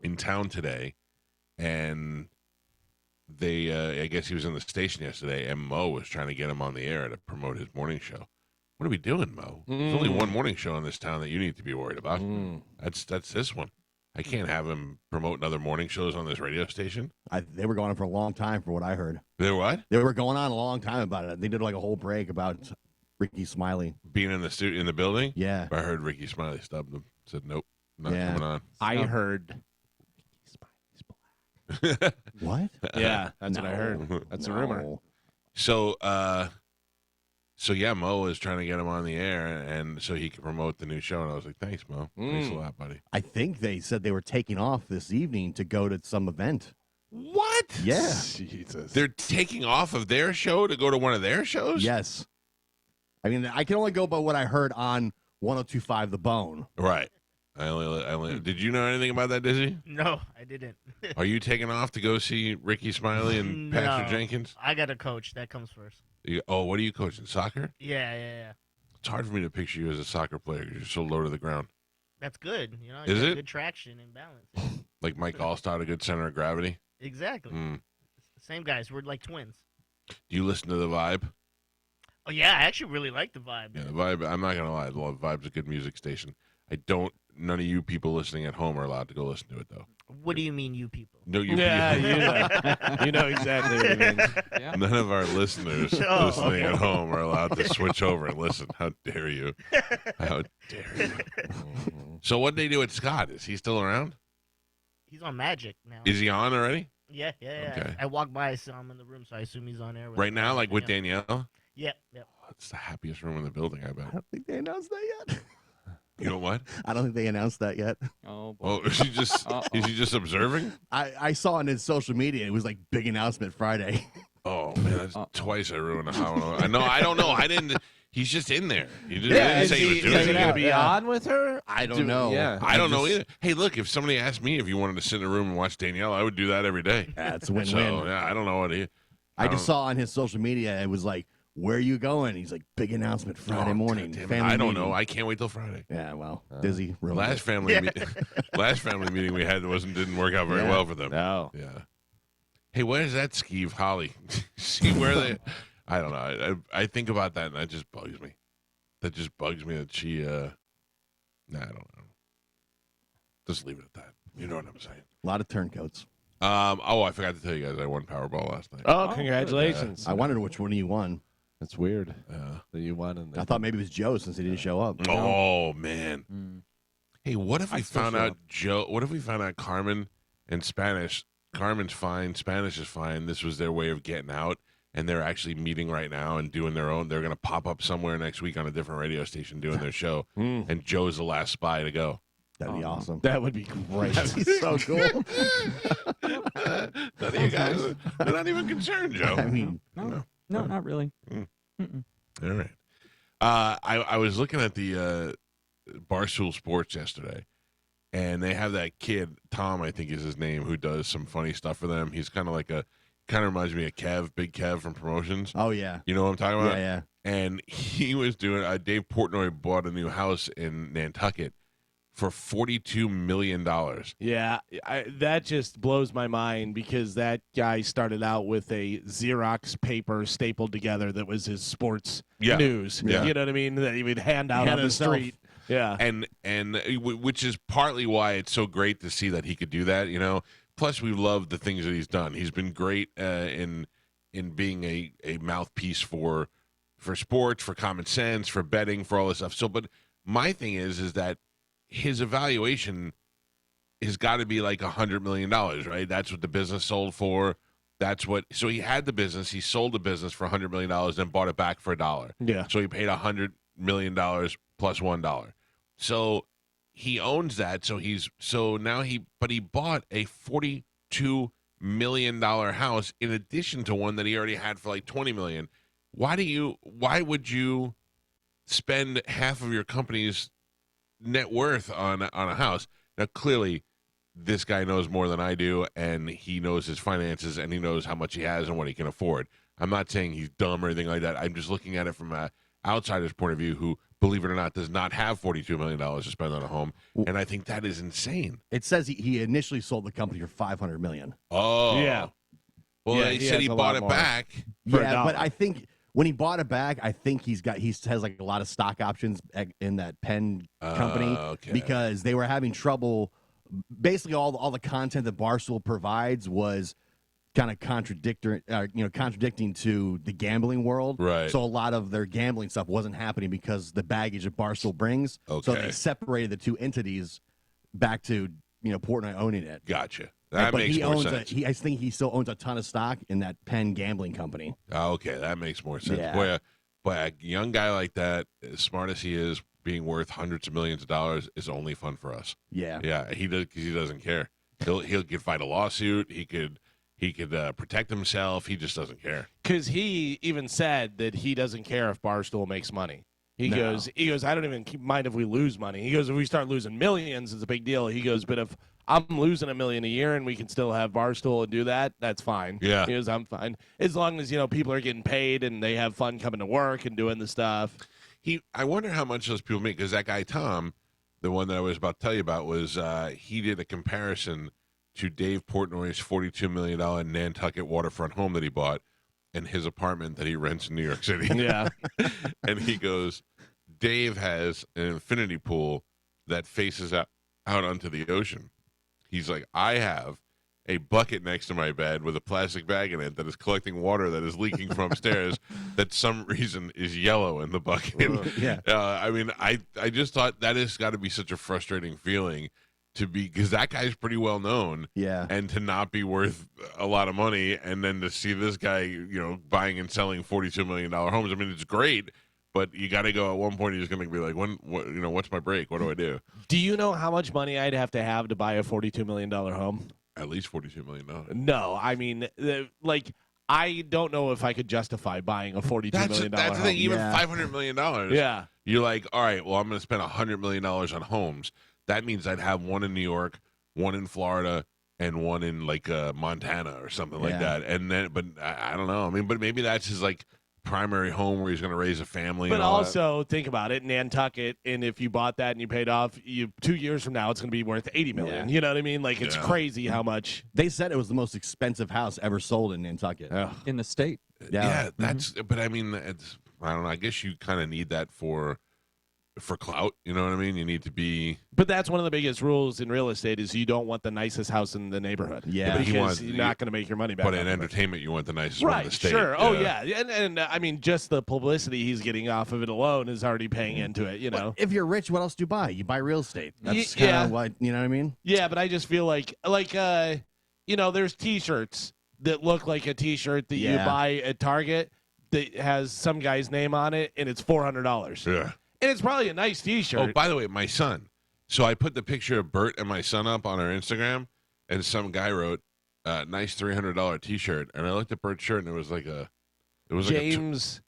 in town today, and I guess he was in the station yesterday, and Mo was trying to get him on the air to promote his morning show. What are we doing, Mo? There's only one morning show in this town that you need to be worried about. That's this one. I can't have him promoting other morning shows on this radio station. They were going on for a long time, for what I heard. They were what? They were going on a long time about it. They did like a whole break about Ricky Smiley being in the studio, in the building. Yeah, I heard Ricky Smiley stopped them. Said nope, not coming on. I heard. What? Yeah, that's what I heard. That's a rumor. So yeah, Mo was trying to get him on the air, and so he could promote the new show. And I was like, "Thanks, Mo. Thanks a lot, buddy." I think they said they were taking off this evening to go to some event. What? Yeah. Jesus. They're taking off of their show to go to one of their shows? Yes. I mean, I can only go by what I heard on 102.5 The Bone. Right. I only. Did you know anything about that, Dizzy? No, I didn't. Are you taking off to go see Ricky Smiley and Pastor Jenkins? I got a coach. That comes first. What are you coaching? Soccer? Yeah. It's hard for me to picture you as a soccer player because you're so low to the ground. That's good. You know, Is it? Good traction and balance. Like Mike Allstott, a good center of gravity? Exactly. Same guys. We're like twins. Do you listen to The Vibe? Oh, yeah. I actually really like The Vibe. Yeah, The Vibe. I'm not going to lie. The Vibe's a good music station. None of you people listening at home are allowed to go listen to it, though. What do you mean, you people? No, you people. You know exactly what it means. Yeah. None of our listeners listening at home are allowed to switch over and listen. How dare you? How dare you? So what did they do with Scott? Is he still around? He's on Magic now. Is he on already? Yeah. Okay. I walked by, I saw him in the room, so I assume he's on air. Right now, like with Danielle? Yep. Oh, it's the happiest room in the building, I bet. I don't think they announced that yet. You know what? I don't think they announced that yet. Oh, boy. Oh, is he just observing? I saw on his social media, it was like big announcement Friday. Oh, man, that's twice I ruined it. I don't know. I didn't. He's just in there. He didn't say he was doing Is he it. going to be on with her? I don't know. Yeah. I don't know either. Hey, look, if somebody asked me if you wanted to sit in a room and watch Danielle, I would do that every day. That's a win-win. So, yeah, I don't know what he... I just saw on his social media, it was like, where are you going? He's like, big announcement Friday morning. I don't know. I can't wait till Friday. Yeah, well, Dizzy. Last family meeting we had didn't work out very well for them. No. Yeah. Hey, where's that Skeeve Holly? See where they... I don't know. I think about that, and that just bugs me. That just bugs me that she... I don't know. Just leave it at that. You know what I'm saying? A lot of turncoats. I forgot to tell you guys I won Powerball last night. Oh, congratulations. I wondered which one you won. That's weird that you won. And I thought maybe it was Joe since he didn't show up. Oh, man. Hey, what if we found out Joe? What if we found out Carmen and Spanish? Carmen's fine. Spanish is fine. This was their way of getting out, and they're actually meeting right now and doing their own. They're going to pop up somewhere next week on a different radio station doing their show, and Joe's the last spy to go. That'd be awesome. That would be great. That'd be so cool. None of you guys are not even concerned, Joe. I mean, no, not really. All right. I was looking at the Barstool Sports yesterday, and they have that kid, Tom, I think is his name, who does some funny stuff for them. He's kind of reminds me of Big Kev from Promotions. Oh, yeah. You know what I'm talking about? Yeah. And he was doing, Dave Portnoy bought a new house in Nantucket for $42 million. Yeah, that just blows my mind because that guy started out with a Xerox paper stapled together that was his sports news. Yeah. You know what I mean? That he would hand out on the street. Yeah. And which is partly why it's so great to see that he could do that, you know. Plus, we love the things that he's done. He's been great in being a mouthpiece for sports, for common sense, for betting, for all this stuff. So, but my thing is that his evaluation has got to be like $100 million, right? That's what the business sold for. So he had the business, he sold the business for $100 million, then bought it back for $1. Yeah. So he paid $100 million plus $1. So he owns that. But he bought a $42 million house in addition to one that he already had for like $20 million. Why would you spend half of your company's net worth on a house? Now, clearly, this guy knows more than I do, and he knows his finances, and he knows how much he has and what he can afford. I'm not saying he's dumb or anything like that. I'm just looking at it from an outsider's point of view who believe it or not, does not have $42 million to spend on a home. And I think that is insane. It says he initially sold the company for $500 million. Oh. Yeah. Well, Yeah, he he said has he a bought lot it more. back. For a Yeah, but dollar. I think when he bought it back, I think he has like a lot of stock options in that pen company Okay. because they were having trouble. Basically, all the content that Barstool provides was kind of contradicting to the gambling world. Right. So a lot of their gambling stuff wasn't happening because the baggage that Barstool brings. So Okay. they separated the two entities back to Portnoy owning it. Gotcha. That but makes he more owns sense. I think he still owns a ton of stock in that pen gambling company. Okay, that makes more sense. Yeah. Boy, a young guy like that, as smart as he is, being worth hundreds of millions of dollars is only fun for us. Yeah. Yeah, he does because he doesn't care. He'll could fight a lawsuit. He could protect himself. He just doesn't care. Because he even said that he doesn't care if Barstool makes money. He No. goes, I don't even mind if we lose money. He goes, if we start losing millions, it's a big deal. He goes, but if I'm losing $1 million a year and we can still have Barstool and do that, that's fine. Yeah. He goes, I'm fine. As long as, people are getting paid and they have fun coming to work and doing the stuff. I wonder how much those people make because that guy Tom, the one that I was about to tell you about, was he did a comparison to Dave Portnoy's $42 million Nantucket waterfront home that he bought and his apartment that he rents in New York City. Yeah. And he goes, Dave has an infinity pool that faces out onto the ocean. He's like, I have a bucket next to my bed with a plastic bag in it that is collecting water that is leaking from upstairs that some reason is yellow in the bucket. Yeah. I mean, I just thought that has got to be such a frustrating feeling to be, because that guy's pretty well known. Yeah. And to not be worth a lot of money, and then to see this guy, buying and selling $42 million homes. I mean, it's great, but you got to go at one point. He's going to be like, what's my break? What do I do? Do you know how much money I'd have to buy a $42 million home? At least $42 million. No, I mean, I don't know if I could justify buying a $42 million That's the home. thing. Even Yeah. $500 million. Yeah. You're like, all right, well, I'm going to spend $100 million on homes. That means I'd have one in New York, one in Florida, and one in Montana or something like Yeah. that. And then, but I don't know. I mean, but maybe that's his primary home where he's going to raise a family. But and all that. also think about it, Nantucket, and if you bought that and you paid off, 2 years from now it's going to be worth $80 million. Yeah. You know what I mean? It's Yeah. crazy how much. They said it was the most expensive house ever sold in Nantucket. in the state. Yeah, that's. But I mean, I don't know. I guess you kind of need that for clout. You know what I mean? You need to be. But that's one of the biggest rules in real estate is you don't want the nicest house in the neighborhood. Yeah. But he because wants- you're not going to make your money back. But on in it. entertainment, you want the nicest one in Right, the state. sure. Oh, yeah. And I mean, just the publicity he's getting off of it alone is already paying into it, Well, if you're rich, what else do you buy? You buy real estate. That's Yeah. kind of what, you know what I mean? Yeah, but I just feel there's T-shirts that look like a T-shirt that you Yeah. buy at Target that has some guy's name on it, and it's $400. Yeah. And it's probably a nice T-shirt. Oh, by the way, my son. So I put the picture of Bert and my son up on our Instagram, and some guy wrote, "Nice $300 T-shirt." And I looked at Bert's shirt, and it was like a James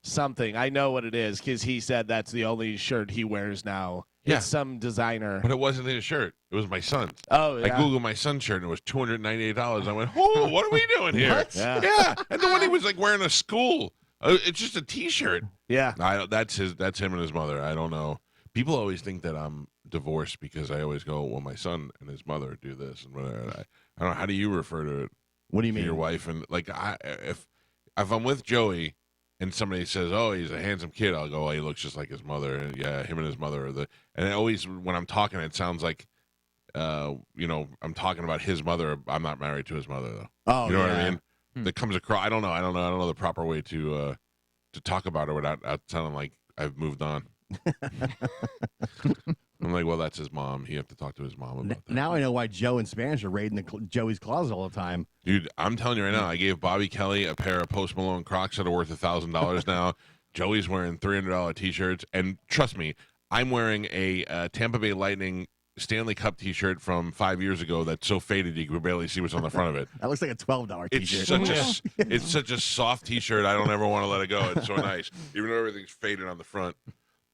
something. I know what it is because he said that's the only shirt he wears now. Yeah. It's some designer. but it wasn't his shirt. It was my son's. Oh, I yeah. googled my son's shirt, and it was $298. I went, "Oh, what are we doing here?" What? Yeah. Yeah, and the one he was wearing a school. It's just a T-shirt. Yeah. That's him and his mother. I don't know. People always think that I'm divorced because I always go, "Well, my son and his mother do this," and whatever. I don't know. How do you refer to it? What do you To mean? your wife? And if I'm with Joey and somebody says, "Oh, he's a handsome kid," I'll go, "Oh, he looks just like his mother." And yeah, him and his mother are the. And it always, when I'm talking, it sounds like, I'm talking about his mother. I'm not married to his mother though. Oh, You know what yeah. I mean? That comes across. I don't know the proper way to talk about her without sounding like I've moved on. I'm like, well, that's his mom. You have to talk to his mom about that. Now I know why Joe and Spanish are raiding Joey's closet all the time. Dude, I'm telling you right now, I gave Bobby Kelly a pair of Post Malone Crocs that are worth $1,000 now. Joey's wearing $300 T-shirts, and trust me, I'm wearing a Tampa Bay Lightning Stanley Cup T-shirt from 5 years ago that's so faded you can barely see what's on the front of it. That looks like a $12 It's T-shirt. such a soft T-shirt. I don't ever want to let it go. It's so nice, even though everything's faded on the front.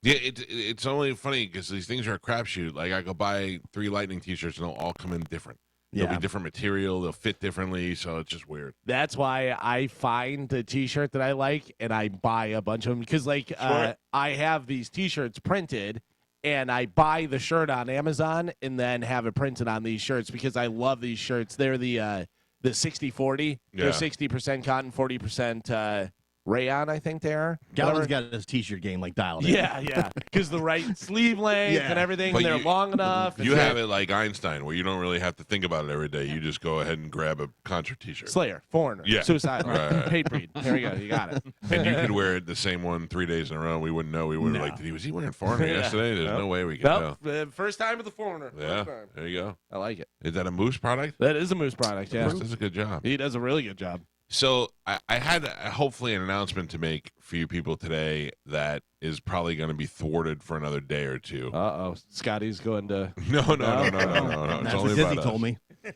Yeah, it's only funny because these things are a crapshoot. Like I could buy 3 Lightning T-shirts and they'll all come in different. There'll Yeah. be different material. They'll fit differently, so it's just weird. That's why I find the T-shirt that I like and I buy a bunch of them because, like, I have these T-shirts printed and I buy the shirt on Amazon and then have it printed on these shirts because I love these shirts. They're the 60-40. Yeah. They're 60% cotton, 40% rayon, I think they are. Galvin's Whatever. got his T-shirt game like dialed in. Yeah. Because the right sleeve length Yeah. and everything, But they're you- long enough. You have it like Einstein, where you don't really have to think about it every day. You just go ahead and grab a Contra T-shirt. Slayer, Foreigner, Yeah. Suicidal, Right. Hate Breed. Here we go. You got it. And you could wear the same one 3 days in a row. We wouldn't know. We would No. like, was he wearing Foreigner Yeah. yesterday? There's Nope. no way we could tell. Nope. First time with the Foreigner. Yeah, First time. there you go. I like it. Is that a Moose product? That is a Moose product, yeah. Moose does a good job. He does a really good job. So I had hopefully an announcement to make for you people today that is probably going to be thwarted for another day or two. Uh-oh. Scotty's going to... No. It's That's only what about Dizzy us. told me. A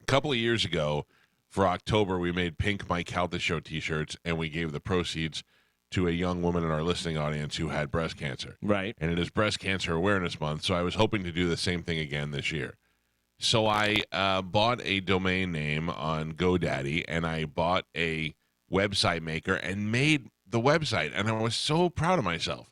couple of years ago, for October, we made pink Mike Calta Show T-shirts, and we gave the proceeds to a young woman in our listening audience who had breast cancer. Right. And it is Breast Cancer Awareness Month, so I was hoping to do the same thing again this year. So I bought a domain name on GoDaddy, and I bought a website maker and made the website, and I was so proud of myself.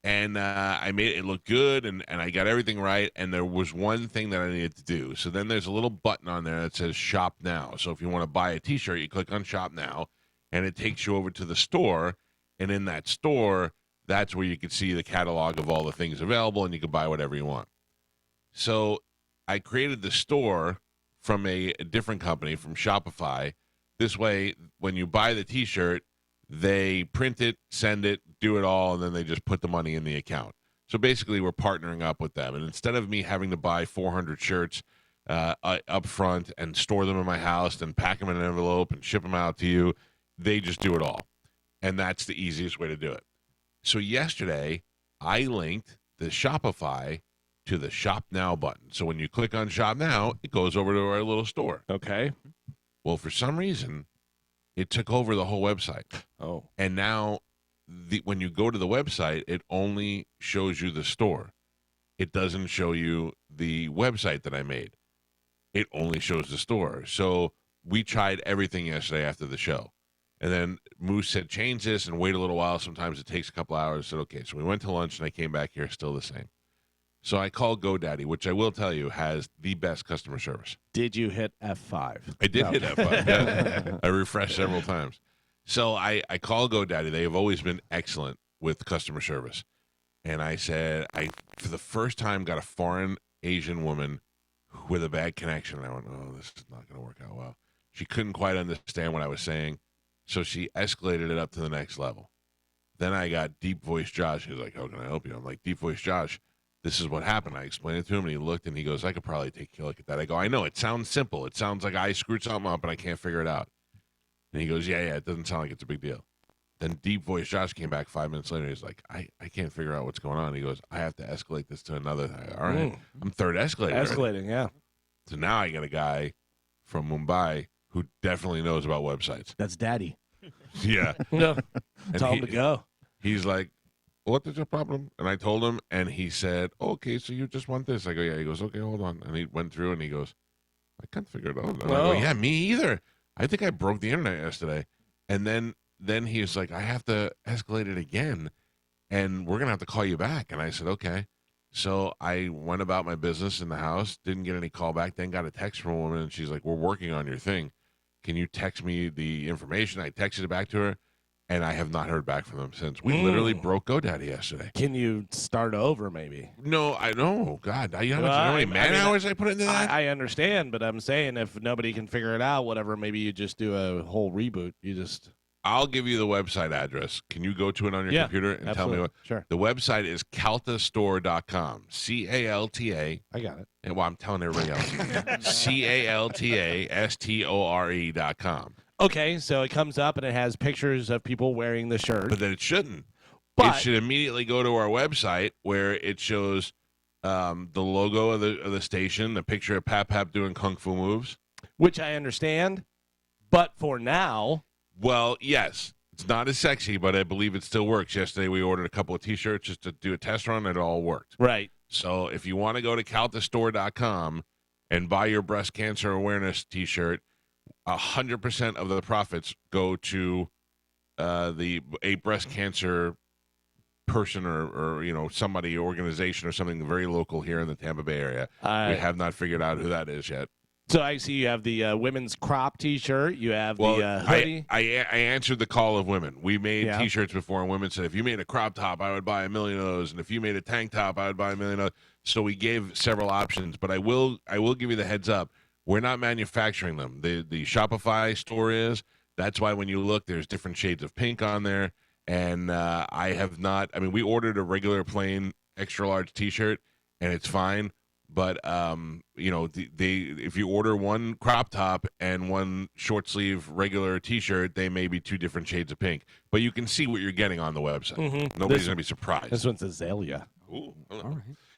And I made it look good, and I got everything right, and there was one thing that I needed to do. So then there's a little button on there that says Shop Now. So if you want to buy a T-shirt, you click on Shop Now, and it takes you over to the store, and in that store, that's where you can see the catalog of all the things available, and you can buy whatever you want. So I created the store from a different company, from Shopify. This way, when you buy the T-shirt, they print it, send it, do it all, and then they just put the money in the account. So basically, we're partnering up with them. And instead of me having to buy 400 shirts up front and store them in my house and pack them in an envelope and ship them out to you, they just do it all. And that's the easiest way to do it. So yesterday, I linked the Shopify to the Shop Now button. So when you click on Shop Now, it goes over to our little store. Okay. Well, for some reason, it took over the whole website. Oh. And now when you go to the website, it only shows you the store. It doesn't show you the website that I made. It only shows the store. So we tried everything yesterday after the show. And then Moose said, change this and wait a little while. Sometimes it takes a couple hours. I said, okay. So we went to lunch and I came back here, still the same. So I called GoDaddy, which I will tell you has the best customer service. Did you hit F5? I did hit F5. Yeah. I refreshed several times. So I called GoDaddy. They have always been excellent with customer service. And I said, I, for the first time, got a foreign Asian woman with a bad connection. And I went, oh, this is not going to work out well. She couldn't quite understand what I was saying. So she escalated it up to the next level. Then I got Deep Voice Josh. He was like, how can I help you? I'm like, Deep Voice Josh, this is what happened. I explained it to him, and he looked, and he goes, I could probably take a look at that. I go, I know. It sounds simple. It sounds like I screwed something up, and I can't figure it out. And he goes, yeah, it doesn't sound like it's a big deal. Then Deep Voice Josh came back 5 minutes later. He's like, I can't figure out what's going on. He goes, I have to escalate this to another. All right. I'm third escalator. Escalating, yeah. So now I got a guy from Mumbai who definitely knows about websites. That's Daddy. Yeah. No. And Tell him to go. He's like, what is your problem? And I told him, and he said, okay, so you just want this. I go, yeah. He goes, okay, hold on. And he went through, and he goes, I can't figure it out. And I go, yeah, me either. I think I broke the internet yesterday. And then he's like, I have to escalate it again, and we're going to have to call you back. And I said, okay. So I went about my business in the house, didn't get any call back, then got a text from a woman, and she's like, we're working on your thing. Can you text me the information? I texted it back to her, and I have not heard back from them since. We literally broke GoDaddy yesterday. Can you start over, maybe? No, I know. God, you know Well, how many I man mean, hours I put into that? I understand, but I'm saying if nobody can figure it out, whatever, maybe you just do a whole reboot. You just... I'll give you the website address. Can you go to it on your computer and tell me what? Sure. The website is caltastore.com. CALTA. I got it. And well, I'm telling everybody else. CALTASTORE.com. Okay, so it comes up and it has pictures of people wearing the shirt. But then it shouldn't. But- It should immediately go to our website where it shows the logo of the station, the picture of Pap doing kung fu moves. Which I understand. But for now, Well, yes. It's not as sexy, but I believe it still works. Yesterday we ordered a couple of T-shirts just to do a test run, and it all worked. right. So if you want to go to caltastore.com and buy your breast cancer awareness T-shirt, 100% of the profits go to a breast cancer person or somebody, organization or something very local here in the Tampa Bay area. We have not figured out who that is yet. So I see you have the women's crop T-shirt. You have Well, the hoodie. I answered the call of women. We made Yeah. T-shirts before, and women said, if you made a crop top, I would buy 1 million of those, and if you made a tank top, I would buy 1 million of those. So we gave several options, but I will give you the heads up. We're not manufacturing them. The Shopify store is. That's why when you look, there's different shades of pink on there, and I have not. I mean, we ordered a regular plain extra large T-shirt, and it's fine. But if you order one crop top and one short sleeve regular T-shirt, they may be 2 different shades of pink. But you can see what you're getting on the website. Nobody's going to be surprised. This one's azalea. Ooh, All right.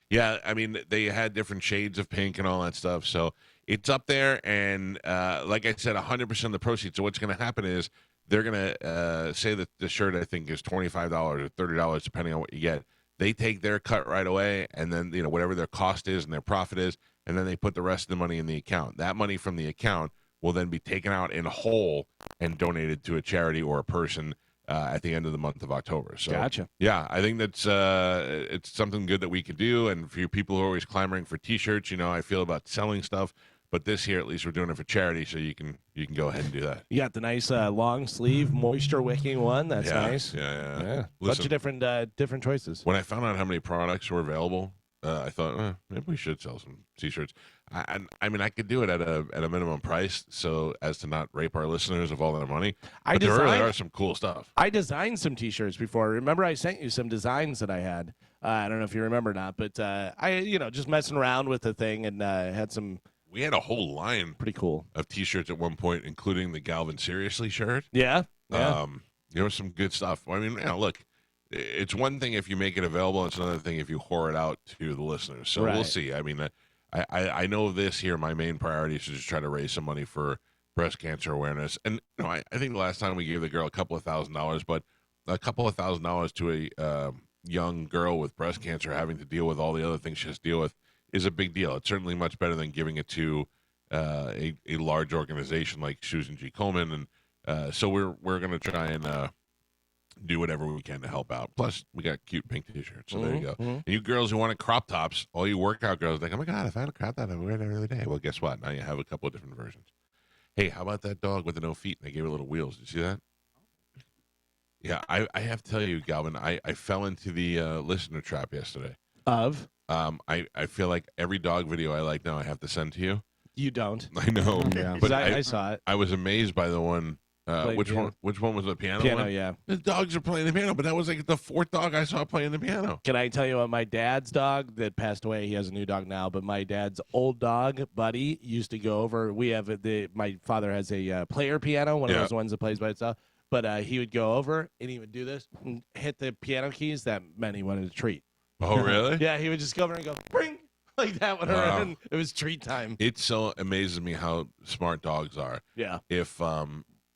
yeah, I mean, they had different shades of pink and all that stuff. So it's up there. And like I said, 100% of the proceeds. So what's going to happen is they're going to say that the shirt, I think, is $25 or $30, depending on what you get. They take their cut right away, and then whatever their cost is and their profit is, and then they put the rest of the money in the account. That money from the account will then be taken out in whole and donated to a charity or a person at the end of the month of October. So, Gotcha. Yeah, I think that's it's something good that we could do. And for you people who are always clamoring for T-shirts, I feel about selling stuff. But this year, at least, we're doing it for charity, so you can go ahead and do that. You got the nice long sleeve moisture wicking one. That's Yeah, nice. Yeah. Bunch Listen, of different choices. when I found out how many products were available, I thought maybe we should sell some T-shirts. I mean, I could do it at a minimum price, so as to not rape our listeners of all their money. But there really are some cool stuff. I designed some T-shirts before. Remember, I sent you some designs that I had. I don't know if you remember or not, but I just messing around with the thing and had some. We had a whole line Pretty cool of T-shirts at one point, including the Galvin Seriously shirt. Yeah. There was some good stuff. I mean, look, it's one thing if you make it available. It's another thing if you whore it out to the listeners. So we'll Right. see. I mean, I know this here. My main priority is to just try to raise some money for breast cancer awareness. And I think the last time we gave the girl a couple of $1,000s, but a couple of $1,000s to a young girl with breast cancer having to deal with all the other things she has to deal with is a big deal. It's certainly much better than giving it to a large organization like Susan G. Komen. And so we're going to try and do whatever we can to help out. Plus, we got cute pink T-shirts, so there you go. And you girls who want crop tops, all you workout girls, like, oh my God, if I had a crop top, I would wear it every day. Well, guess what? Now you have a couple of different versions. Hey, how about that dog with the no feet? And they gave her little wheels. Did you see that? Yeah, I have to tell you, Galvin, I fell into the listener trap yesterday. Of I feel like every dog video I like now I have to send to you. you don't. I know, Yeah. but I saw it. I was amazed by the one. Playing Which piano. one? Which one was the piano Piano, one? yeah. The dogs are playing the piano, but that was like the 4th dog I saw playing the piano. Can I tell you what my dad's dog that passed away? He has a new dog now, but my dad's old dog, Buddy, used to go over. We have my father has a player piano, one of those ones that plays by itself. But he would go over and he would do this and hit the piano keys. That meant he wanted a treat. Oh, really? Yeah, he would just go over and go, bring, like that one. Wow. And it was treat time. It so amazes me how smart dogs are. Yeah.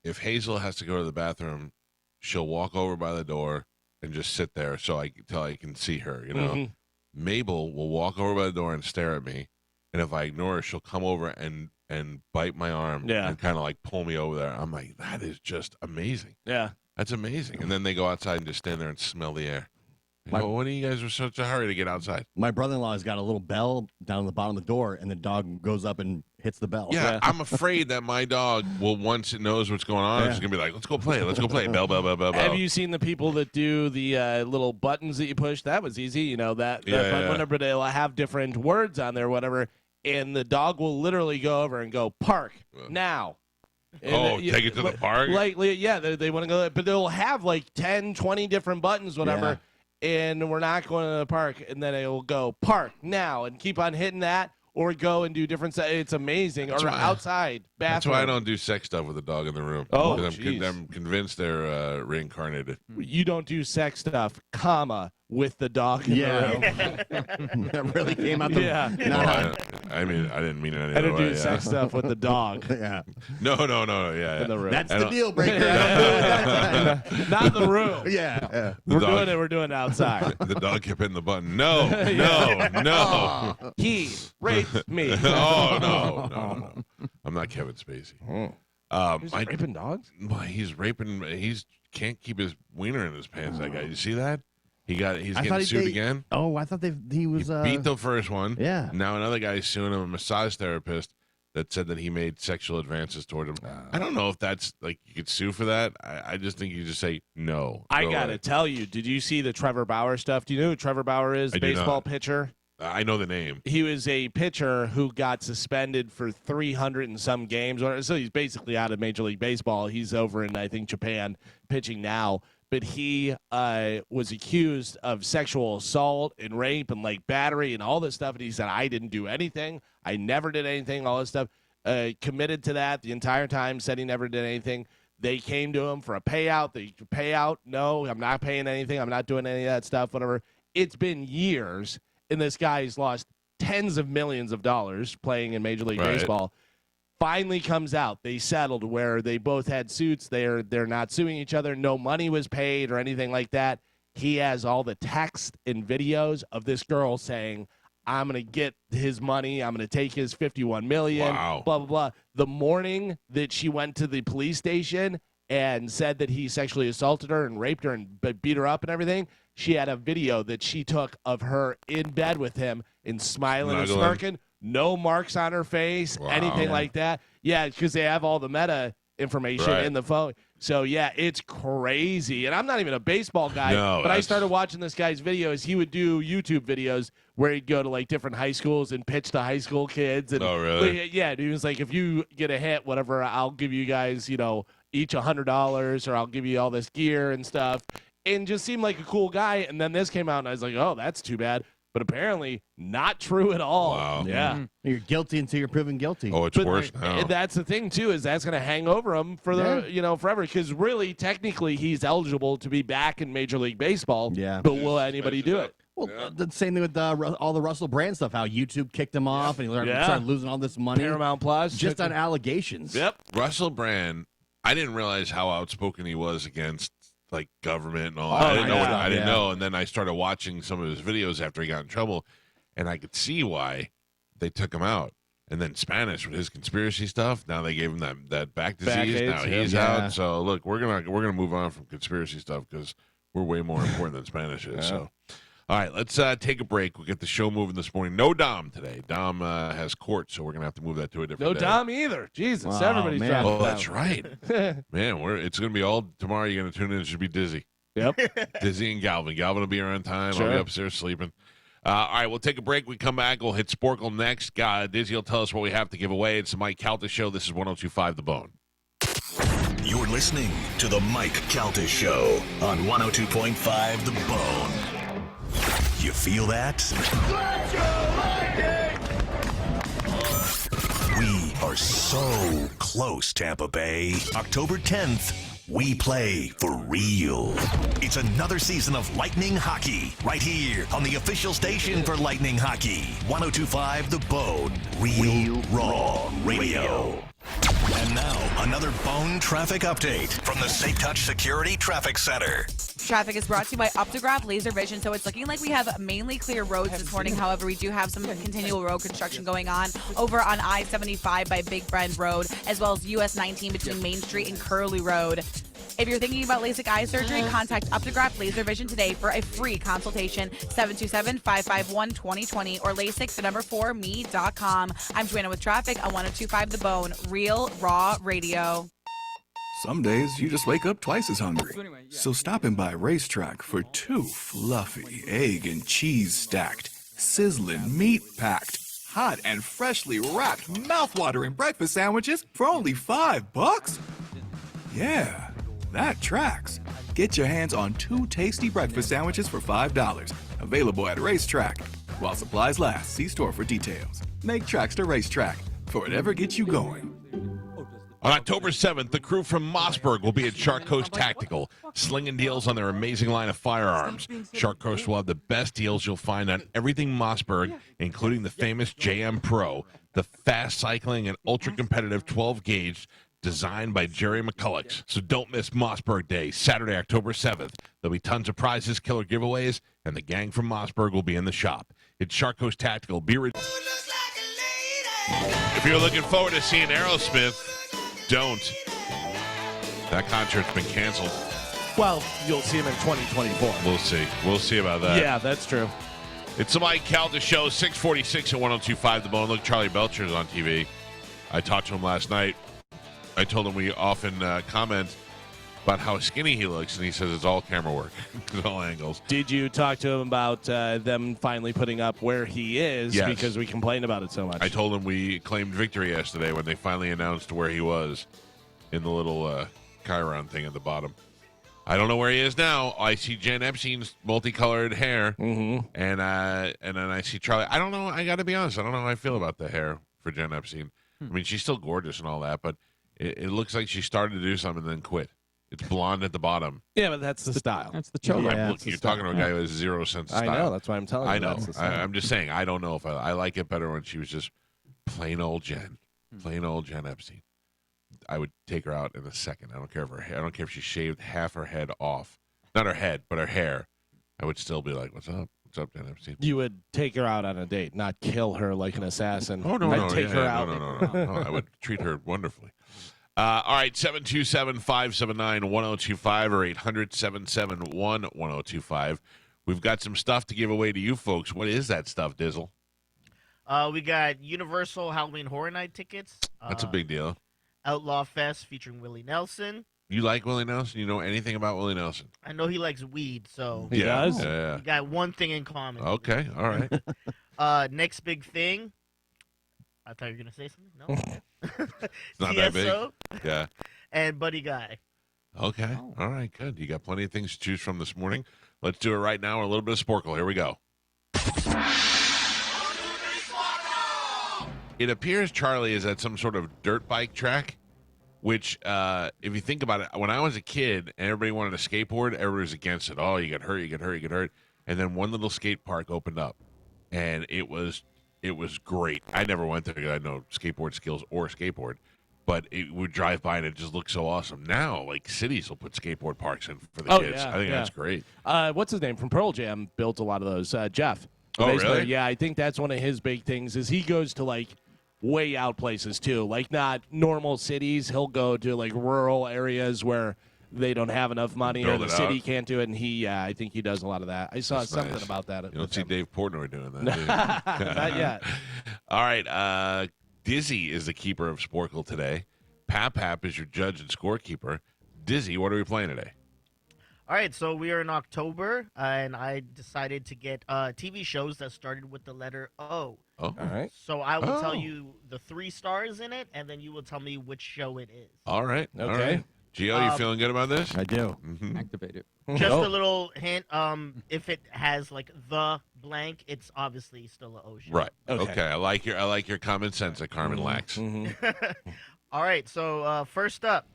If Hazel has to go to the bathroom, she'll walk over by the door and just sit there till I can see her. Mhm. Mabel will walk over by the door and stare at me, and if I ignore her, she'll come over and bite my arm and kind of like pull me over there. I'm like, that is just amazing. Yeah. That's amazing. And then they go outside and just stand there and smell the air. When are you guys in such a hurry to get outside? My brother-in-law has got a little bell down on the bottom of the door, and the dog goes up and hits the bell. Yeah, I'm afraid that my dog will, once it knows what's going on, it's going to be like, let's go play. Let's go play. Bell, bell, bell, bell, bell. Have you seen the people that do the little buttons that you push? That was easy, that button, yeah. whatever, but they'll have different words on there, whatever, and the dog will literally go over and go, park, now. And take it to the park? Like, yeah, they want to go, but they'll have like 10, 20 different buttons, whatever, and we're not going to the park, and then it will go, park, now, and keep on hitting that, or go and do different it's amazing. That's or why- outside, bathroom. That's why I don't do sex stuff with a dog in the room. Oh, Because jeez. I'm convinced they're reincarnated. You don't do sex stuff, comma, with the dog in the room. That really came out the Yeah. I mean, I didn't mean it any I other didn't do way. sex stuff with the dog yeah. No, yeah. in the room. That's I the don't- deal breaker. I don't do it that time. Not in the room. Yeah. The dog- We're doing it outside. The dog kept hitting the button. No, no. He raped me. Oh, no. I'm not Kevin Spacey. He's raping dogs? He's raping. He's can't keep his wiener in his pants. That guy. You see that? He's I getting thought sued again. Oh, I thought he was. He beat the first one. Yeah. Now another guy is suing him, a massage therapist that said that he made sexual advances toward him. I don't know if that's like you could sue for that. I just think you just say no. I Go got away. to tell you, did you see the Trevor Bauer stuff? Do you know who Trevor Bauer is? I do Baseball not. pitcher. I know the name. He was a pitcher who got suspended for 300 and some games. So he's basically out of Major League Baseball. He's over in, I think, Japan pitching now. But he was accused of sexual assault and rape and like battery and all this stuff. And he said, I didn't do anything. I never did anything, all this stuff. Committed to that the entire time, said he never did anything. They came to him for a payout. They pay out. No, I'm not paying anything. I'm not doing any of that stuff, whatever. It's been years. And this guy's lost tens of millions of dollars playing in Major League Right. Baseball. Finally comes out. They settled where they both had suits. They're not suing each other. No money was paid or anything like that. He has all the text and videos of this girl saying, I'm going to get his money. I'm going to take his $51 million, Wow. blah, blah, blah. The morning that she went to the police station and said that he sexually assaulted her and raped her and beat her up and everything, she had a video that she took of her in bed with him and smiling and Snuggling. smirking. No marks on her face, Wow. anything like that. Yeah, because they have all the meta information Right. in the phone. So, yeah, it's crazy. And I'm not even a baseball guy, No, but I that's- started watching this guy's videos. He would do YouTube videos where he'd go to, like, different high schools and pitch to high school kids. And, Oh, really? Yeah, he was like, if you get a hit, whatever, I'll give you guys, each $100 or I'll give you all this gear and stuff. And just seemed like a cool guy. And then this came out, and I was like, oh, that's too bad. But apparently not true at all. Wow. Yeah. You're guilty until you're proven guilty. Oh, it's But worse now. that's the thing too, is that's going to hang over him for forever. Because really, technically, he's eligible to be back in Major League Baseball. Yeah. But will anybody do it? Well, the same thing with all the Russell Brand stuff. How YouTube kicked him off, and he Yeah. started losing all this money Paramount Plus, just on allegations. Yep. Russell Brand, I didn't realize how outspoken he was against like government and all. Oh, I didn't know. yeah. I didn't Yeah. know. And then I started watching some of his videos after he got in trouble, and I could see why they took him out. And then Spanish with his conspiracy stuff. Now they gave him that back disease. AIDS, Now yeah. he's Yeah. out. So look, we're gonna move on from conspiracy stuff because we're way more important than Spanish is. So. All right, let's take a break. We'll get the show moving this morning. No Dom today. Dom has court, so we're going to have to move that to a different No day. Dom either. Jesus, Oh, everybody's man. dropping Oh, down. that's right. Man, it's going to be all tomorrow. You're going to tune in. It should be Dizzy. Yep. Dizzy and Galvin. Galvin will be here on time. I'll Sure. be upstairs sleeping. All right, we'll take a break. We come back. We'll hit Sporkle next. Dizzy will tell us what we have to give away. It's the Mike Calta Show. This is 102.5 The Bone. You're listening to the Mike Calta Show on 102.5 The Bone. You feel that? We are so close, Tampa Bay. October 10th, we play for real. It's another season of Lightning Hockey right here on the official station for Lightning Hockey. 102.5 The Bone. Real Raw Radio. And now, another Bone traffic update from the Safe Touch Security Traffic Center. Traffic is brought to you by Optograph Laser Vision. So it's looking like we have mainly clear roads this morning. However, we do have some continual road construction going on over on I-75 by Big Bend Road, as well as US 19 between Main Street and Curlew Road. If you're thinking about LASIK eye surgery, contact Optograph Laser Vision today for a free consultation. 727-551-2020 or LASIK4me.com. I'm Joanna with traffic on 102.5 The Bone, Real Raw Radio. Some days you just wake up twice as hungry. So stop in by Racetrack for 2 fluffy egg and cheese stacked, sizzling meat packed, hot and freshly wrapped, mouthwatering breakfast sandwiches for only $5. Yeah, that tracks. Get your hands on 2 tasty breakfast sandwiches for $5. Available at Racetrack. While supplies last, see store for details. Make tracks to Racetrack for whatever gets you going. On October 7th, the crew from Mossberg will be at Shark Coast Tactical, slinging deals on their amazing line of firearms. Shark Coast will have the best deals you'll find on everything Mossberg, including the famous JM Pro, the fast cycling and ultra-competitive 12-gauge designed by Jerry McCulloch. So don't miss Mossberg Day, Saturday, October 7th. There'll be tons of prizes, killer giveaways, and the gang from Mossberg will be in the shop. It's Shark Coast Tactical. If you're looking forward to seeing Aerosmith, don't. That concert's been canceled. Well, you'll see him in 2024. We'll see. We'll see about that. Yeah, that's true. It's the Mike Calta Show, 646 at 102.5 The Bone. Look, Charlie Belcher's on TV. I talked to him last night. I told him we often comment about how skinny he looks, and he says it's all camera work. It's all angles. Did you talk to him about them finally putting up where he is? Yes. Because we complained about it so much. I told him we claimed victory yesterday when they finally announced where he was in the little chyron thing at the bottom. I don't know where he is now. I see Jen Epstein's multicolored hair, and then I see Charlie. I don't know. I got to be honest. I don't know how I feel about the hair for Jen Epstein. I mean, she's still gorgeous and all that, but it looks like she started to do something and then quit. It's blonde at the bottom. Yeah, but that's the style. That's the choker. Yeah, Look, you're talking to a guy who has zero sense of style. I know. That's why I'm telling you. I know. That's the style. I'm just saying. I don't know if I like it better when she was just plain old Jen Epstein. I would take her out in a second. I don't care if her hair. I don't care if she shaved half her head off, not her head, but her hair. I would still be like, "What's up? What's up, Jen Epstein?" You would take her out on a date, not kill her like an assassin. Oh no, I'd no, take her out. No. I would treat her wonderfully. All right, 727-579-1025 or 800-771-1025. We've got some stuff to give away to you folks. What is that stuff, Dizzle? We got Universal Halloween Horror Night tickets. That's a big deal. Outlaw Fest featuring Willie Nelson. You like Willie Nelson? You know anything about Willie Nelson? I know he likes weed, so He does? Yeah. we got one thing in common. Okay, all right. Next big thing. I thought you were gonna say something. No, It's not that big. TSO Yeah. and Buddy Guy. Okay. All right, good. You got plenty of things to choose from this morning. Let's do it right now. A little bit of Sporkle. Here we go. It appears Charlie is at some sort of dirt bike track, which, if you think about it, when I was a kid and everybody wanted a skateboard, everybody was against it. Oh, you get hurt, you get hurt, you get hurt. And then one little skate park opened up, and it was great. I never went there because I had no skateboard skills or skateboard, but it would drive by and it just looked so awesome. Now, like, cities will put skateboard parks in for the kids. Yeah, I think that's great. What's his name from Pearl Jam built a lot of those. Jeff. Oh, Bass player. really? Yeah, I think that's one of his big things is he goes to, like, way out places, too. Like, not normal cities. He'll go to, like, rural areas where they don't have enough money or Build the it city out. can't do it, and I think he does a lot of that. I saw That's something nice. about that. You don't with see him. Dave Portnoy doing that, do you? Not yet. All right. Dizzy is the keeper of Sporkle today. Pap is your judge and scorekeeper. Dizzy, what are we playing today? All right, so we are in October, and I decided to get TV shows that started with the letter O. Oh, All right. So I will tell Oh. you the 3 stars in it, and then you will tell me which show it is. all right. All Okay. right. Gio, you feeling good about this? I do. Mhm. Activate it. Just Oh. a little hint. If it has like the blank, it's obviously still an O show. Right. Okay. Okay. I like your common sense that Carmen lacks. Mhm. All right. So first up,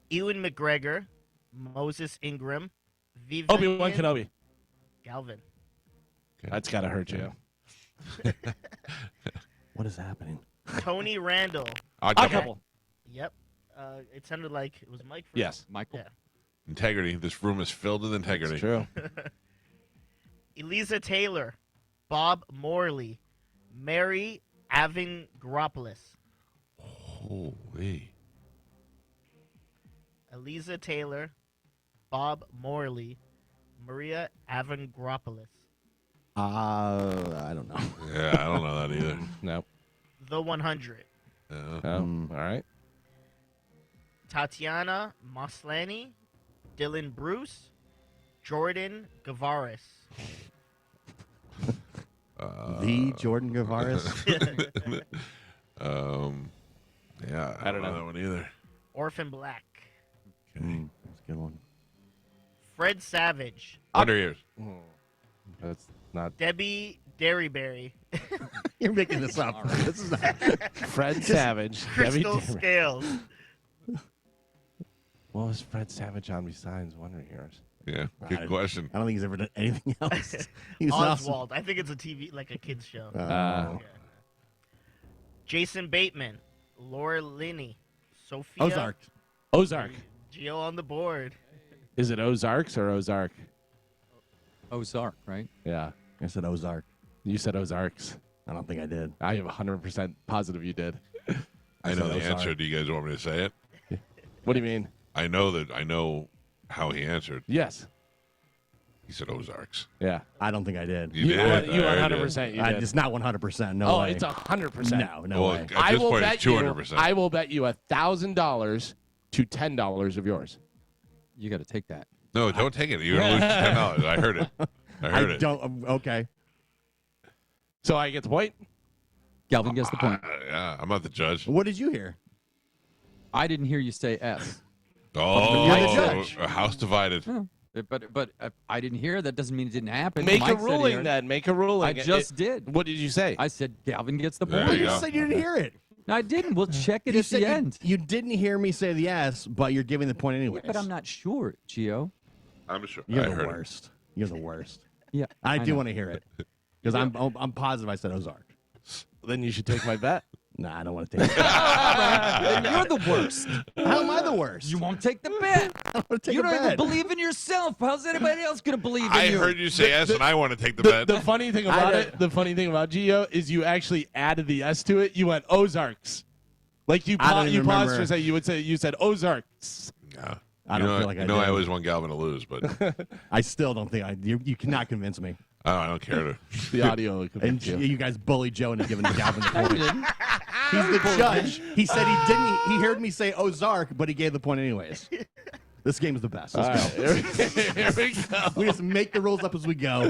Ewan McGregor, Moses Ingram, Vivian Obi-Wan Kenobi. Galvin. That's got to hurt you. What is happening? Tony Randall. Odd Odd couple. couple. Yep. It sounded like it was Mike. First. Yes. Michael. Yeah. Integrity. This room is filled with integrity. It's true. Eliza Taylor, Bob Morley, Mary Avingropoulos. Holy. Eliza Taylor, Bob Morley, Maria Avingropoulos. I don't know. Yeah, I don't know that either. No. The 100. Oh, all right. Tatiana Maslany, Dylan Bruce, Jordan Gavaris. The Jordan Gavaris. Yeah, I don't know that one either. Orphan Black. That's a good one. Fred Savage, Wonder Years. That's not. Debbie Dairyberry. You're making this up. This is not. Fred Savage. Debbie Crystal Dimmer. Scales. What was Fred Savage on besides Wonder Years? Yeah, good question. I don't think he's ever done anything else. He's awesome. Oswald. I think it's a TV, like a kids show. Oh. Yeah. Jason Bateman. Laura Linney. Sophia. Ozark. Ozark. Gio on the board. Is it Ozarks or Ozark? Ozark, right? Yeah. I said Ozark. You said Ozarks. I don't think I did. I am 100% positive you did. I know the Ozark. answer. Do you guys want me to say it? What do you mean? I know how he answered. Yes. He said Ozarks. Yeah. I don't think I did. You did. You I 100% you did. It's not 100%. No Oh, way. it's 100%. No Well, way. at this point, it's 200%. I will bet you $1,000 to $10 of yours. You got to take that. No, don't take it. You're gonna lose $10. I heard it. I heard it. Don't. Okay. So I get the point. Galvin gets the point. Yeah, I'm not the judge. What did you hear? I didn't hear you say S. Oh, You're the judge. a house divided. Oh, but I didn't hear. That doesn't mean it didn't happen. Make Mike a said he ruling heard. then. Make a ruling. I just did. What did you say? I said Galvin gets the There point. you You go. said you didn't hear it. No, I didn't. We'll check it You at said the end. you didn't hear me say the yes, but you're giving the point anyway. But I'm not sure, Gio. I'm sure. You're I the heard worst. You're the worst. Yeah, I do know. want to hear it because I'm positive I said Ozark. Then you should take my bet. Nah, I don't want to take it. You're the worst. How am I the worst? You won't take the bet. I want to take You a don't even bet. believe in yourself. How's anybody else going to believe in I you? heard you say yes, and I want to take the bet. The funny thing about the funny thing about Gio is you actually added the S to it. You went Ozarks. Like you I don't even paused remember. for a second. You said Ozarks. Yeah. I don't feel like I know I did. always want Galvin to lose, but I still don't think you cannot convince me. I don't care to. The audio. And you guys bully Joe into giving Galvin the I point. didn't. He's the judge. He said he didn't. He heard me say Ozark, but he gave the point anyways. This game's the best. Let's go. Here we go. We just make the rules up as we go.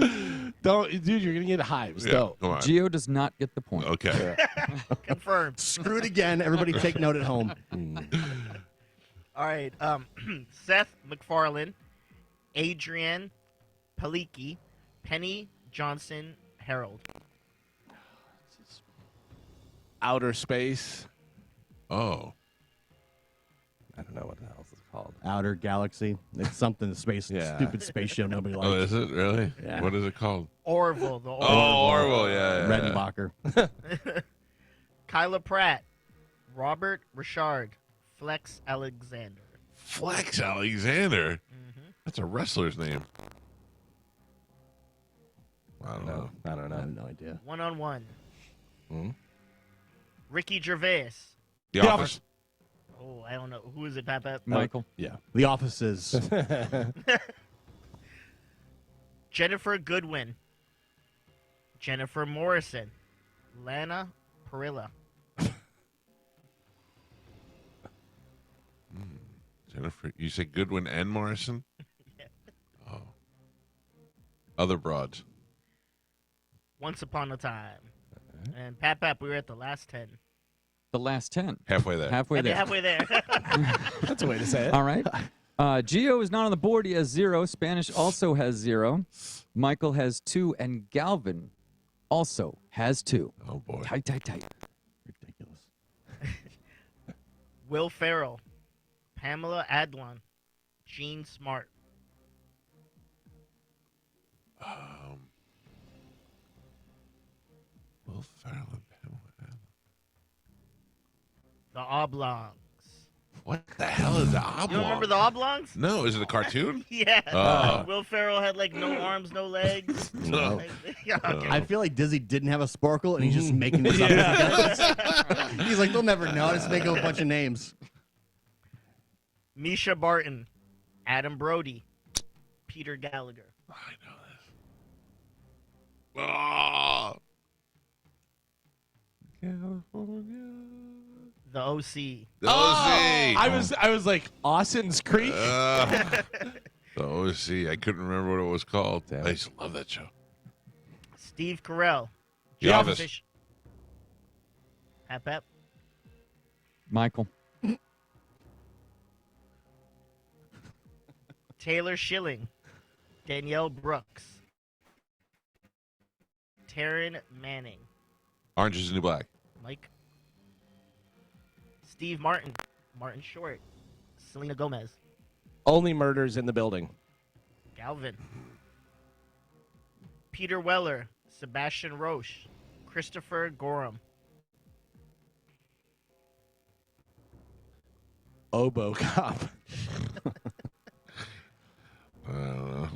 Don't, dude. You're gonna get hives. Yeah, Don't. come on. Gio does not get the point. Okay. Confirmed. Screw it again. Everybody take note at home. All right. Seth MacFarlane, Adrian Paliki, Penny Johnson Harold. Outer space. Oh. I don't know what the hell it's called. Outer Galaxy. It's something space. Yeah. Stupid space show nobody likes. Oh, is it really? Yeah. What is it called? Orville. The Orville. Oh, Orwell. Yeah. Redenbacher. Kyla Pratt, Robert Richard, Flex Alexander. Flex Alexander. That's a wrestler's name. I don't know. I don't I have know. no idea. 1-on-1. Hmm? Ricky Gervais. The Office. Oh, I don't know. Who is it, Pat? Michael. Yeah. The Office is. Jennifer Goodwin. Jennifer Morrison. Lana Parilla. Jennifer. You say Goodwin and Morrison? Yeah. Oh. Other broads. Once Upon a Time. And Pat, we were at the last 10. The last 10. Halfway there. Halfway there. Halfway there. That's a way to say it. All right. Gio is not on the board. He has 0. Spanish also has 0. Michael has 2. And Galvin also has 2. Oh, boy. Tight. Ridiculous. Will Ferrell. Pamela Adlon. Gene Smart. Will Ferrell and Pamela Adlon. The Oblongs. What the hell is the oblong? You don't remember the Oblongs? No, is it a cartoon? Yeah. Oh. Will Ferrell had like no arms, no legs. No. Like, yeah, okay. I feel like Dizzy didn't have a sparkle, and he's just making this up. As he goes. He's like, they'll never know. Just make up a bunch of names. Misha Barton. Adam Brody. Peter Gallagher. I know this. Oh. California. The OC. The OC. I was like Austin's Creek. The OC. I couldn't remember what it was called. Damn. I used to love that show. Steve Carell. The Office. Fish. Hap. Michael. Taylor Schilling. Danielle Brooks. Taryn Manning. Orange is the New Black. Mike. Steve Martin. Martin Short. Selena Gomez. Only Murders in the Building. Galvin. Peter Weller. Sebastian Roche. Christopher Gorham. Oboe Cop. I don't know.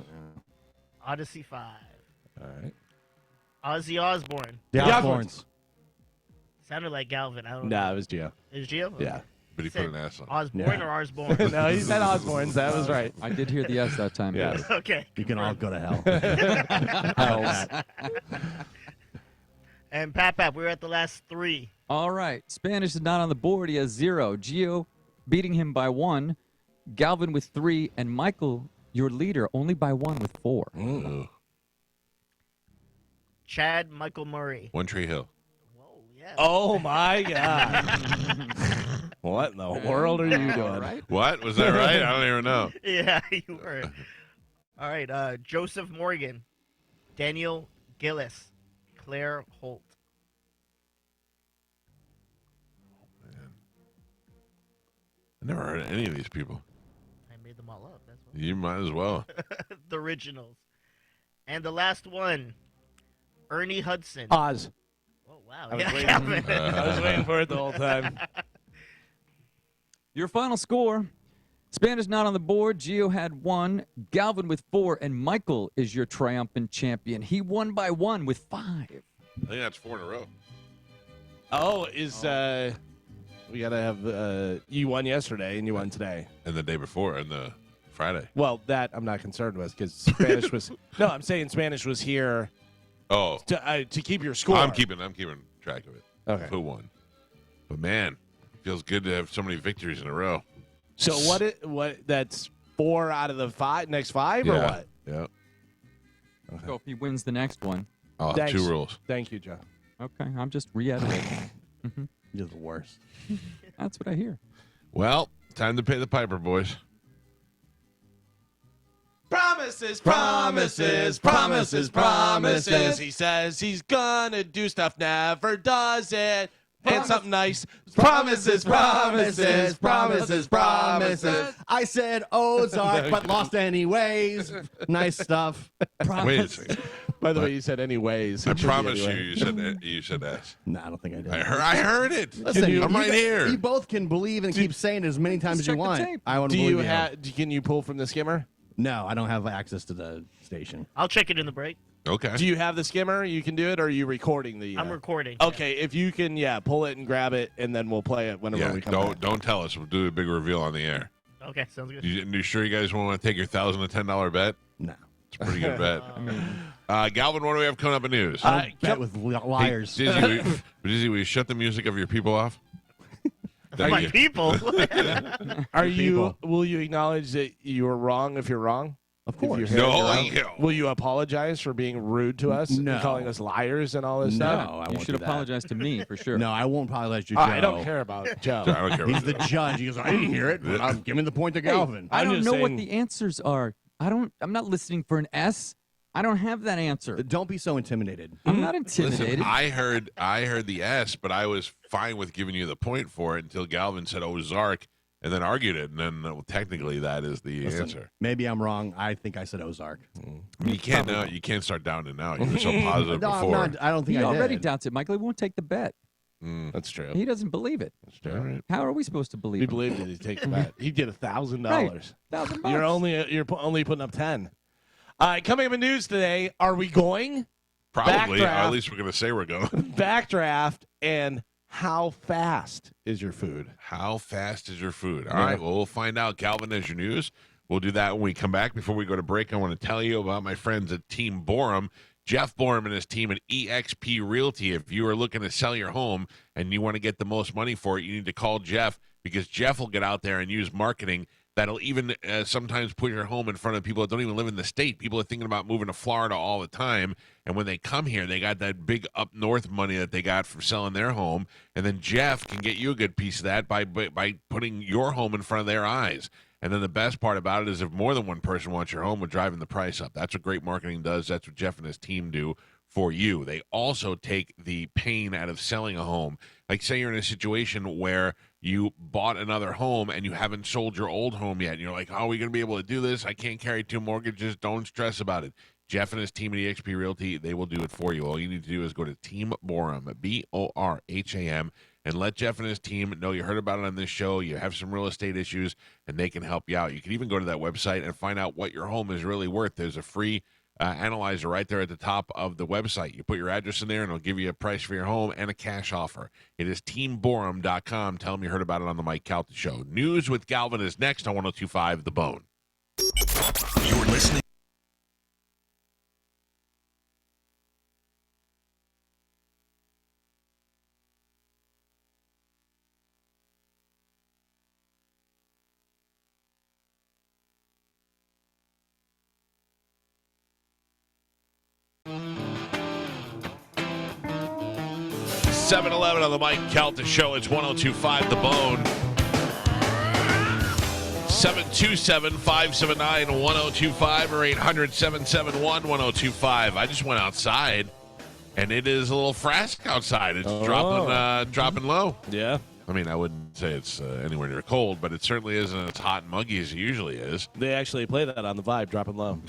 Odyssey 5. All right. Ozzy Osbourne. The Yeah. Osbournes. Sounded like Galvin. I don't Nah, know. it was Gio. Is Gio? Yeah. But he put an ass on. Osborne Yeah. or Osborne? No, he said Osbourne's. That was right. I did hear the S that time. Yeah. guys. Okay. You can all go to hell. And Pat, we're at the last 3. All right. Spanish is not on the board. He has 0. Gio beating him by 1. Galvin with 3. And Michael, your leader, only by 1 with 4. Ugh. Chad Michael Murray. One Tree Hill. Whoa, yeah. Oh, my God. What in the world are you doing? Right? What? Was that right? I don't even know. Yeah, you were. All right. Joseph Morgan. Daniel Gillis. Claire Holt. I never heard of any of these people. I made them all up. That's what. You might as well. The originals. And the last one. Ernie Hudson. Oz. Oh, wow. I was Yeah, waiting. Calvin. I was waiting for it the whole time. Your final score. Spanish not on the board. Gio had 1. Galvin with 4. And Michael is your triumphant champion. He won by 1 with 5. I think that's 4 in a row. Oh, we got to have, you won yesterday and you won today. And the day before, and the Friday. Well, that I'm not concerned with because Spanish was, no, I'm saying Spanish was here Oh, to keep your score. I'm keeping track of it. Okay. Who won? But man, it feels good to have so many victories in a row. So what that's 4 out of the next 5 or what? Yeah. So if he wins the next one. I'll have Thanks. 2 rules. Thank you, Joe. Okay, I'm just re-editing. You're the worst. That's what I hear. Well, time to pay the piper, boys. Promises, promises, promises, promises. He says he's gonna do stuff, never does it. And something nice. Promises, promises, promises, promises. I said Ozark, but lost anyways. Nice stuff. Wait a second. By the way, you said anyways. I It should be promise anyway. you said S. No, I don't think I did. I heard it. Listen, I'm right here. You both can believe and keep saying it as many times as you check the want. tape. I want to Do believe you you. have? Can you pull from the skimmer? No, I don't have access to the station. I'll check it in the break. Okay. Do you have the skimmer? You can do it, or are you recording the? I'm recording. Okay, if you can, pull it and grab it, and then we'll play it whenever Yeah, we come back. don't tell us. We'll do a big reveal on the air. Okay, sounds good. You sure you guys want to take your $1,010 bet? No. It's a pretty good bet. Galvin, what do we have coming up in news? Bet with liars. Hey, Dizzy, will you shut the music of your people off? Thank My you. people. Are you? people. Will you acknowledge that you were wrong if you're wrong? Of If you course. hear No, you're wrong? yeah. Will you apologize for being rude to us No. and calling us liars and all this No, stuff? I You won't should do that. apologize to me for sure. No, I won't apologize to Joe. I don't care about Joe. I don't care. He's about the that. judge. He goes, I didn't hear it, but I'm giving the point to Hey, Galvin. I I'm don't just know what saying- the answers are. I'm not listening for an S. I don't have that answer. Don't be so intimidated. I'm not intimidated. Listen, I heard the S, but I was fine with giving you the point for it until Galvin said Ozark and then argued it, and then technically that is the Listen, answer. maybe I'm wrong. I think I said Ozark. You can't start down and out. You were so positive No, I'm before. not, I don't think He I already did. doubts it, Michael. He won't take the bet. That's true. He doesn't believe it. All right. How are we supposed to believe We him? believed it. He'd take the bet. He'd get $1,000. Right. $1,000. You're only putting up 10. Coming up in news today, are we going Probably, or Backdraft. at least we're going to say we're going. backdraft and how fast is your food? How fast is your food? All right, well, we'll find out. Galvin, as your news. We'll do that when we come back. Before we go to break, I want to tell you about my friends at Team Borum. Jeff Borum and his team at EXP Realty. If you are looking to sell your home and you want to get the most money for it, you need to call Jeff, because Jeff will get out there and use marketing that'll even sometimes put your home in front of people that don't even live in the state. People are thinking about moving to Florida all the time, and when they come here, they got that big up north money that they got from selling their home, and then Jeff can get you a good piece of that by putting your home in front of their eyes. And then the best part about it is if more than one person wants your home, we're driving the price up. That's what great marketing does. That's what Jeff and his team do for you. They also take the pain out of selling a home. Like, say you're in a situation where you bought another home and you haven't sold your old home yet, and you're like, "Oh, are we going to be able to do this? I can't carry 2 mortgages." Don't stress about it. Jeff and his team at eXp Realty, they will do it for you. All you need to do is go to Team Borum, Borham, and let Jeff and his team know you heard about it on this show. You have some real estate issues, and they can help you out. You can even go to that website and find out what your home is really worth. There's a free analyzer right there at the top of the website. You put your address in there, and it'll give you a price for your home and a cash offer. It is teamborum.com. Tell them you heard about it on the Mike Calta Show. News with Galvin is next on 102.5 The Bone. You're listening. Seven 11 on the Mike Calta Show. It's 102.5 The Bone. 727-579-1025 or 800-771-1025. I just went outside, and it is a little frask outside. It's dropping low. Yeah. I mean, I wouldn't say it's anywhere near cold, but it certainly isn't as hot and muggy as it usually is. They actually play that on the Vibe, dropping low.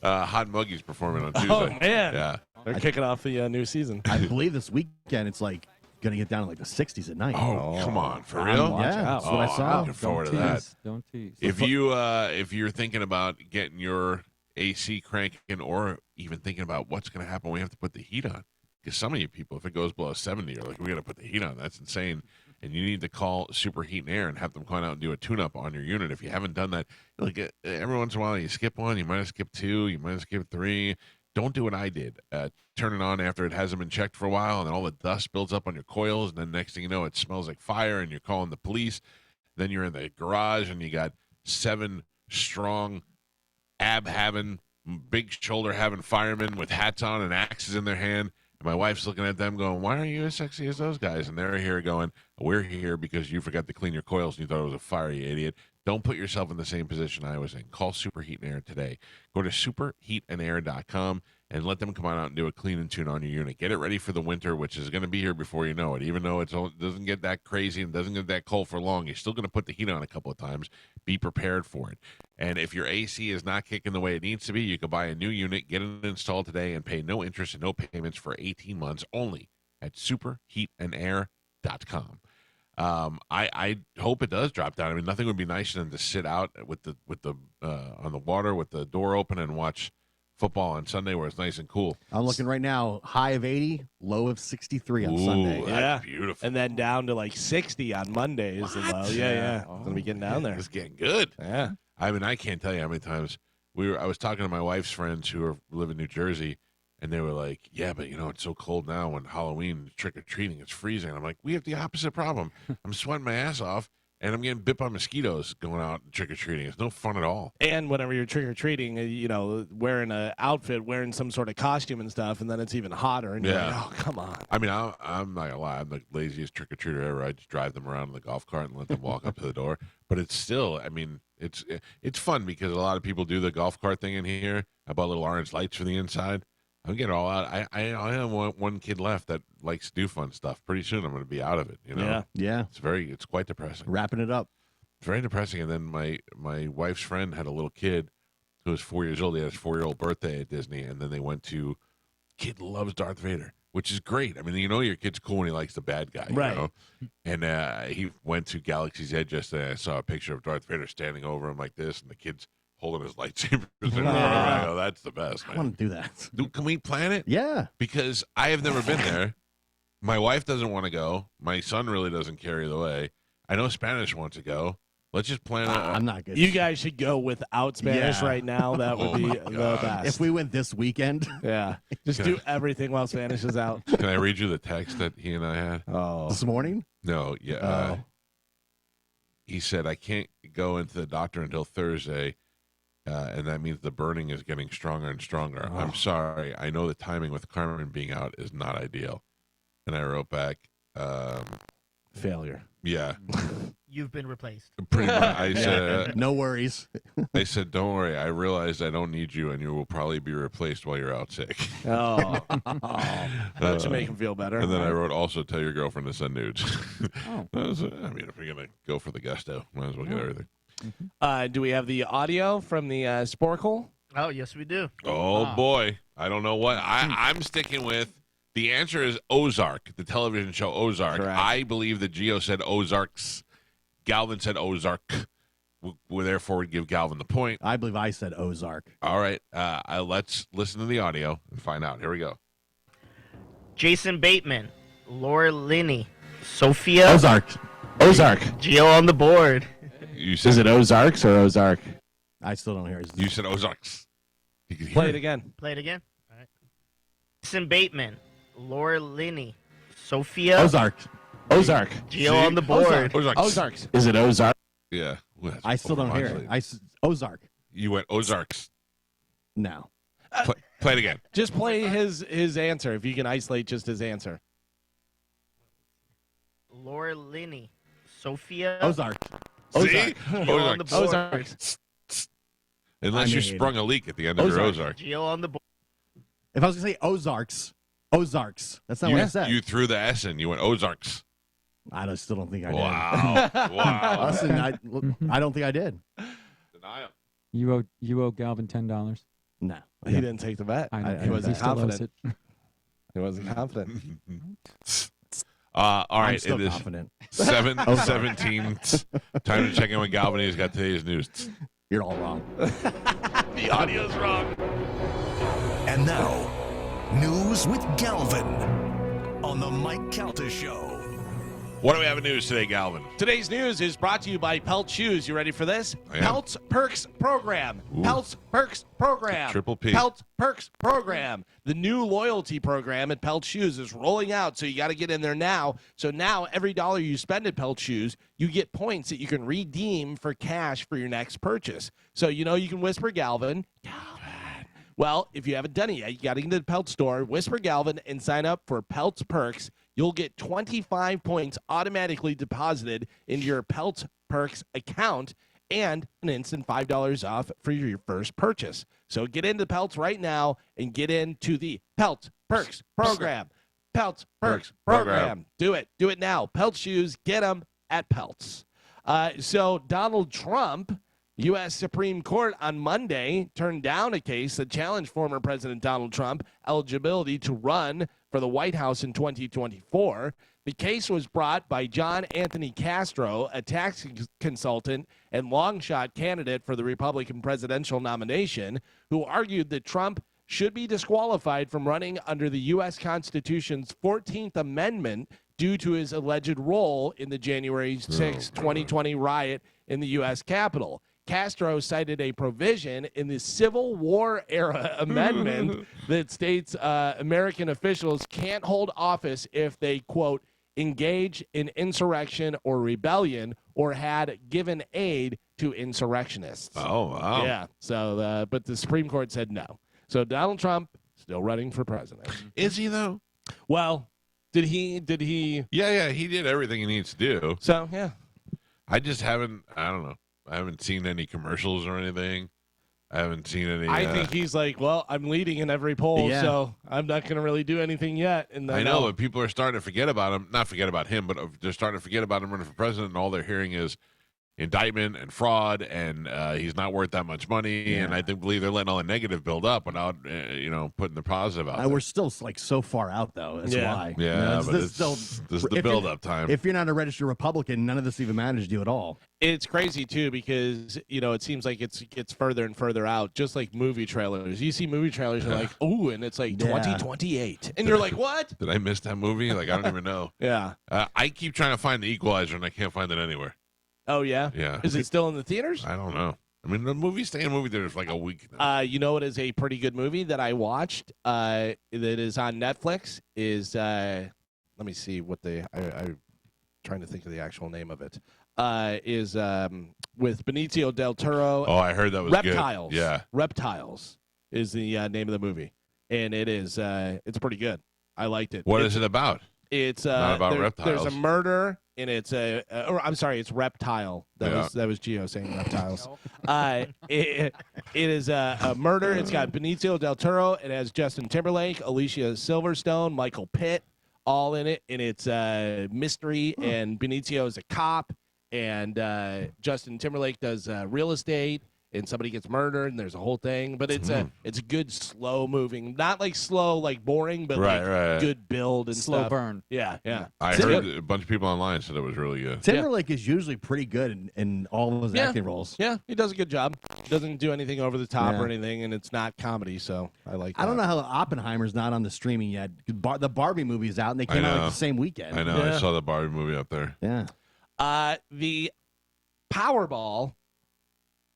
Hot and Muggy's performing on Tuesday. Oh, man. Yeah. They're kicking off the new season. I believe this weekend it's like going to get down to like the 60s at night. Oh, come on. For real? Watch Yeah, out. that's what I I'm saw. looking forward to Don't that. tease. Don't tease. If you're thinking about getting your AC cranking, or even thinking about what's going to happen when we have to put the heat on, because some of you people, if it goes below 70, you're like, we got to put the heat on. That's insane. And you need to call Super Heat and Air and have them come out and do a tune-up on your unit. If you haven't done that, like every once in a while you skip one, you might have skipped 2, you might have skipped 3. Don't do what I did. Turn it on after it hasn't been checked for a while, and then all the dust builds up on your coils, and then next thing you know, it smells like fire, and you're calling the police. Then you're in the garage, and you got 7 strong, ab-having, big shoulder-having firemen with hats on and axes in their hand. And my wife's looking at them going, "Why aren't you as sexy as those guys?" And they're here going, "We're here because you forgot to clean your coils and you thought it was a fire, you idiot." Don't put yourself in the same position I was in. Call Super Heat and Air today. Go to superheatandair.com and let them come on out and do a clean and tune on your unit. Get it ready for the winter, which is going to be here before you know it. Even though it doesn't get that crazy and doesn't get that cold for long, you're still going to put the heat on a couple of times. Be prepared for it. And if your AC is not kicking the way it needs to be, you can buy a new unit, get it installed today, and pay no interest and no payments for 18 months only at superheatandair.com. I hope it does drop down. I mean, nothing would be nicer than to sit out with the on the water with the door open and watch football on Sunday where it's nice and cool. I'm looking right now, high of 80, low of 63 on Ooh, Sunday. that's Yeah. beautiful. And then down to like 60 on Mondays. What? Yeah. It's going to be getting down there. It's getting good. Yeah. I mean, I can't tell you how many times I was talking to my wife's friends who live in New Jersey, and they were like, "Yeah, but it's so cold now when Halloween trick or treating, it's freezing." I'm like, we have the opposite problem. I'm sweating my ass off, and I'm getting bit by mosquitoes going out trick or treating. It's no fun at all. And whenever you're trick or treating, wearing an outfit, wearing some sort of costume and stuff, and then it's even hotter. And you're like, oh, come on. I mean, I'm not gonna lie. I'm the laziest trick or treater ever. I just drive them around in the golf cart and let them walk up to the door. But it's still, I mean, it's fun because a lot of people do the golf cart thing in here. I bought little orange lights for the inside. I'm getting all out. I have one kid left that likes to do fun stuff. Pretty soon I'm going to be out of it. Yeah. It's quite depressing. Wrapping it up. It's very depressing. And then my wife's friend had a little kid who was 4 years old. He had his 4-year-old birthday at Disney, and then they went to. Kid loves Darth Vader, which is great. I mean, your kid's cool when he likes the bad guy, Right. And he went to Galaxy's Edge yesterday. I saw a picture of Darth Vader standing over him like this, and the kid's holding his lightsabers in front of him. I go, that's the best, I man. want to do that. Can we plan it? Yeah. Because I have never been there. My wife doesn't want to go. My son really doesn't care either way. I know Spanish wants to go. Let's just plan it. I'm not good. You guys should go without Spanish Yeah. right now. That would Oh be my the God. best. If we went this weekend, Yeah. Just do everything while Spanish is out. Can I read you the text that he and I had? Oh. this morning, No, yeah. Oh. He said, I can't go into the doctor until Thursday, and that means the burning is getting stronger and stronger. Oh. I'm sorry. I know the timing with Carmen being out is not ideal. And I wrote back, Failure. Yeah, You've been replaced. pretty much. I said, No worries. I said, don't worry. I realized I don't need you, and you will probably be replaced while you're out sick. Oh, that should make him feel better. And then I wrote, also tell your girlfriend to send nudes. Oh. I mean, if you're gonna go for the gusto, might as well get everything. Do we have the audio from the Sporkle? Oh, yes, we do. Oh boy, I don't know what I'm sticking with. The answer is Ozark, the television show Ozark. Correct. I believe that Gio said Ozarks. Galvin said Ozark. We therefore would give Galvin the point. I believe I said Ozark. All right, let's listen to the audio and find out. Here we go. Jason Bateman, Laura Linney, Sophia. Ozark. Gio on the board. You said Is it Ozarks or Ozark? I still don't hear it. You said Ozarks. You could hear Play it again. Play it again. All right. Jason Bateman, Laura Linney, Sophia. Ozark. Gio See? on the board. Ozarks. Ozarks. Is it Ozark? Yeah. Well, that's I still don't hear it. overmodulated. Ozark. You went Ozarks. No. Play it again. Just play his answer, if you can isolate just his answer. Laura Linney, Sophia. Ozark. See? Gio on the board. Ozarks. Unless I you mean, sprung a leak at the end of your Ozark. Gio on the board. If I was going to say Ozarks. That's not what I said. You threw the S in. You went Ozarks. I still don't think I did. Wow. Wow. Listen, I don't think I did. Denial. You owe Galvin $10. No. He didn't take the bet. I know. He wasn't still owes confident. it. He wasn't confident. All I'm right. still It is confident. 7:17. Time to check in with Galvin. He's got today's news. You're all wrong. The audio's wrong. And now, news with Galvin on the Mike Calta Show. What do we have in news today, Galvin? Today's news is brought to you by Pelt Shoes. You ready for this? I am. Pelts Perks Program. Pelts Perks Program. Triple P. Pelts Perks Program. The new loyalty program at Pelt Shoes is rolling out, so you got to get in there now. So now every dollar you spend at Pelt Shoes, you get points that you can redeem for cash for your next purchase. So you can whisper Galvin. Well, if you haven't done it yet, you got to get to the Pelt store, whisper Galvin, and sign up for Pelts Perks. You'll get 25 points automatically deposited into your Pelts Perks account and an instant $5 off for your first purchase. So get into Pelts right now and get into the Pelts Perks program. Pelts Perks program. Do it. Do it now. Pelts shoes. Get them at Pelts. So Donald Trump, U.S. Supreme Court on Monday turned down a case that challenged former President Donald Trump eligibility to run for the White House in 2024. The case was brought by John Anthony Castro, a tax consultant and long-shot candidate for the Republican presidential nomination, who argued that Trump should be disqualified from running under the U.S. Constitution's 14th Amendment due to his alleged role in the January 6, 2020 riot in the U.S. Capitol. Castro cited a provision in the Civil War era amendment that states American officials can't hold office if they, quote, engage in insurrection or rebellion or had given aid to insurrectionists. Oh, wow. Yeah. So, but the Supreme Court said no. So Donald Trump still running for president. Is he, though? Well, did he? Yeah, he did everything he needs to do. So, yeah. I just haven't, I don't know. I haven't seen any commercials or anything. I haven't seen any. I think he's like, well, I'm leading in every poll, Yeah. so I'm not going to really do anything yet. And then I know, but people are starting to forget about him. Not forget about him, but they're starting to forget about him running for president, and all they're hearing is indictment and fraud, and he's not worth that much money. Yeah. And I believe they're letting all the negative build up without, putting the positive out there. We're still like so far out though. That's Yeah. why. Yeah, but this this is the if you're- build-up time. If you're not a registered Republican, none of this even matters to you at all. it's crazy too because it seems like it gets further and further out, just like movie trailers. You see movie trailers, you're like, ooh, and it's like Yeah. 2028, and you're like, what? Did I miss that movie? Like, I don't even know. Yeah. I keep trying to find The Equalizer, and I can't find it anywhere. Oh yeah. Yeah. Is it still in the theaters? I don't know. I mean, the movies stay in movie theaters for like a week now. You know what is a pretty good movie that I watched that is on Netflix is let me see what I'm trying to think of the actual name of it. Is with Benicio del Toro. Oh, I heard that was Reptiles. good. Yeah. Reptiles is the name of the movie, and it is it's pretty good. I liked it. What is it about? It's Not about there's reptiles. a murder and it's it's reptile. That was Gio saying reptiles. It is a murder. It's got Benicio del Toro. It has Justin Timberlake, Alicia Silverstone, Michael Pitt, all in it, and it's mystery. And Benicio is a cop, and Justin Timberlake does real estate. And somebody gets murdered, and there's a whole thing. But it's a good slow moving, not like slow, like boring, but good build and Slow stuff. burn. Yeah. I heard a bunch of people online said it was really good. Timberlake is usually pretty good in all of his acting roles. Yeah, he does a good job. Doesn't do anything over the top or anything, and it's not comedy, so I like that. I don't know how Oppenheimer's not on the streaming yet. The Barbie movie is out, and they came out like the same weekend. I know. I saw the Barbie movie up there. Yeah. The Powerball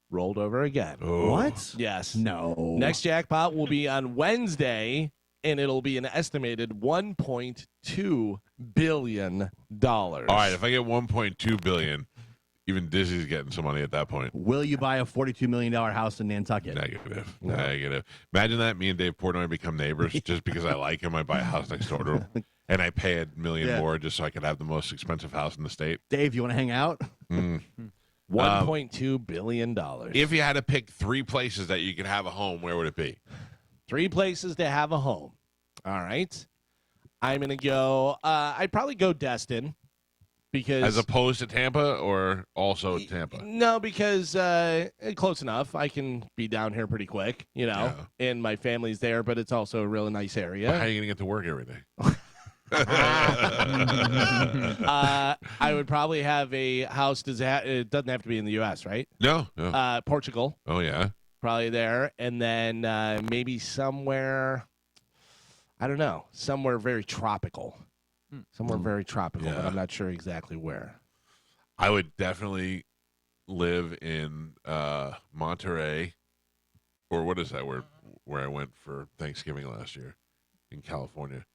rolled over again. Oh. What? Yes. No. Next jackpot will be on Wednesday, and it'll be an estimated $1.2 billion. All right, if I get $1.2 billion, even Disney's getting some money at that point. Will you buy a $42 million house in Nantucket? Negative. Imagine that me and Dave Portnoy become neighbors just because I like him. I buy a house next door to him, and I pay $1 million more just so I could have the most expensive house in the state. Dave, you want to hang out? $1.2 billion. If you had to pick 3 places that you could have a home, where would it be? 3 places to have a home. All right. I'm going to go, I'd probably go Destin. Because as opposed to Tampa or also Tampa? No, because close enough. I can be down here pretty quick, and my family's there, but it's also a really nice area. But how are you going to get to work every day? I would probably have a house. It doesn't have to be in the U.S., right? No. Portugal. Oh, yeah. Probably there. And then maybe somewhere, I don't know, somewhere very tropical. Somewhere very tropical, but I'm not sure exactly where. I would definitely live in Monterey, or what is that where I went for Thanksgiving last year in California.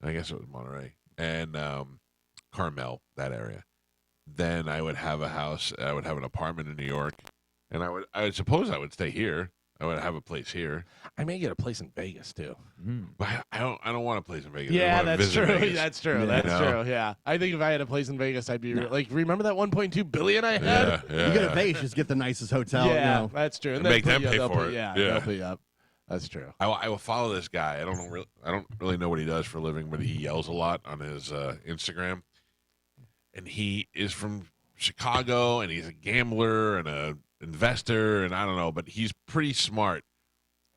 I guess it was Monterey and Carmel, that area. Then I would have a house. I would have an apartment in New York, and I would suppose I would stay here. I would have a place here. I may get a place in Vegas too. But I don't want a place in Vegas. Yeah, I wanna that's visit true. Vegas. That's true. You That's know? true. Yeah, I think if I had a place in Vegas, I'd be like, remember that 1.2 billion I had? Yeah. You go to Vegas, just get the nicest hotel. Yeah, that's true. And make them pay for it. Yeah, Yeah. they'll pay you up. That's true. I will follow this guy. I don't really know what he does for a living, but he yells a lot on his Instagram. And he is from Chicago, and he's a gambler and a investor, and I don't know, but he's pretty smart.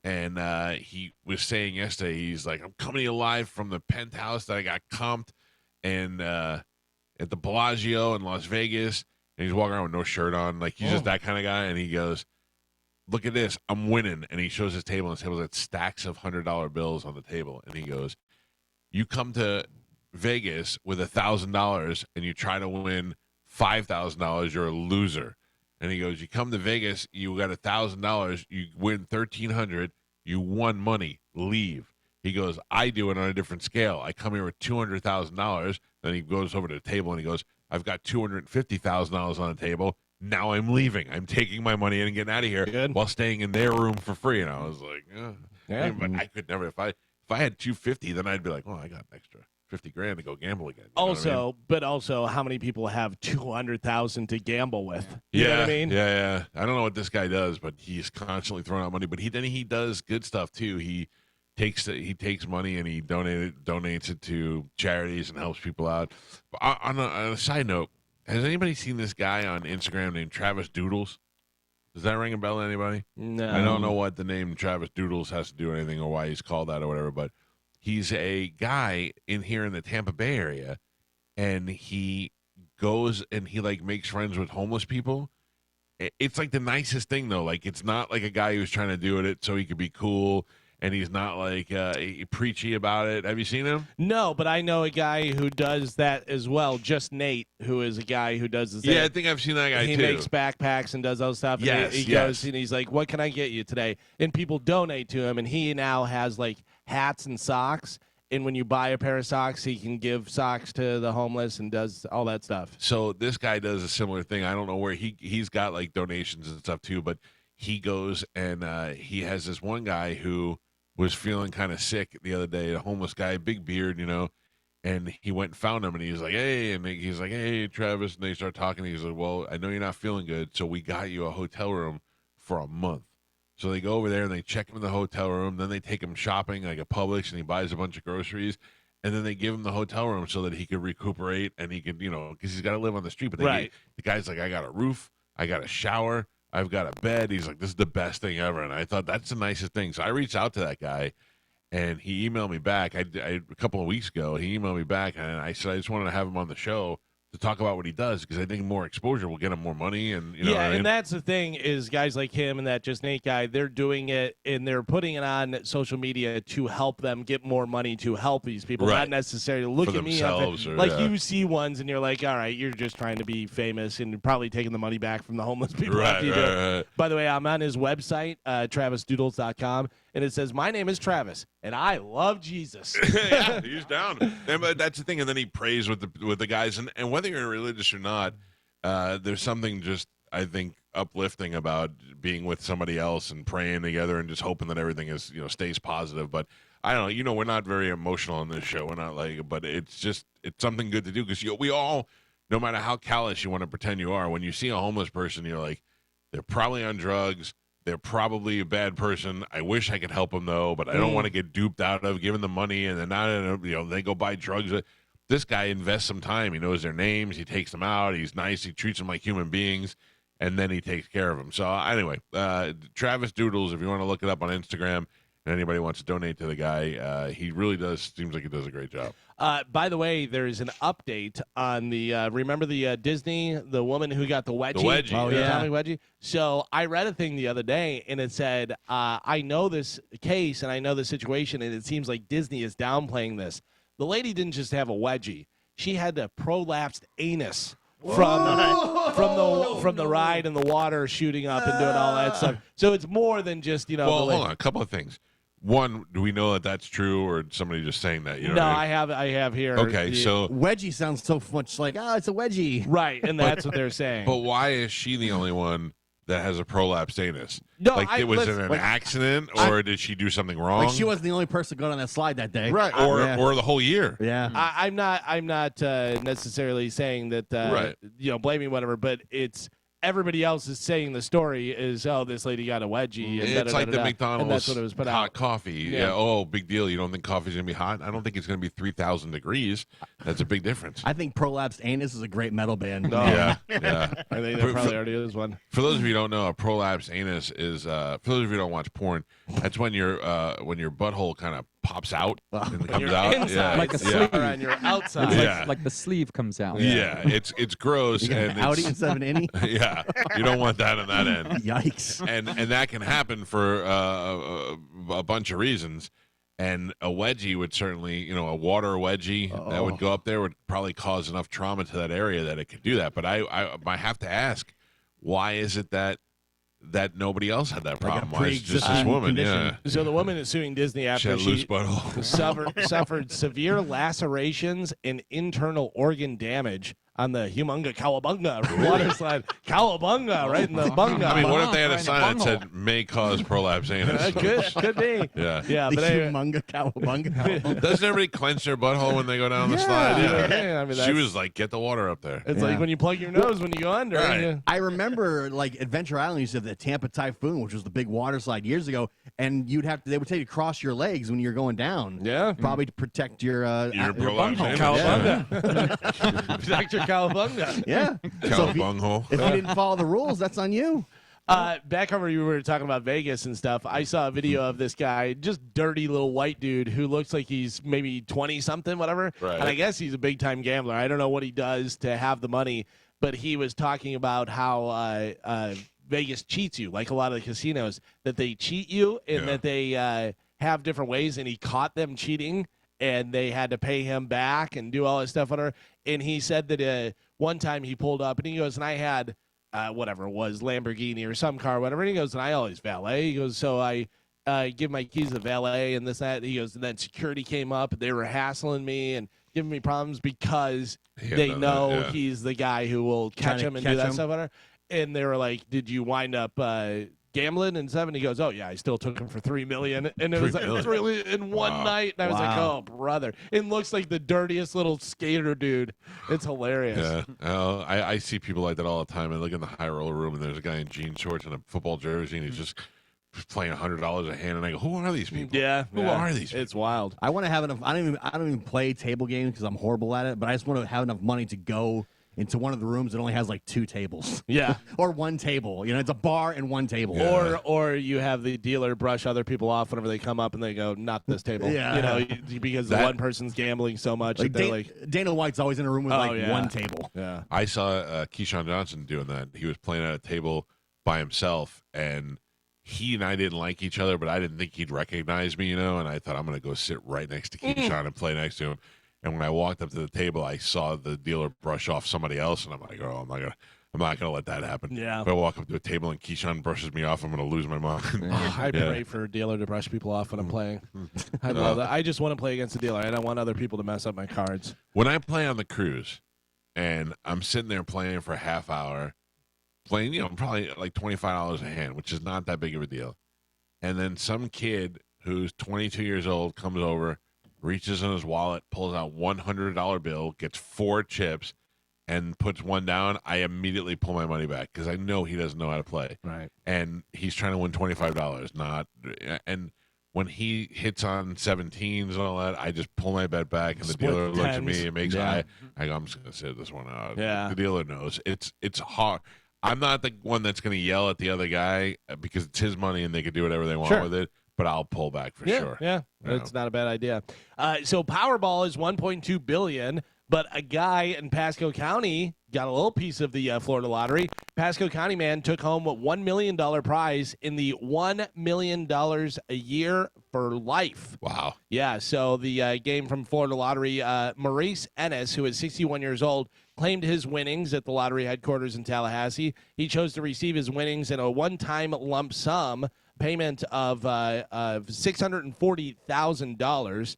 And he was saying yesterday, he's like, I'm coming to you live from the penthouse that I got comped and at the Bellagio in Las Vegas. And he's walking around with no shirt on. Like, he's just that kind of guy. And he goes, look at this. I'm winning. And he shows his table, and his table has stacks of $100 bills on the table. And he goes, you come to Vegas with $1,000 and you try to win $5,000, you're a loser. And he goes, you come to Vegas, you got $1,000, you win $1,300, you won money, leave. He goes, I do it on a different scale. I come here with $200,000. Then he goes over to the table and he goes, I've got $250,000 on the table. Now I'm leaving. I'm taking my money and getting out of here while staying in their room for free. And I was like, yeah. But I could never. If I had $250, then I'd be like, well, I got an extra $50,000 to go gamble again. You know what I mean? But also, how many people have $200,000 to gamble with? You know what I mean? Yeah. I don't know what this guy does, but he's constantly throwing out money. But he does good stuff too. He takes money and he donates it to charities and helps people out. But on a side note, has anybody seen this guy on Instagram named Travis Doodles? Does that ring a bell to anybody? No. I don't know what the name Travis Doodles has to do with anything or why he's called that or whatever, but he's a guy in here in the Tampa Bay area, and he goes and he like makes friends with homeless people. It's like the nicest thing though. Like, it's not like a guy who's trying to do it so he could be cool, and he's not like preachy about it. Have you seen him? No, but I know a guy who does that as well. Just Nate, who is a guy who does this. Yeah, I think I've seen that guy he too. He makes backpacks and does other stuff. Yes, he goes and he's like, "What can I get you today?" And people donate to him, and he now has like hats and socks. And when you buy a pair of socks, he can give socks to the homeless and does all that stuff. So this guy does a similar thing. I don't know where he's got like donations and stuff too, but he goes and he has this one guy who was feeling kind of sick the other day, a homeless guy, big beard, And he went and found him, and he's like, hey, and he's like, hey, Travis. And they start talking. He's like, well, I know you're not feeling good, so we got you a hotel room for a month. So they go over there and they check him in the hotel room. Then they take him shopping like a Publix, and he buys a bunch of groceries. And then they give him the hotel room so that he could recuperate and he could, because he's got to live on the street. But the guy's like, I got a roof, I got a shower, I've got a bed. He's like, this is the best thing ever. And I thought that's the nicest thing. So I reached out to that guy. And he emailed me back. A couple of weeks ago, he emailed me back, and I said I just wanted to have him on the show to talk about what he does because I think more exposure will get him more money. And you know, what I mean? And that's the thing is guys like him and that Just Nate guy, they're doing it and they're putting it on social media to help them get more money to help these people, not necessarily look for at me like you see ones and you're like, all right, you're just trying to be famous and probably taking the money back from the homeless people after you do it. By the way, I'm on his website, travisdoodles.com. And it says, my name is Travis, and I love Jesus. Yeah, he's down. But that's the thing. And then he prays with the guys. And whether you're religious or not, there's something just, I think, uplifting about being with somebody else and praying together and just hoping that everything is, stays positive. But I don't know. We're not very emotional on this show. We're not but it's something good to do because we all, no matter how callous you want to pretend you are, when you see a homeless person, you're like, they're probably on drugs. They're probably a bad person. I wish I could help them, though, but I don't want to get duped out of giving them money and then not, they go buy drugs. This guy invests some time. He knows their names. He takes them out. He's nice. He treats them like human beings, and then he takes care of them. So, anyway, Travis Doodles, if you want to look it up on Instagram and anybody wants to donate to the guy, he really seems like he does a great job. By the way, there is an update on the remember the Disney, the woman who got the wedgie? The wedgie. Oh, yeah. Tommy wedgie. So I read a thing the other day, and it said, I know this case, and I know the situation, and it seems like Disney is downplaying this. The lady didn't just have a wedgie. She had a prolapsed anus from the ride and the water shooting up and doing all that stuff. So it's more than just, Well, hold on. A couple of things. One, do we know that that's true, or somebody just saying that? No, I have here. Okay, so wedgie sounds so much like it's a wedgie, right? And that's what they're saying. But why is she the only one that has a prolapsed anus? No, was it an accident, or did she do something wrong? Like she wasn't the only person going on that slide that day, right? Or the whole year. Yeah, I'm not necessarily saying that blaming whatever, but it's. Everybody else is saying the story is, this lady got a wedgie. And it's like the McDonald's and that's what it was put hot out. coffee. Yeah. Oh, big deal. You don't think coffee's going to be hot? I don't think it's going to be 3,000 degrees. That's a big difference. I think Prolapsed Anus is a great metal band. No. Yeah. I think there probably already is one. For those of you who don't know, a prolapsed anus is, for those of you who don't watch porn, that's when your butthole kind of pops out and comes out. Inside, like a sleeve. on your outside. Yeah. Like the sleeve comes out. Yeah, it's gross. And Outie instead of an innie. Yeah, you don't want that on that end. Yikes. And that can happen for a bunch of reasons. And a wedgie would certainly, a water wedgie that would go up there would probably cause enough trauma to that area that it could do that. But I have to ask, why is it that nobody else had that problem? Why is it just this woman? Condition. Yeah. So the woman is suing Disney after She had loose butthole. suffered severe lacerations and internal organ damage on the Humunga Cowabunga water slide. Cowabunga, right in the bunga. I mean, what if they had a Right in the sign that bunghole. said "may cause prolapse anus"? Could be. Yeah. Yeah, The but anyway, Humunga Cowabunga. Doesn't everybody clench their butthole when they go down the slide? yeah, I mean, She that's- was like, "Get the water up there." it's Yeah. like when you plug your nose when you go under. Right. and I remember like Adventure Island used to have the Tampa Typhoon, which was the big water slide years ago, and they would take you to cross your legs when you're going down. Yeah. Probably to protect your prolapse bunghole. anus. Cowabunga. Dr. Cowabunga. Yeah. So if you, Bunghole. if you didn't follow the rules, that's on you. Back over, you were talking about Vegas and stuff. I saw a video of this guy, just dirty little white dude who looks like he's maybe 20-something, whatever. Right. And I guess he's a big-time gambler. I don't know what he does to have the money, but he was talking about how Vegas cheats you, like a lot of the casinos, that they cheat you and that they have different ways, and he caught them cheating, and they had to pay him back and do all this stuff on her. And he said that one time he pulled up, and he goes, and I had whatever it was, Lamborghini or some car, whatever. And he goes, and I always valet. He goes, so I give my keys to the valet and this, that. He goes, and then security came up, and they were hassling me and giving me problems because they know he's the guy who will catch him and do that stuff on her. And they were like, did you wind up gambling and 7. He goes, oh yeah, I still took him for $3 million, and it was like million? really in one night. And I was like, Wow. oh brother, it looks like the dirtiest little skater dude. It's hilarious. Yeah. I see people like that all the time. I look in the high roller room, and there's a guy in jean shorts and a football jersey, and he's just playing $100 a hand, and I go, who are these people? Yeah, Who are these people? It's wild. I want to have enough. I don't even play table games because I'm horrible at it. But I just want to have enough money to go into one of the rooms that only has like 2 tables. Yeah. Or 1 table. You know, it's a bar and 1 table. Yeah. Or you have the dealer brush other people off whenever they come up and they go, not this table. Yeah. You know, because the one person's gambling so much Like, that they're like, Dana White's always in a room with yeah. 1 table. yeah. I saw Keyshawn Johnson doing that. He was playing at a table by himself, and he and I didn't like each other, but I didn't think he'd recognize me, and I thought I'm going to go sit right next to Keyshawn and play next to him. And when I walked up to the table, I saw the dealer brush off somebody else, and I'm like, oh, I'm not gonna let that happen. Yeah. If I walk up to a table and Keyshawn brushes me off, I'm gonna lose my mind. I pray for a dealer to brush people off when I'm playing. I love that. I just want to play against the dealer. I don't want other people to mess up my cards. When I play on the cruise, and I'm sitting there playing for a half hour, playing, probably like $25 a hand, which is not that big of a deal. And then some kid who's 22 years old comes over, reaches in his wallet, pulls out $100 bill, gets 4 chips, and puts 1 down. I immediately pull my money back because I know he doesn't know how to play. Right. And he's trying to win $25, and when he hits on 17s and all that, I just pull my bet back, and the Split dealer looks at me tens. and makes Yeah. I go, I'm just gonna sit this one out. Yeah. The dealer knows it's hard. I'm not the one that's gonna yell at the other guy because it's his money and they can do whatever they want Sure. with it. But I'll pull back for sure. Yeah, Yeah. it's not a bad idea. So Powerball is $1.2 billion, but a guy in Pasco County got a little piece of the Florida lottery. Pasco County man took home a $1 million prize in the $1 million a year for life. Wow. Yeah, so the game from Florida Lottery, Maurice Ennis, who is 61 years old, claimed his winnings at the lottery headquarters in Tallahassee. He chose to receive his winnings in a one-time lump sum payment of $640,000.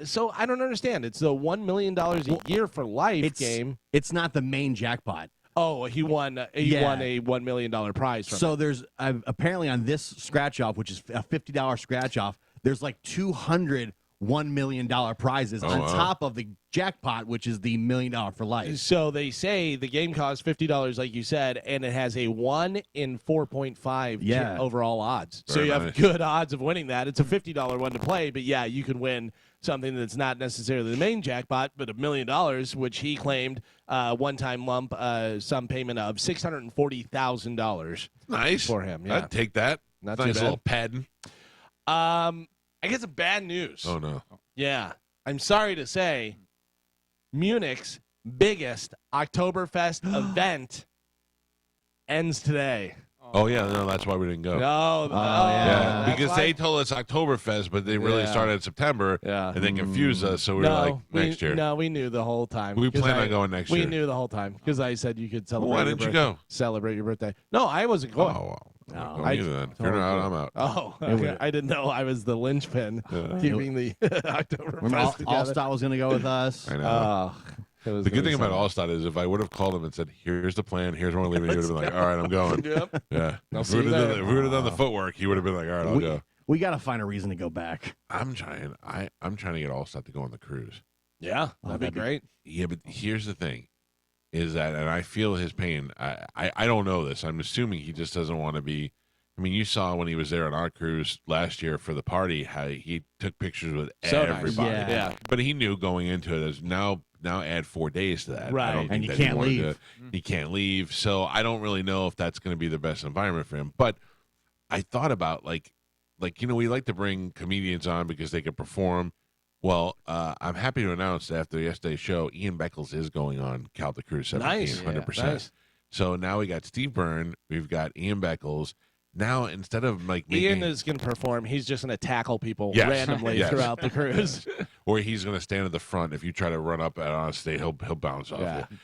So I don't understand. It's the $1 million a year for life game. It's not the main jackpot. Oh, he won. He won a $1 million prize from So it. there's apparently on this scratch off, which is a $50 scratch off, there's like 200 $1 million prizes on top of the jackpot, which is the $1 million for life. So they say the game costs $50, like you said, and it has a 1 in 4.5 overall odds. So Very you nice. have good odds of winning that. It's a $50 one to play, but yeah, you could win something that's not necessarily the main jackpot, but $1 million, which he claimed one-time lump sum payment of $640,000. Nice for him. Yeah, I'd take that. Not too nice bad. little padding. I get some bad news. Oh no. Yeah, I'm sorry to say, Munich's biggest Oktoberfest event ends today. Oh yeah, no, that's why we didn't go. No, Yeah, that's because why- they told us Oktoberfest, but they really Yeah. started in September, Yeah. and they confused us. So we were no, like, next year. No, we knew the whole time. We 'Cause plan I- on going next we year. knew the whole time because I said you could celebrate. Why your didn't you birthday. go? Celebrate your birthday. No, I wasn't going. Oh, well. No, Don't I- either then. If you're not out, I'm out. Oh, okay. I didn't know I was the linchpin keeping the Oktoberfest Remember, together. Allstott was going to go with us. I know. Oh, it was The gonna good thing be about so- Allstott is if I would have called him and said, "Here's the plan. Here's when we're leaving," he would have been like, "All right, I'm going." Yep. Yeah. I'll If see we you would have there. done the footwork, he would have been like, "All right, I'll go." We got to find a reason to go back. I'm trying. I'm trying to get Allstott to go on the cruise. Yeah, that'd be great. Yeah, but here's the thing, is that, and I feel his pain. I don't know this. I'm assuming he just doesn't want to be. I mean, you saw when he was there on our cruise last year for the party how he took pictures with So nice. everybody. Yeah. But he knew going into it as now add 4 days to that. Right. I don't And think you that he can't wanted leave. He can't leave. So I don't really know if that's going to be the best environment for him. But I thought about like we like to bring comedians on because they can perform. Well, I'm happy to announce that after yesterday's show, Ian Beckles is going on Calta Cruise 17, Nice. 100%. Nice. So now we got Steve Byrne, we've got Ian Beckles. Now instead of like making, Ian is going to perform. He's just going to tackle people Yes. randomly Yes. throughout the cruise. or he's going to stand at the front. If you try to run up on stage, he'll bounce off Yeah. you.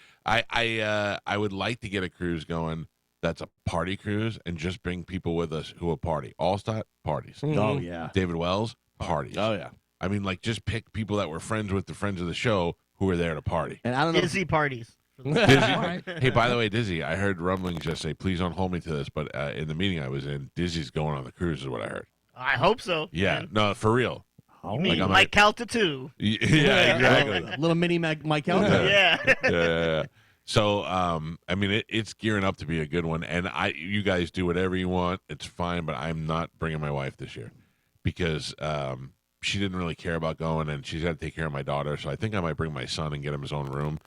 I would like to get a cruise going that's a party cruise and just bring people with us who will party. Allstott parties. Oh, yeah. David Wells parties. Oh, yeah. I mean, like just pick people that were friends with the friends of the show who were there to party. And I don't know. Izzy parties. for Dizzy. the All right. Hey, by the way, Dizzy, I heard rumblings yesterday. Please don't hold me to this, but in the meeting I was in, Dizzy's going on the cruise, is what I heard. I hope so. Yeah, man. no, for real. Oh, You mean I'm Mike Calta too? Yeah, exactly. little mini Mike Calta. Yeah. Yeah. So, I mean, it's gearing up to be a good one, and you guys do whatever you want. It's fine, but I'm not bringing my wife this year because she didn't really care about going, and she's got to take care of my daughter. So I think I might bring my son and get him his own room.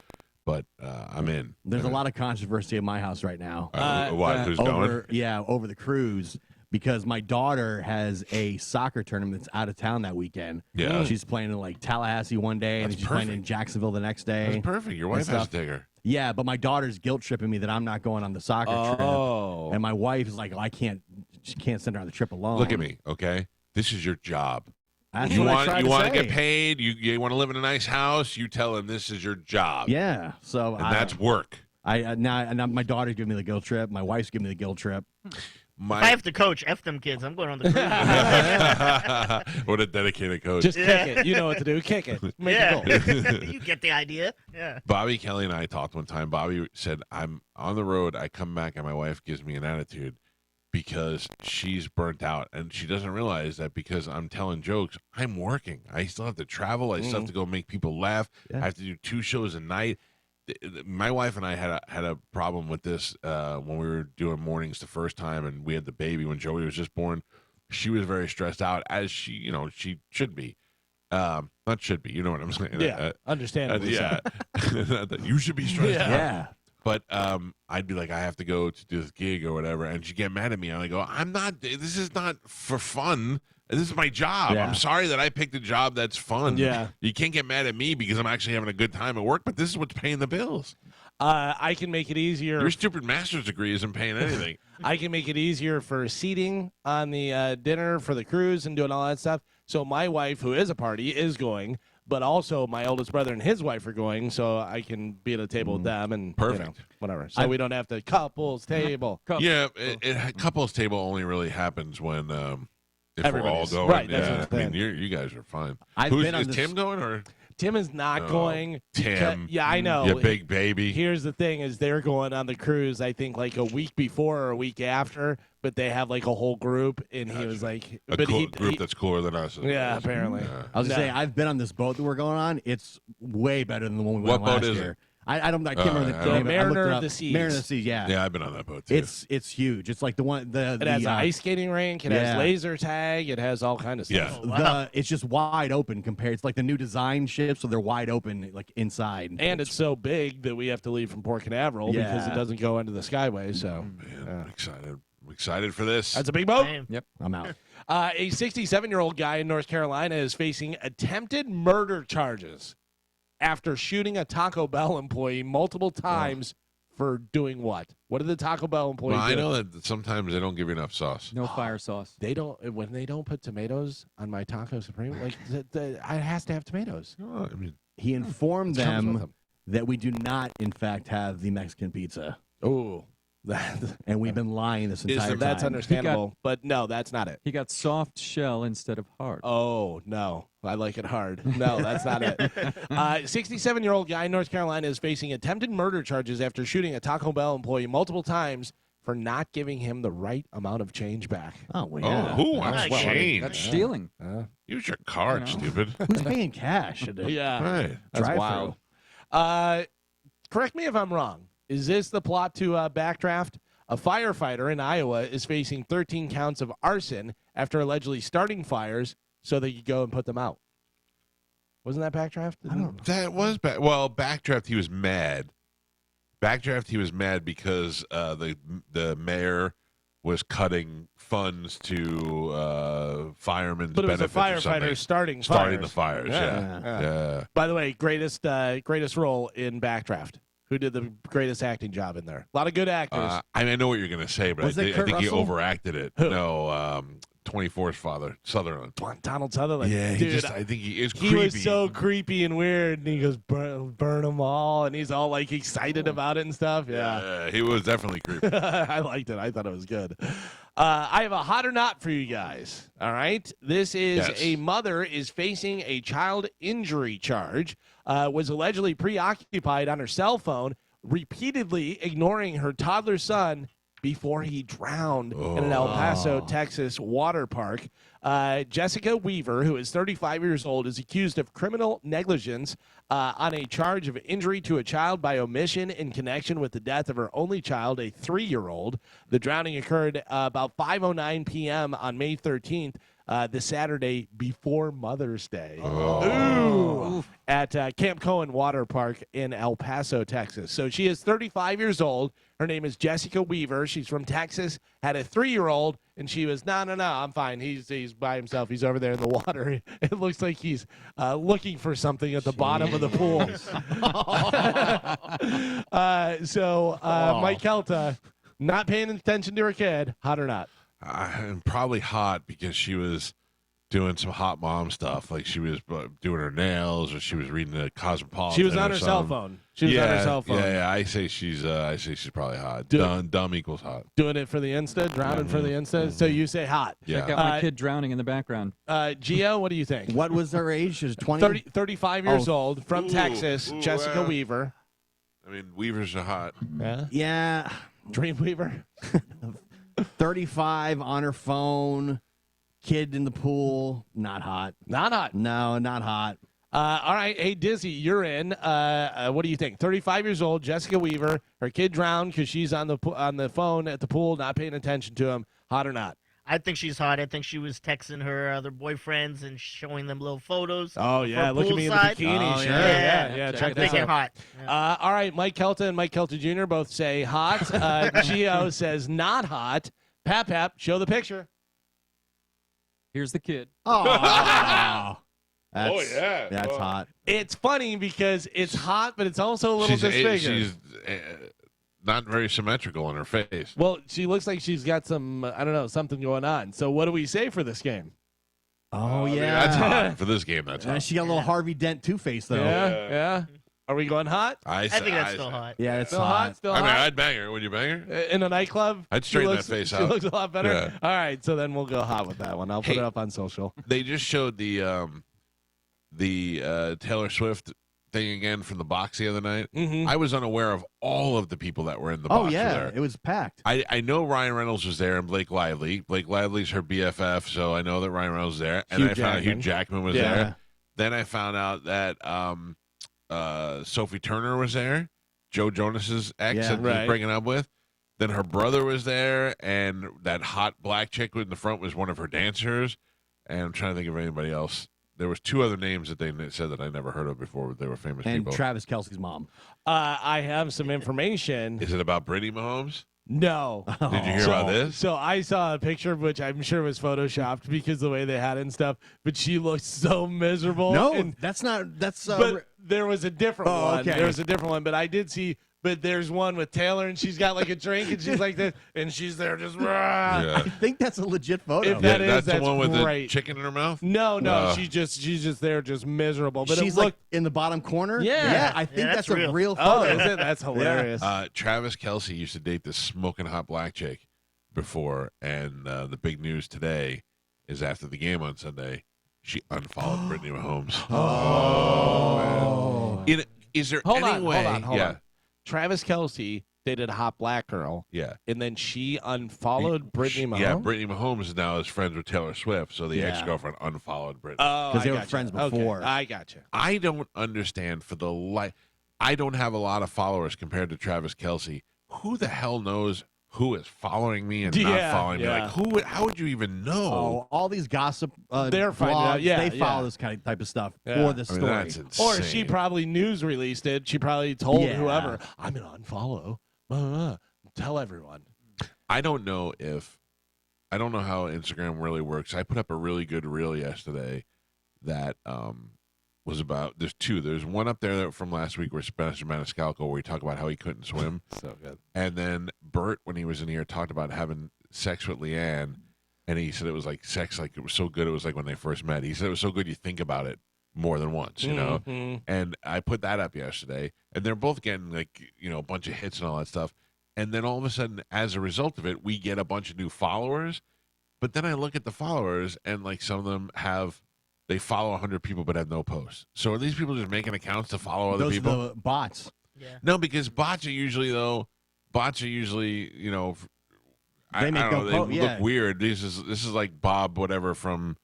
But I'm in. There's a lot of controversy at my house right now. What? Who's going? Over the cruise because my daughter has a soccer tournament that's out of town that weekend. Yeah. She's playing in like Tallahassee one day, and That's then she's playing in perfect. Jacksonville the next day. That's perfect. Your wife has stuff. to take her. Yeah, but my daughter's guilt tripping me that I'm not going on the soccer Oh. trip, and my wife is like, "I can't. She can't send her on the trip alone." Look at me, okay? This is your job. That's You what I want tried you to want to say. get paid. You want to live in a nice house. You tell him this is your job. Yeah. So and that's work. now my daughter's giving me the guilt trip. My wife's giving me the guilt trip. If I have to coach, F them kids. I'm going on the cruise. What a dedicated coach. Just kick it. You know what to do. Kick it. Make it go. You get the idea. Yeah. Bobby Kelly and I talked one time. Bobby said, I'm on the road. I come back and my wife gives me an attitude because she's burnt out. And she doesn't realize that because I'm telling jokes, I'm working. I still have to travel. I still have to go make people laugh. Yeah. I have to do 2 shows a night. My wife and I had a problem with this when we were doing mornings the first time and we had the baby when Joey was just born. She was very stressed out, as she should be. Not should be, you know what I'm saying? Yeah, understandably. yeah. You should be stressed out. Yeah. But I'd be like, I have to go to do this gig or whatever, and she'd get mad at me. And I go, I'm not. This is not for fun. This is my job. Yeah. I'm sorry that I picked a job that's fun. Yeah. You can't get mad at me because I'm actually having a good time at work, but this is what's paying the bills. I can make it easier. Your stupid master's degree isn't paying anything. I can make it easier for seating on the dinner for the cruise and doing all that stuff. So my wife, who is a party, is going, but also my oldest brother and his wife are going, so I can be at a table with them and Perfect. whatever. So we don't have to couples table. Yeah, couples table only really happens when if we're all Everybody's- going. right, that's Yeah, what I'm I mean, saying. you guys are fine. Been on Is this- Tim going or Tim is not No. going. Tim? Yeah, I know. You big baby. Here's the thing: is they're going on the cruise. I think like a week before or a week after, but they have like a whole group, and he was like, A but cool group that's cooler than us. yeah, apparently. Yeah. I was gonna No. say I've been on this boat that we're going on. It's way better than the one we What went on boat last is it? year. I can't remember the I don't name. know. I looked Mariner it of up. the Seas. Mariner of the Seas. Yeah. Yeah, I've been on that boat too. It's huge. It's like the one the It has the, an ice skating rink. It has yeah. laser tag. It has all kind of stuff. Yeah. it's just wide open compared. It's like the new design ships, so they're wide open like inside. And it's so big that we have to leave from Port Canaveral because it Yeah. doesn't go into the Skyway. So Man, I'm excited. I'm excited for this. that's a big boat. Damn. I'm out. A 67-year-old guy in North Carolina is facing attempted murder charges after shooting a Taco Bell employee multiple times for doing what? What did the Taco Bell employee Well, I do? know that sometimes they don't give you enough sauce. No fire sauce. They don't when they don't put tomatoes on my taco supreme. Like it has to have tomatoes. Oh, I mean, He informed It comes with them that we do not, in fact, have the Mexican pizza, Oh, and we've been lying this entire time. that's understandable. But no, that's not it. He got soft shell instead of hard. Oh no, I like it hard. No, that's not it. 67-year-old guy in North Carolina is facing attempted murder charges after shooting a Taco Bell employee multiple times for not giving him the right amount of change back. Oh, well, oh, yeah. who wants Well, change? That's stealing. Use your card, You know. stupid. Who's paying cash? Yeah, Right. that's Drive-thru. wild. Correct me if I'm wrong. Is this the plot to Backdraft? A firefighter in Iowa is facing 13 counts of arson after allegedly starting fires so they could go and put them out. Wasn't that Backdraft? I don't That was bad. Well, Backdraft, he was mad. Backdraft, he was mad because the mayor was cutting funds to firemen's But it was a benefits or something. firefighter starting the fires. fires. Yeah. Yeah. By the way, greatest role in Backdraft. Who did the greatest acting job in there? A lot of good actors. I know what you're going to say, but I Was it think, Kurt he Russell? overacted it. Who? No, 24's father, Sutherland. Donald Sutherland. Yeah, dude, I think he is he creepy. was so creepy and weird, and he goes, burn them all, and he's all like excited about it and stuff. Yeah. He was definitely creepy. I liked it. I thought it was good. I have a hot or not for you guys. All right. This is Yes. a mother is facing a child injury charge, was allegedly preoccupied on her cell phone repeatedly ignoring her toddler son before he drowned in an El Paso, Texas water park. Jessica Weaver, who is 35 years old, is accused of criminal negligence on a charge of injury to a child by omission in connection with the death of her only child, a 3-year-old. The drowning occurred about 5:09 p.m. on May 13th. The Saturday before Mother's Day. Ooh. At Camp Cohen Water Park in El Paso, Texas. So she is 35 years old. Her name is Jessica Weaver. She's from Texas, had a 3-year-old, and she was, no, I'm fine. He's by himself. He's over there in the water. It looks like he's looking for something at the bottom of the pool. Mike Calta, not paying attention to her kid, hot or not? Probably hot because she was doing some hot mom stuff, like she was doing her nails or she was reading the Cosmopolitan. She was on her cell phone. She was on her cell phone. Yeah. I say she's probably hot. Dumb equals hot. Doing it for the Insta, drowning for the Insta. So you say hot. Yeah. Check out my kid drowning in the background. Gio, what do you think? What was her age? She was 20? 35 years old, from Texas, Jessica Weaver. I mean, Weavers are hot. Yeah. Yeah. Dreamweaver. 35 on her phone, kid in the pool, not hot. Not hot. No, not hot. All right. Hey, Dizzy, you're in. What do you think? 35 years old, Jessica Weaver. Her kid drowned because she's on the phone at the pool, not paying attention to him. Hot or not? I think she's hot. I think she was texting her other boyfriends and showing them little photos. Oh, yeah. Look at me in the poolside. bikini. Oh, Sure. yeah. Yeah. I'm Check this thinking out. hot. Yeah. All right. Mike Kelta and Mike Kelta Jr. both say hot. Gio says not hot. Pap, show the picture. Here's the kid. Oh, yeah. That's hot. It's funny because it's hot, but it's also a little disfigured. She's not very symmetrical in her face. Well, she looks like she's got some, I don't know, something going on. So what do we say for this game? Oh, I mean, yeah. that's hot for this game. That's And hot. she got a little Harvey Dent Two-Face, though. Yeah. Are we going hot? I think that's still hot. Yeah, it's Still hot? Still I mean, hot? I'd bang her. Would you bang her? In a nightclub? I'd She straighten looks- that face She out. looks a lot better? Yeah. All right, so then we'll go hot with that one. I'll put Hey. it up on social. They just showed the Taylor Swift thing again from the box the other night. Mm-hmm. I was unaware of all of the people that were in the Oh, box. yeah. There. It was packed. I know Ryan Reynolds was there and Blake Lively. Blake Lively's her BFF, so I know that Ryan Reynolds was there. And Hugh I found out Hugh Jackman. Jackman was Yeah. there. Then I found out that Sophie Turner was there, Joe Jonas's ex Yeah. that he Right. was breaking up with. Then her brother was there, and that hot black chick in the front was one of her dancers. And I'm trying to think of anybody else. There was 2 other names that they said that I never heard of before, but they were famous And people. Travis Kelce's mom. I have some information. Is it about Brittany Mahomes? No. Did you hear about this? So I saw a picture, which I'm sure was photoshopped because the way they had it and stuff, but she looked so miserable. No, and, that's not. That's. but there was a different Oh, one. okay. There was a different one, but I did see. But there's one with Taylor, and she's got like a drink, and she's like this, and she's there just. Rah. Yeah. I think that's a legit photo. If that is, that's the that's one with great. the chicken in her mouth? No, No. she's just there, just miserable. But She's it looked. like in the bottom corner. Yeah. I think that's that's a real. real Oh, photo. is it? That's hilarious. Travis Kelce used to date this smoking hot black chick before, and the big news today is after the game on Sunday, she unfollowed Brittany Mahomes. Oh. Man. Is there Hold any on, way? hold yeah, on. Travis Kelce dated a hot black girl, yeah. and then she unfollowed Brittany Mahomes. Yeah, Brittany Mahomes now is friends with Taylor Swift, so the Yeah. ex-girlfriend unfollowed Brittany. Oh, 'Cause I they were gotcha. friends Okay, before. I got you. I don't understand for the life. I don't have a lot of followers compared to Travis Kelce. Who the hell knows who is following me and not Yeah, following me? yeah. Like, who? How would you even know? Oh, all these gossip They're finding blogs, out, yeah, they follow yeah. this kind of type of stuff Yeah. for the I mean, story. that's insane. Or she probably news released it. She probably told Yeah. whoever, I'm going to unfollow. Tell everyone. I don't know how Instagram really works. I put up a really good reel yesterday that was about. There's 2. There's one up there from last week where Spencer Maniscalco, where he talked about how he couldn't swim, So good. and then Bert, when he was in here, talked about having sex with Leanne, and he said it was like sex, like it was so good. It was like when they first met. He said it was so good you think about it more than once, you know. Mhm. And I put that up yesterday, and they're both getting like a bunch of hits and all that stuff. And then all of a sudden, as a result of it, we get a bunch of new followers. But then I look at the followers, and like some of them they follow 100 people but have no posts. So are these people just making accounts to follow other Those people? are the bots. Yeah. No, because bots are usually They make I no don't know, po- they yeah. look weird. This is like Bob whatever from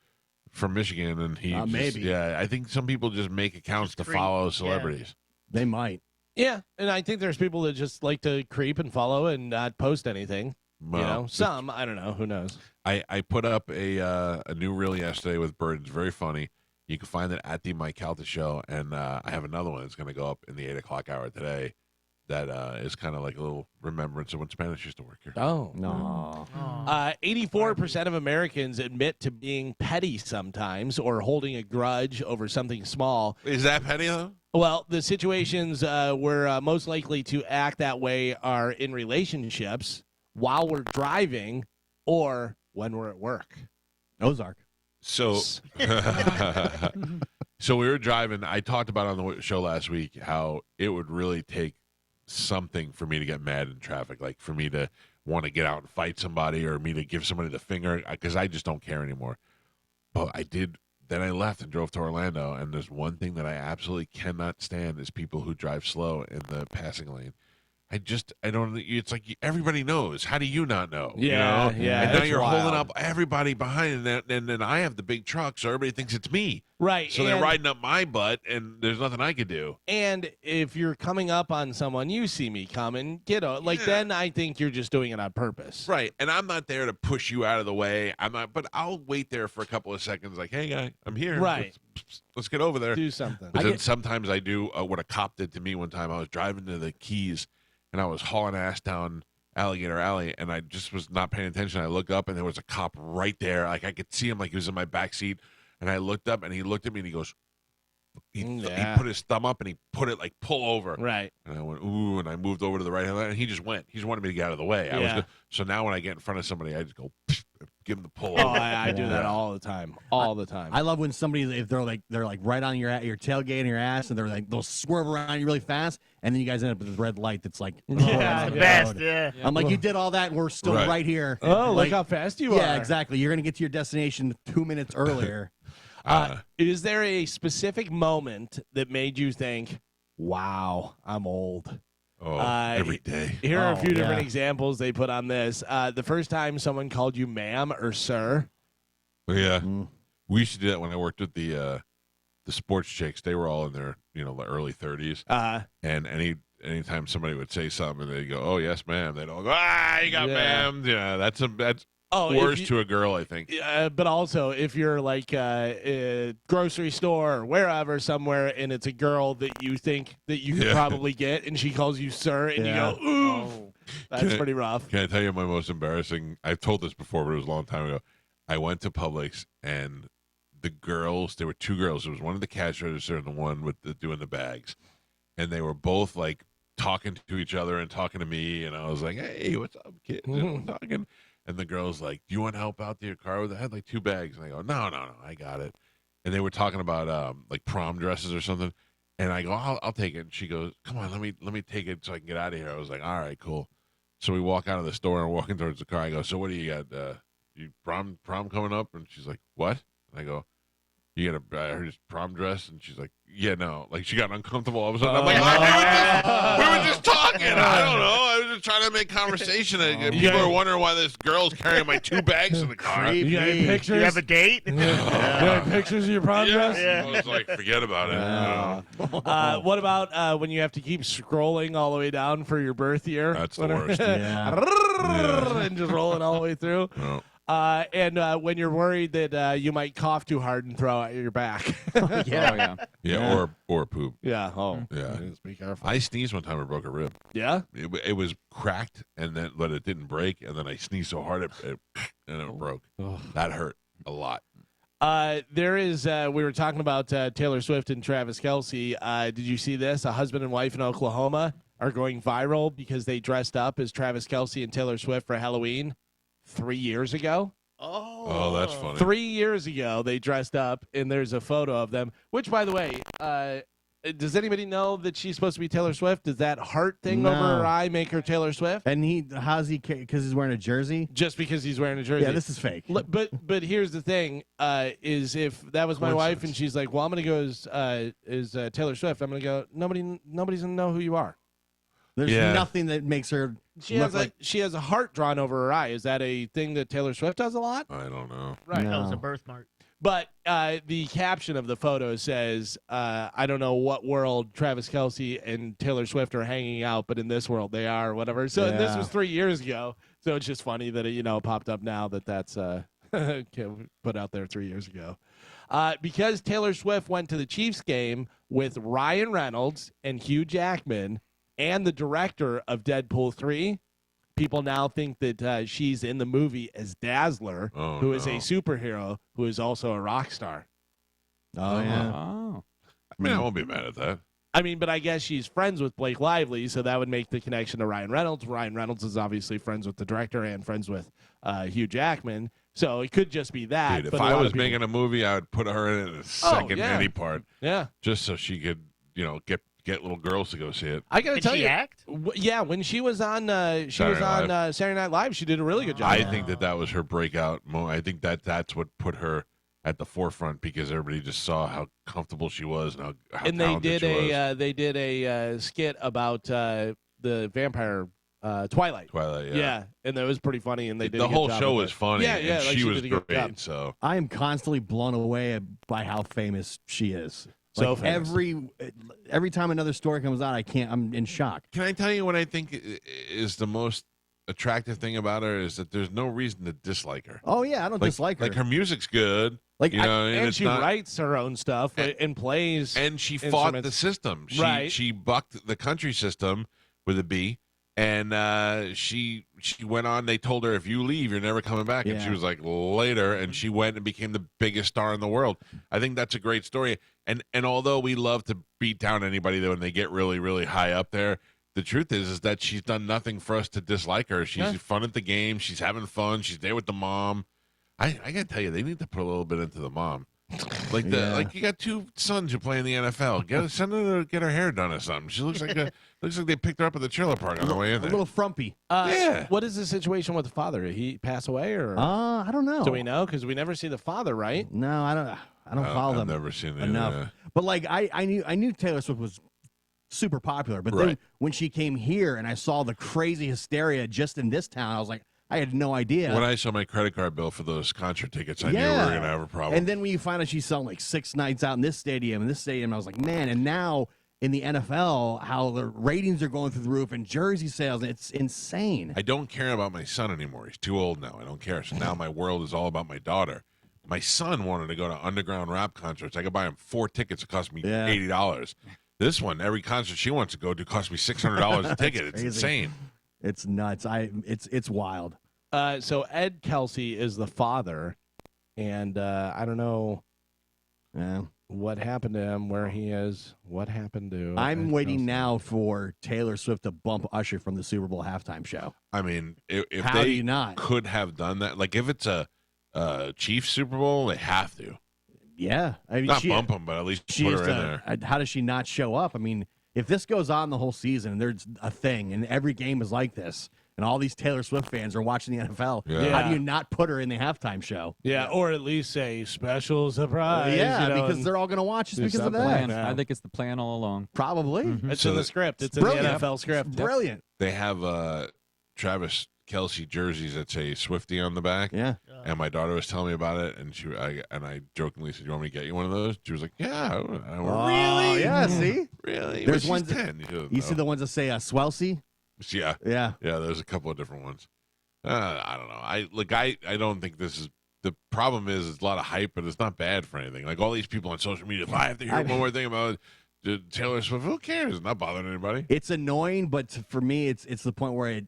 Michigan, and he maybe. yeah. I think some people just make accounts to follow celebrities. They might. Yeah, and I think there's people that just like to creep and follow and not post anything. Well, Some I don't know. Who knows? I put up a new reel yesterday with birds. Very funny. You can find it at the Mike Calta show, and I have another one that's going to go up in the 8 o'clock hour today. That is kind of like a little remembrance of when Spanish used to work here. Oh No. 84% of Americans admit to being petty sometimes or holding a grudge over something small. Is that petty though? Well, the situations we're most likely to act that way are in relationships, while we're driving, or when we're at work. Ozark. So, so we were driving. I talked about on the show last week how it would really take something for me to get mad in traffic, like for me to want to get out and fight somebody or me to give somebody the finger, because I just don't care anymore. But I did. Then I left and drove to Orlando, and there's one thing that I absolutely cannot stand is people who drive slow in the passing lane. I don't. It's like everybody knows. How do you not know? Yeah, you know? yeah, And now it's you're wild. holding up everybody behind, and then I have the big truck, so everybody thinks it's me. Right. So they're riding up my butt, and there's nothing I could do. And if you're coming up on someone, you see me coming, then I think you're just doing it on purpose. Right. And I'm not there to push you out of the way. I'm not. But I'll wait there for a couple of seconds, like, hey, guy, I'm here. Right. Let's get over there. Do something. But then sometimes I do what a cop did to me one time. I was driving to the Keys, and I was hauling ass down Alligator Alley, and I just was not paying attention. I looked up, and there was a cop right there. Like, I could see him like he was in my back seat. And I looked up, and he looked at me, and he goes, he put his thumb up, and he put it like, pull over. Right. And I went, ooh, and I moved over to the right hand lane, and he just went. He just wanted me to get out of the way. So now when I get in front of somebody, I just go, give him the pull Oh, over. I do that all the time. All the time. I love when somebody, if they're like right on your tailgate and your ass, and they'll swerve around you really fast, and then you guys end up with this red light that's like, Yeah, the Best, road. yeah. I'm like, you did all that, and we're still Right. right here. Oh, like, look how fast you are. yeah, exactly. You're gonna get to your destination 2 minutes earlier. Is there a specific moment that made you think, wow, I'm old? Every day. Here are a Oh, few different yeah. examples they put on this. The first time someone called you ma'am or sir. Yeah. Mm. We used to do that when I worked with the sports chicks. They were all in their, the early 30s. And anytime somebody would say something, they'd go, oh, yes, ma'am. They'd all go, you got Yeah. ma'am. Yeah, that's Oh, worse to a girl, I think. But also, if you're like grocery store or wherever somewhere, and it's a girl that you think that you could probably get, and she calls you sir, and you go, ooh, that's pretty rough. Can I tell you my most embarrassing? I've told this before, but it was a long time ago. I went to Publix, and the girls, there were two girls. There was one of the cash register and the one with doing the bags. And they were both like talking to each other and talking to me. And I was like, hey, what's up, kid? And I'm talking. And the girl's like, do you want help out to your car? I had like 2 bags. And I go, no, I got it. And they were talking about like prom dresses or something. And I go, I'll take it. And she goes, come on, let me take it so I can get out of here. I was like, all right, cool. So we walk out of the store and walking towards the car. I go, so what do you got? You prom coming up? And she's like, what? And I go, you got her prom dress? And she's like, yeah, no. Like, she got uncomfortable all of a sudden. I'm like, we were just talking. I don't know. I was just trying to make conversation. And people are wondering why this girl's carrying my 2 bags in the car. You got any pictures? You have a date? You got any pictures of your prom dress? Yeah. I was like, forget about it. What about when you have to keep scrolling all the way down for your birth year? That's the worst. And just rolling all the way through. No. And when you're worried that you might cough too hard and throw out your back. Oh, yeah. Yeah, or poop. Yeah. Oh. Yeah. Just be careful. I sneezed one time and broke a rib. Yeah. It was cracked, but it didn't break. And then I sneezed so hard and it broke. That hurt a lot. There is. We were talking about Taylor Swift and Travis Kelce. Did you see this? A husband and wife in Oklahoma are going viral because they dressed up as Travis Kelce and Taylor Swift for Halloween 3 years ago. Oh, that's funny. 3 years ago, they dressed up, and there's a photo of them. Which, by the way, does anybody know that she's supposed to be Taylor Swift? Does that heart thing No. over her eye make her Taylor Swift? And how's he? Because he's wearing a jersey. Just because he's wearing a jersey? Yeah, this is fake. But here's the thing: is if that was my wife and she's like, "Well, I'm gonna go as Taylor Swift," I'm gonna go, nobody's gonna know who you are. There's Yeah. nothing that makes her She look has like. she has a heart drawn over her eye. Is that a thing that Taylor Swift does a lot? I don't know. Right. No. That was a birthmark. But the caption of the photo says, I don't know what world Travis Kelce and Taylor Swift are hanging out, but in this world they are, or whatever. So and this Yeah. was 3 years ago. So it's just funny that it, popped up now that's put out there 3 years ago. Because Taylor Swift went to the Chiefs game with Ryan Reynolds and Hugh Jackman and the director of Deadpool 3, people now think that she's in the movie as Dazzler, who is a superhero who is also a rock star. Oh yeah. Oh. I mean, I won't be mad at that. I mean, but I guess she's friends with Blake Lively, so that would make the connection to Ryan Reynolds. Ryan Reynolds is obviously friends with the director and friends with Hugh Jackman, so it could just be that. Dude, if but a I lot was of people- making a movie, I would put her in a second yeah. any part, yeah, just so she could, get little girls to go see it. I gotta Did tell she you, act? yeah, when she was on, Saturday Night Saturday Night Live, she did a really good job. I think that was her breakout moment. I think that's what put her at the forefront because everybody just saw how comfortable she was and how And they talented did she was. a skit about the vampire Twilight. Twilight, Yeah, and that was pretty funny. And they did a the good whole job show with was it. funny. Yeah, and like she was did a good great. job. So I am constantly blown away by how famous she is. So Like famous. every time another story comes out, I'm in shock. can I tell you what I think is the most attractive thing about her is that there's no reason to dislike her. Oh yeah, I don't dislike her. Like her music's good. Like, And it's she not- writes her own stuff and plays. and she fought instruments. the system. Right. She bucked the country system with a B, and she went on. They told her if you leave, you're never coming back, and she Yeah. was like later, and she went and became the biggest star in the world. I think that's a great story. And although we love to beat down anybody when they get really really high up there, the truth is that she's done nothing for us to dislike her. She's fun at the game. She's having fun. She's there with the mom. I gotta tell you, they need to put a little bit into the mom. Like like you got two sons who play in the NFL. Send her to get her hair done or something. She looks like they picked her up at the trailer park on the way in a there. little frumpy. Yeah. What is the situation with the father? Did he pass away, or I don't know. do we know? Because we never see the father, right? No, I don't follow I've them never seen it enough. either. But like I knew Taylor Swift was super popular, but then Right. when she came here and I saw the crazy hysteria just in this town, I was like, I had no idea. When I saw my credit card bill for those concert tickets, I knew we were going to have a problem. And then when you find out she's selling like 6 nights out in this stadium and this stadium, I was like, man. And now in the NFL, how the ratings are going through the roof and jersey sales, it's insane. I don't care about my son anymore. He's too old now. I don't care. So now my world is all about my daughter. My son wanted to go to underground rap concerts. I could buy him 4 tickets. It cost me $80. This one, every concert she wants to go to, cost me $600 a ticket. It's crazy. insane. It's nuts. It's wild. So Ed Kelsey is the father, and I don't know Yeah. what happened to him, where he is, what happened to. I'm Ed waiting Kelsey. now for Taylor Swift to bump Usher from the Super Bowl halftime show. I mean, if How do they you not? could have done that, like if it's a Chiefs Super Bowl, they have to. Yeah. I mean, Not bump them, but at least she put is her in there. how does she not show up? I mean, if this goes on the whole season and there's a thing and every game is like this and all these Taylor Swift fans are watching the NFL, Yeah. how do you not put her in the halftime show? Yeah, or at least say special surprise. because and they're all going to watch just do because of that. something. Plan. Yeah. I think it's the plan all along. Probably. It's So in the the- script. It's brilliant. in the NFL script. Brilliant. They have Travis Kelce jerseys that say Swifty on the back. Yeah. And my daughter was telling me about it, and I jokingly said, "You want me to get you one of those?" She was like, "Yeah." I went, Oh, really? yeah, see? Really? There's But ones she's that- 10. You see the ones that say Swelsey? Yeah. Yeah. Yeah, there's a couple of different ones. I don't know. I don't think this is the problem. Is it's a lot of hype, but it's not bad for anything. Like all these people on social media, if I have to hear one more thing about Taylor Swift, who cares? It's not bothering anybody. It's annoying, but for me, it's the point where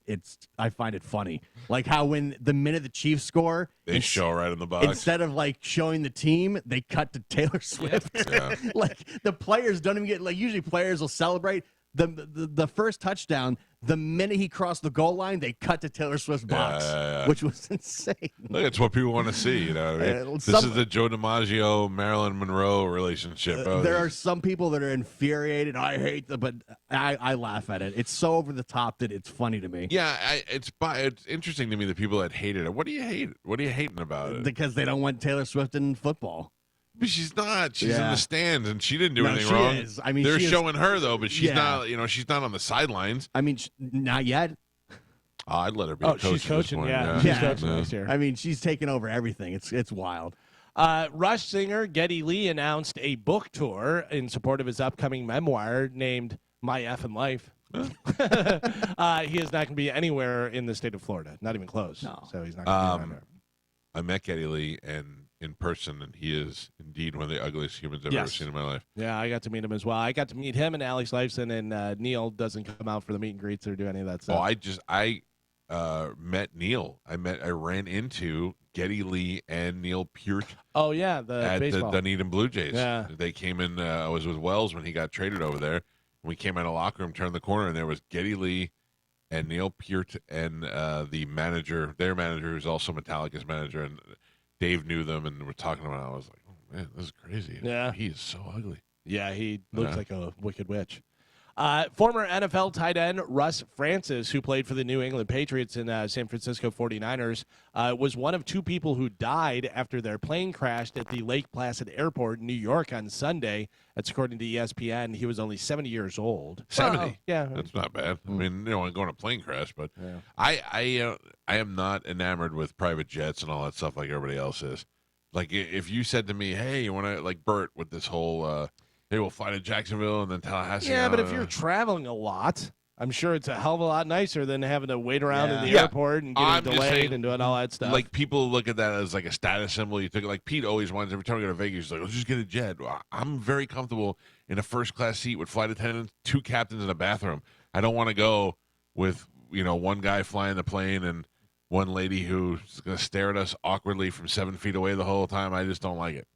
I find it funny. Like how when the minute the Chiefs score, They show right in the box. instead of like showing the team, they cut to Taylor Swift. Yeah. Like the players don't even get like usually players will celebrate the first touchdown. The minute he crossed the goal line, they cut to Taylor Swift's box, yeah. which was insane. Look, it's what people want to see. You know, what I mean? This is the Joe DiMaggio Marilyn Monroe relationship. There are some people that are infuriated. I hate but I laugh at it. It's so over the top that it's funny to me. Yeah, it's interesting to me the people that hated it. What do you hate? What are you hating about it? Because they don't want Taylor Swift in football. But she's not. She's in Yeah. the stands, and she didn't do No, anything she wrong. is. I mean, they're she is- showing her though, but she's Yeah. not. She's not on the sidelines. I mean, not yet. Oh, I'd let her be. Oh, a coach she's at this coaching. point, Yeah, Yeah. she's coaching next year. I mean, she's taking over everything. It's wild. Rush singer Geddy Lee announced a book tour in support of his upcoming memoir named My Effin' Life. He is not going to be anywhere in the state of Florida, not even close. No. So he's not going to be there. I met Geddy Lee in person, and he is indeed one of the ugliest humans I've ever Yes. seen in my life. Yeah, I got to meet him as well. I got to meet him and Alex Lifeson, and Neil doesn't come out for the meet and greets or do any of that Oh, stuff. I met Neil. I ran into Geddy Lee and Neil Peart Oh, yeah, the at the baseball. Dunedin Blue Jays. Yeah. They came in. I was with Wells when he got traded over there. We came out of the locker room, turned the corner, and there was Geddy Lee and Neil Peart and the manager, their manager, who's also Metallica's manager, and Dave knew them, and we're talking about it. I was like, oh, man, this is crazy. Yeah. He is so ugly. Yeah, he looks Yeah. like a wicked witch. Former NFL tight end Russ Francis, who played for the New England Patriots and San Francisco 49ers, was one of two people who died after their plane crashed at the Lake Placid Airport in New York on Sunday. That's according to ESPN. He was only 70 years old. 70. Yeah. That's not bad. I mean, I'm going to plane crash, but Yeah. I am not enamored with private jets and all that stuff like everybody else is. Like if you said to me, "Hey, you want to like Bert with this whole, hey, we'll fly to Jacksonville and then Tallahassee." Yeah, but if you're traveling a lot, I'm sure it's a hell of a lot nicer than having to wait around in the Yeah. airport and I'm getting just delayed saying, and doing all that stuff. like people look at that as like a status symbol. You took it like Pete always wants every time we go to Vegas. He's like, let's just get a jet. Well, I'm very comfortable in a first class seat with flight attendants, two captains, and a bathroom. I don't want to go with one guy flying the plane and one lady who's going to stare at us awkwardly from 7 feet away the whole time. I just don't like it.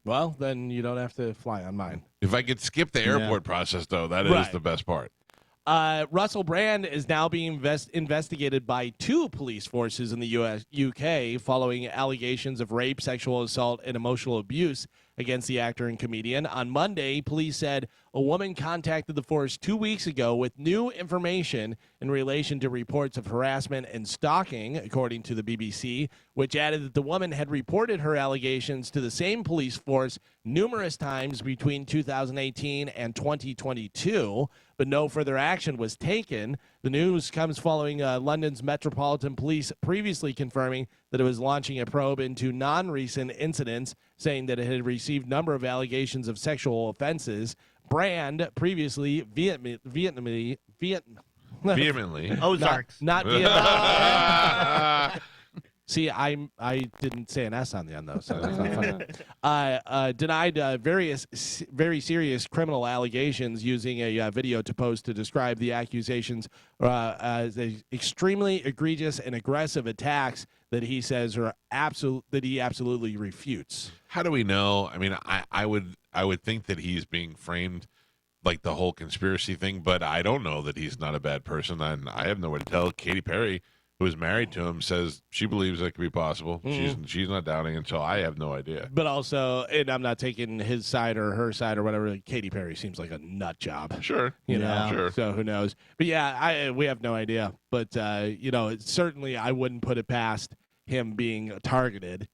Well, then you don't have to fly on mine. If I could skip the airport process, though, that is Right. the best part. Russell Brand is now being investigated by two police forces in the UK following allegations of rape, sexual assault, and emotional abuse against the actor and comedian. On Monday, police said a woman contacted the force 2 weeks ago with new information in relation to reports of harassment and stalking, according to the BBC, which added that the woman had reported her allegations to the same police force numerous times between 2018 and 2022, but no further action was taken. The news comes following London's Metropolitan Police previously confirming that it was launching a probe into non-recent incidents, saying that it had received a number of allegations of sexual offenses. Brand previously Vehemently. Ozarks. not Vietnam. See, I didn't say an S on the end, though, so that's not funny. Denied very serious criminal allegations using a video to post to describe the accusations as extremely egregious and aggressive attacks that he says are he absolutely refutes. How do we know? I mean, I would think that he's being framed like the whole conspiracy thing, but I don't know that he's not a bad person. And I have no way to tell. Katy Perry, who is married to him, says she believes that could be possible. She's not doubting it, so I have no idea. But also, and I'm not taking his side or her side or whatever. Katy Perry seems like a nut job. Sure, You know, sure. so who knows? But yeah, we have no idea. But certainly I wouldn't put it past him being targeted.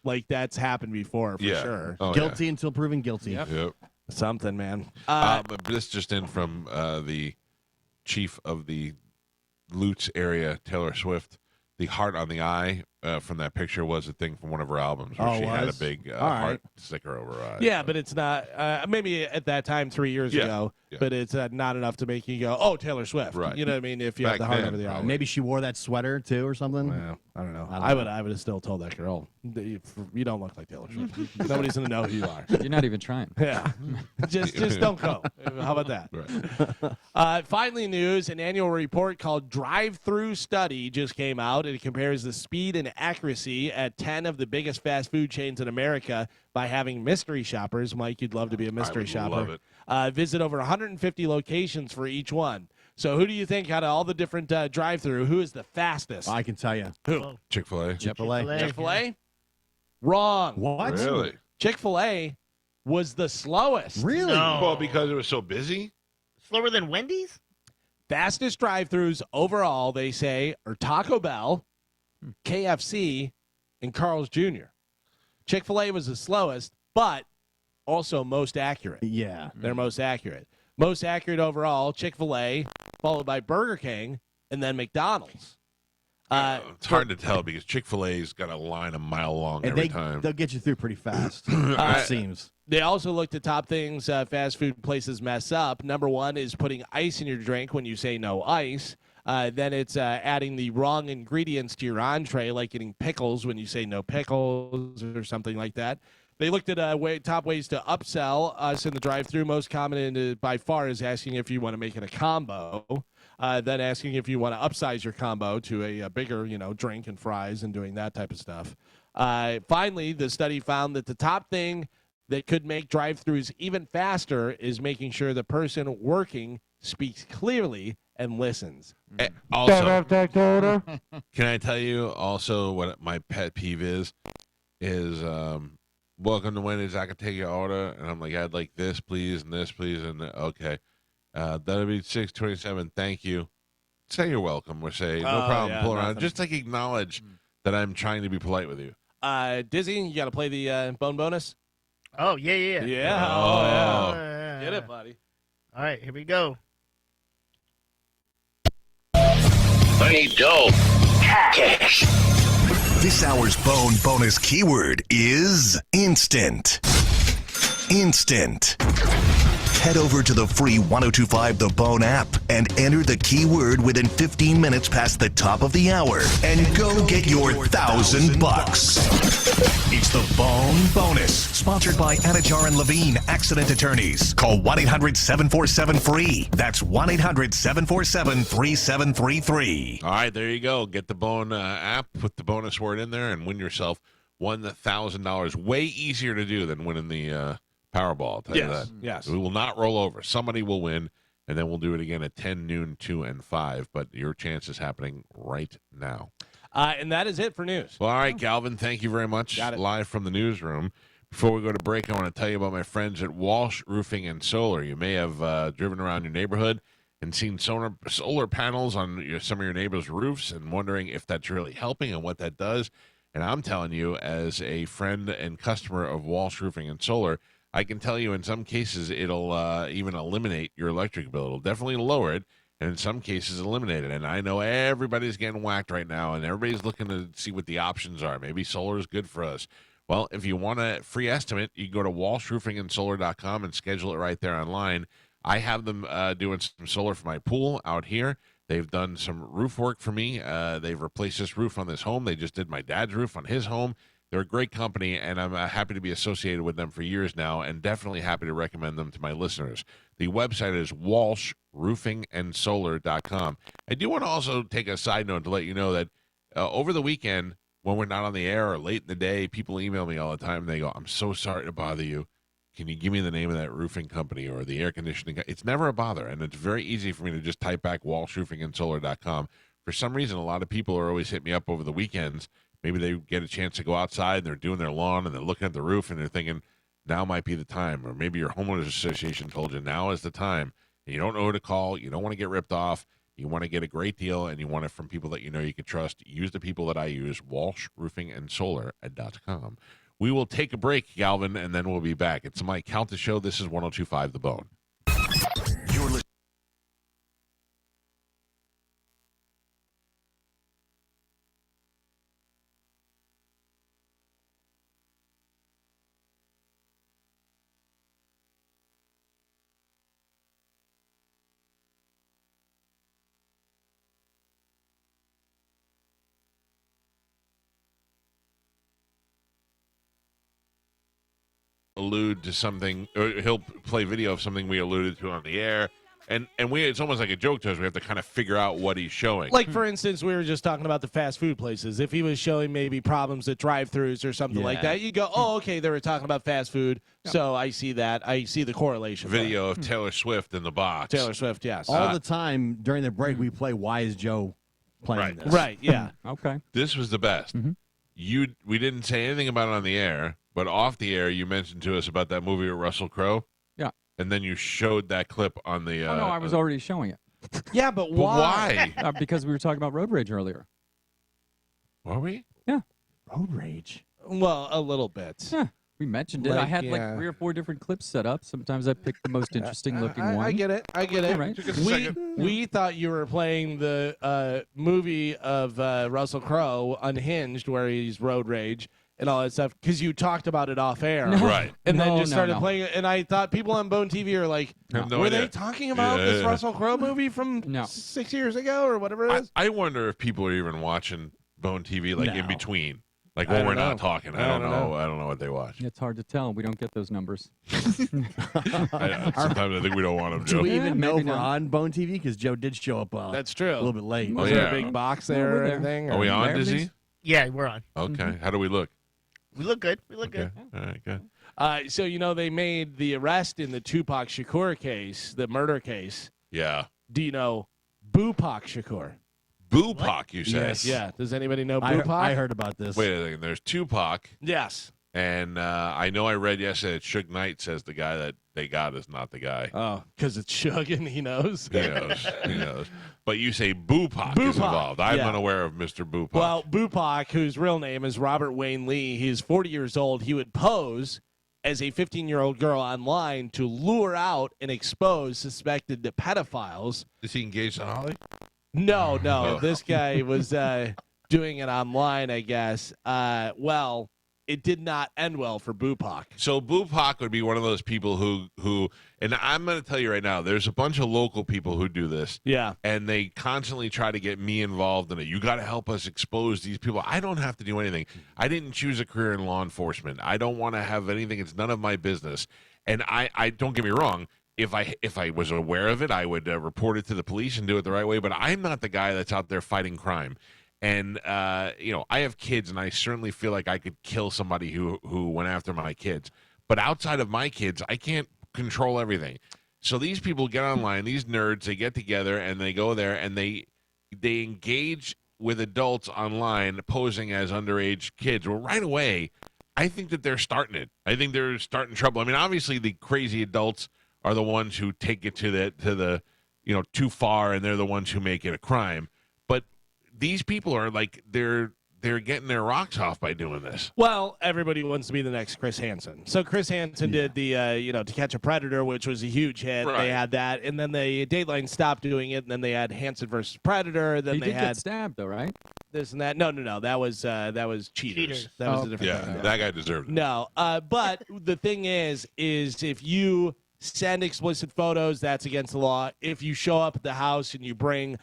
Like that's happened before for sure. Oh, Guilty until proven guilty. Yeah. Yep. Something, man. But this just in from the chief of the Lutz area, Taylor Swift. The heart on the eye from that picture was a thing from one of her albums where she had a big heart sticker over her eye. Yeah, but it's not. Maybe at that time, 3 years ago, but it's not enough to make you go, "Oh, Taylor Swift." Right. You know what I mean? If you have Back the heart then, over the eye. probably. Maybe she wore that sweater too or something. Well, I don't know. I don't I would have still told that girl, you don't look like Taylor Swift. Nobody's gonna know who you are. You're not even trying. Yeah, just don't go. How about that? Right. Finally, news: an annual report called Drive-Through Study just came out, and it compares the speed and accuracy at 10 of the biggest fast food chains in America by having mystery shoppers. Mike, you'd love to be a mystery shopper. Love it. Visit over 150 locations for each one. So, who do you think out of all the different drive-through, who is the fastest? I can tell you. Who? Chick-fil-A. Chick-fil-A. Chick-fil-A? Wrong. What? Really? Chick-fil-A was the slowest. Really? No. Well, because it was so busy. Slower than Wendy's? Fastest drive-throughs overall, they say, are Taco Bell, KFC, and Carl's Jr. Chick-fil-A was the slowest, but also most accurate. Yeah. They're most accurate. Most accurate overall, Chick-fil-A, followed by Burger King, and then McDonald's. It's hard to tell because Chick-fil-A's got a line a mile long And every time. they'll get you through pretty fast. It seems. They also looked at top things fast food places mess up. Number one is putting ice in your drink when you say no ice. Then it's adding the wrong ingredients to your entree, like getting pickles when you say no pickles or something like that. They looked at top ways to upsell us in the drive-thru. Most common by far is asking if you want to make it a combo. Then asking if you want to upsize your combo to a bigger, drink and fries and doing that type of stuff. Finally, the study found that the top thing that could make drive-thrus even faster is making sure the person working speaks clearly and listens. Also, can I tell you also what my pet peeve is welcome to Wendy's, I can take your order, and I'm like, I'd like this please and this please, and okay, that'll be $6.27, thank you. Say you're welcome or say no problem, yeah, pull around, nothing. just like acknowledge that I'm trying to be polite with you. Dizzy, you got to play the bone bonus? Oh, yeah. Yeah. Oh. Yeah. Get it, buddy. All right, here we go. I need dough. Cash. This hour's bone bonus keyword is instant. Instant. Head over to the free 1025 The Bone app and enter the keyword within 15 minutes past the top of the hour and go get your $1,000. It's the Bone Bonus, sponsored by Anajar and Levine Accident Attorneys. Call 1-800-747-FREE. That's 1-800-747-3733. All right, there you go. Get the Bone app, put the bonus word in there, and win yourself $1,000. Way easier to do than winning the Powerball. I'll tell you that. Yes. We will not roll over. Somebody will win, and then we'll do it again at 10, noon, 2, and 5. But your chance is happening right now. And that is it for news. Well, all right, Galvin, thank you very much. Got it. Live from the newsroom. Before we go to break, I want to tell you about my friends at Walsh Roofing and Solar. You may have driven around your neighborhood and seen solar panels on some of your neighbors' roofs and wondering if that's really helping and what that does. And I'm telling you, as a friend and customer of Walsh Roofing and Solar, I can tell you in some cases it'll even eliminate your electric bill. It'll definitely lower it, and in some cases eliminate it. And I know everybody's getting whacked right now, and everybody's looking to see what the options are. Maybe solar is good for us. Well, if you want a free estimate, you can go to walshroofingandsolar.com and schedule it right there online. I have them doing some solar for my pool out here. They've done some roof work for me. They've replaced this roof on this home. They just did my dad's roof on his home. They're a great company, and I'm happy to be associated with them for years now, and definitely happy to recommend them to my listeners. The website is walshroofingandsolar.com. I do want to also take a side note to let you know that over the weekend, when we're not on the air or late in the day, people email me all the time. They go, I'm so sorry to bother you. Can you give me the name of that roofing company or the air conditioning? It's never a bother, and it's very easy for me to just type back walshroofingandsolar.com. For some reason, a lot of people are always hitting me up over the weekends. Maybe they get a chance to go outside and they're doing their lawn and they're looking at the roof and they're thinking, now might be the time. Or maybe your homeowners association told you now is the time. And you don't know who to call. You don't want to get ripped off. You want to get a great deal and you want it from people that you know you can trust. Use the people that I use, walshroofingandsolar.com. We will take a break, Galvin, and then we'll be back. It's my Calta show. This is 102.5 The Bone. You're listening. Allude to something, or he'll play video of something we alluded to on the air, and it's almost like a joke to us. We have to kind of figure out what he's showing. Like, for instance, we were just talking about the fast food places. If he was showing maybe problems at drive-thrus or something like that, you go, oh, okay, they were talking about fast food, so I see that. I see the correlation. Video of Taylor Swift in the box. Taylor Swift, yes. All the time during the break, we play Why is Joe playing Right. this? Right, yeah. Okay. This was the best. We didn't say anything about it on the air, but off the air, you mentioned to us about that movie with Russell Crowe. Yeah. And then you showed that clip on the. Oh, no, I was already showing it. Yeah, but But why? why? Because we were talking about road rage earlier. Were we? Road rage. Well, a little bit. Yeah. We mentioned it. I Like, had yeah. like 3 or 4 different clips set up. Sometimes I pick the most interesting looking one. I get it. I get it. Right. Took us a We second. we thought you were playing the movie of Russell Crowe, Unhinged, where he's road rage and all that stuff, because you talked about it off air, No. Right. and then No, just no, started no. playing it. And I thought people on Bone TV are like, Have no were idea. they talking about Yeah, this yeah. Russell Crowe movie from No. 6 years ago or whatever it is? I wonder if people are even watching Bone TV like in No. between, like I when don't we're know. not talking. I don't know. I don't know what they watch. It's hard to tell. We don't get those numbers. Sometimes I think we don't want them, Do Joe. we Yeah, even know if maybe we're not. on Bone TV? Because Joe did show up That's a true. little bit late. Oh, Was there yeah. a big box No, there we're or there. anything? Are we or- on, There it Dizzy? is. Yeah, we're on. Okay. How do we look? We look good. We look Okay. good. All right. Good. So they made the arrest in the Tupac Shakur case, the murder case. Yeah. Do you know Bupak Shakur? Bupak, you say? Yes. Yeah. Does anybody know I Bupak? heard about this. Wait a second. There's Tupac, Yes. and I know I read yesterday that Suge Knight says the guy that they got is not the guy. Oh, because it's Suge and he knows. He knows. He knows. But you say Bupak is Bupak, involved. I'm yeah. unaware of Mr. Bupak. Well, Bupak, whose real name is Robert Wayne Lee, he's 40 years old. He would pose as a 15-year-old girl online to lure out and expose suspected pedophiles. is he engaged on Holly? No, Oh. this guy was doing it online, I guess. Well, it did not end well for Bupak. So Bupak would be one of those people who, and I'm going to tell you right now, there's a bunch of local people who do this, Yeah. and they constantly try to get me involved in it. You got to help us expose these people. I don't have to do anything. I didn't choose a career in law enforcement. I don't want to have anything. It's none of my business. And I don't get me wrong. If I was aware of it, I would report it to the police and do it the right way. But I'm not the guy that's out there fighting crime. And I have kids, and I certainly feel like I could kill somebody who went after my kids. But outside of my kids, I can't control everything. So these people get online, these nerds, they get together and they go there and they engage with adults online posing as underage kids. Well, right away, I think that they're starting it. I think they're starting trouble. I mean, obviously the crazy adults are the ones who take it to the too far, and they're the ones who make it a crime. But these people are like they're getting their rocks off by doing this. Well, everybody wants to be the next Chris Hansen. So Chris Hansen did the, To Catch a Predator, which was a huge hit. Right. They had that, and then they Dateline stopped doing it, and then they had Hansen versus Predator. Then He they did had get stabbed, though, right? this and that. No, that was Cheaters. Cheaters. That was Oh, a different Yeah, thing. that guy deserved it. No, but the thing is if you send explicit photos, that's against the law. If you show up at the house and you bring,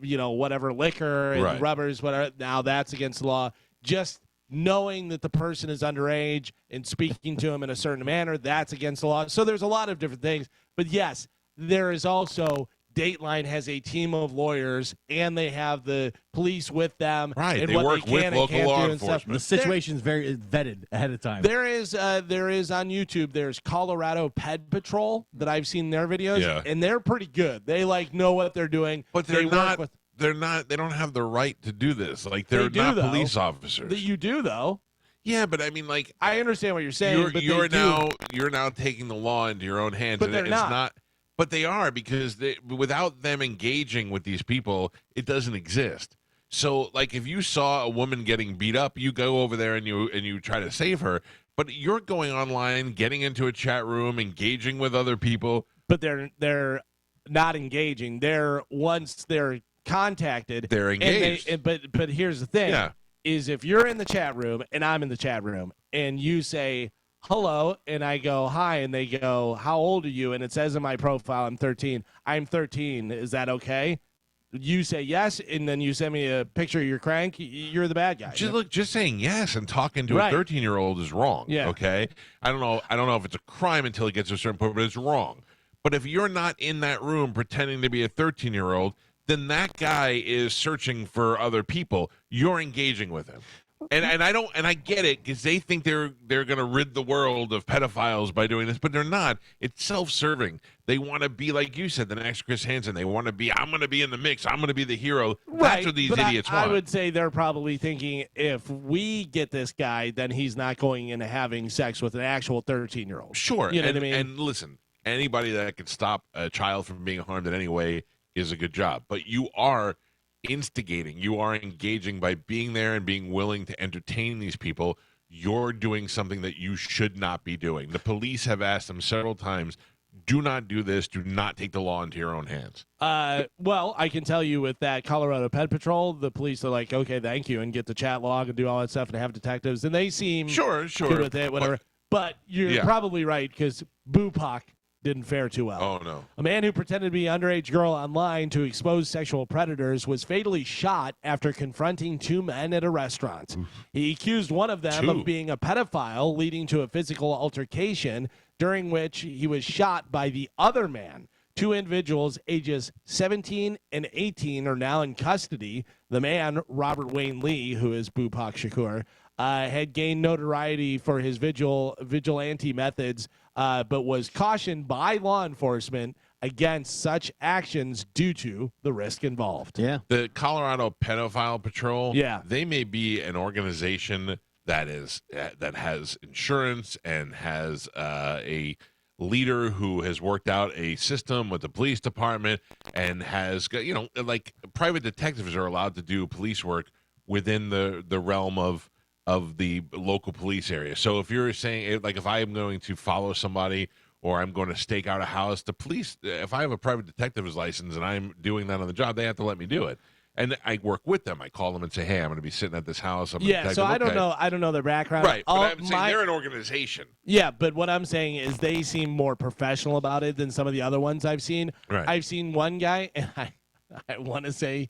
whatever liquor and Right. rubbers, whatever, now that's against the law. Just knowing that the person is underage and speaking to him in a certain manner, that's against the law. So there's a lot of different things. But yes, there is also Dateline has a team of lawyers, and they have the police with them. Right, and they what work they with can and local can't law do and stuff. enforcement. The situation's very vetted ahead of time. There is on YouTube. There's Colorado Ped Patrol that I've seen their videos, Yeah. and they're pretty good. They know what they're doing. But they they're work not. with- They're not. They don't have the right to do this. Like they're They do, not though. police officers. that you do though. Yeah, but I mean, like I understand what you're saying, but you're they do. you're now taking the law into your own hands. But and they're it's not. But they are, because without them engaging with these people, it doesn't exist. So, like, if you saw a woman getting beat up, you go over there and you try to save her. But you're going online, getting into a chat room, engaging with other people. But they're not engaging. Once they're contacted, They're and engaged. but here's the thing: Yeah. is if you're in the chat room and I'm in the chat room, and you say hello, and I go hi, and they go, how old are you? And it says in my profile, I'm 13. I'm 13. Is that okay? You say yes, and then you send me a picture of your crank. You're the bad guy. Just saying yes and talking to Right. a 13-year-old is wrong. Yeah. Okay. I don't know if it's a crime until it gets to a certain point, but it's wrong. But if you're not in that room pretending to be a 13-year-old, then that guy is searching for other people. You're engaging with him. And I get it, because they think they're going to rid the world of pedophiles by doing this, but they're not. It's self-serving. They want to be, like you said, the next Chris Hansen. They want to be, I'm going to be in the mix. I'm going to be the hero. That's what these but idiots I want. would say they're probably thinking, if we get this guy, then he's not going into having sex with an actual 13-year-old. Sure. You know and, what I mean? And listen, anybody that can stop a child from being harmed in any way is a good job. But you are instigating, you are engaging by being there and being willing to entertain these people you're doing something that you should not be doing. The police have asked him several times, do not do this. Do not take the law into your own hands. Well, I can tell you with that Colorado Pet Patrol, the police are like, okay, thank you, and get the chat log and do all that stuff and have detectives, and they seem sure good with it, whatever. But you're probably right, because Bupak didn't fare too well. Oh, no. A man who pretended to be an underage girl online to expose sexual predators was fatally shot after confronting two men at a restaurant. He accused one of them of being a pedophile, leading to a physical altercation, during which he was shot by the other man. Two individuals, ages 17 and 18, are now in custody. The man, Robert Wayne Lee, who is Bupak Shakur, had gained notoriety for his vigilante methods, but was cautioned by law enforcement against such actions due to the risk involved. Yeah. The Colorado Pedophile Patrol, Yeah. they may be an organization that has insurance and has a leader who has worked out a system with the police department and has got, like private detectives are allowed to do police work within the realm of the local police area. So if you're saying, like, if I am going to follow somebody or I'm going to stake out a house, the police, if I have a private detective's license and I'm doing that on the job, they have to let me do it. And I work with them. I call them and say, hey, I'm going to be sitting at this house. I'm a detective. So I don't Okay. know. I don't know their background. Right, but I'm saying they're an organization. Yeah, but what I'm saying is they seem more professional about it than some of the other ones I've seen. Right. I've seen one guy, and I want to say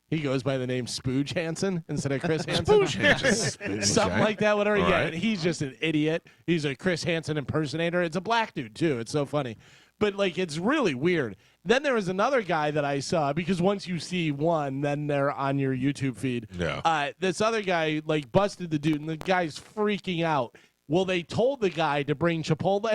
he goes by the name Spooge Hansen instead of Chris Hansen. Spooge Hansen. Something like that, whatever. All Yeah, right. he's just an idiot. He's a Chris Hansen impersonator. It's a black dude, too. It's so funny. But, like, it's really weird. Then there was another guy that I saw, because once you see one, then they're on your YouTube feed. Yeah. This other guy, like, busted the dude, and the guy's freaking out. Well, they told the guy to bring Chipotle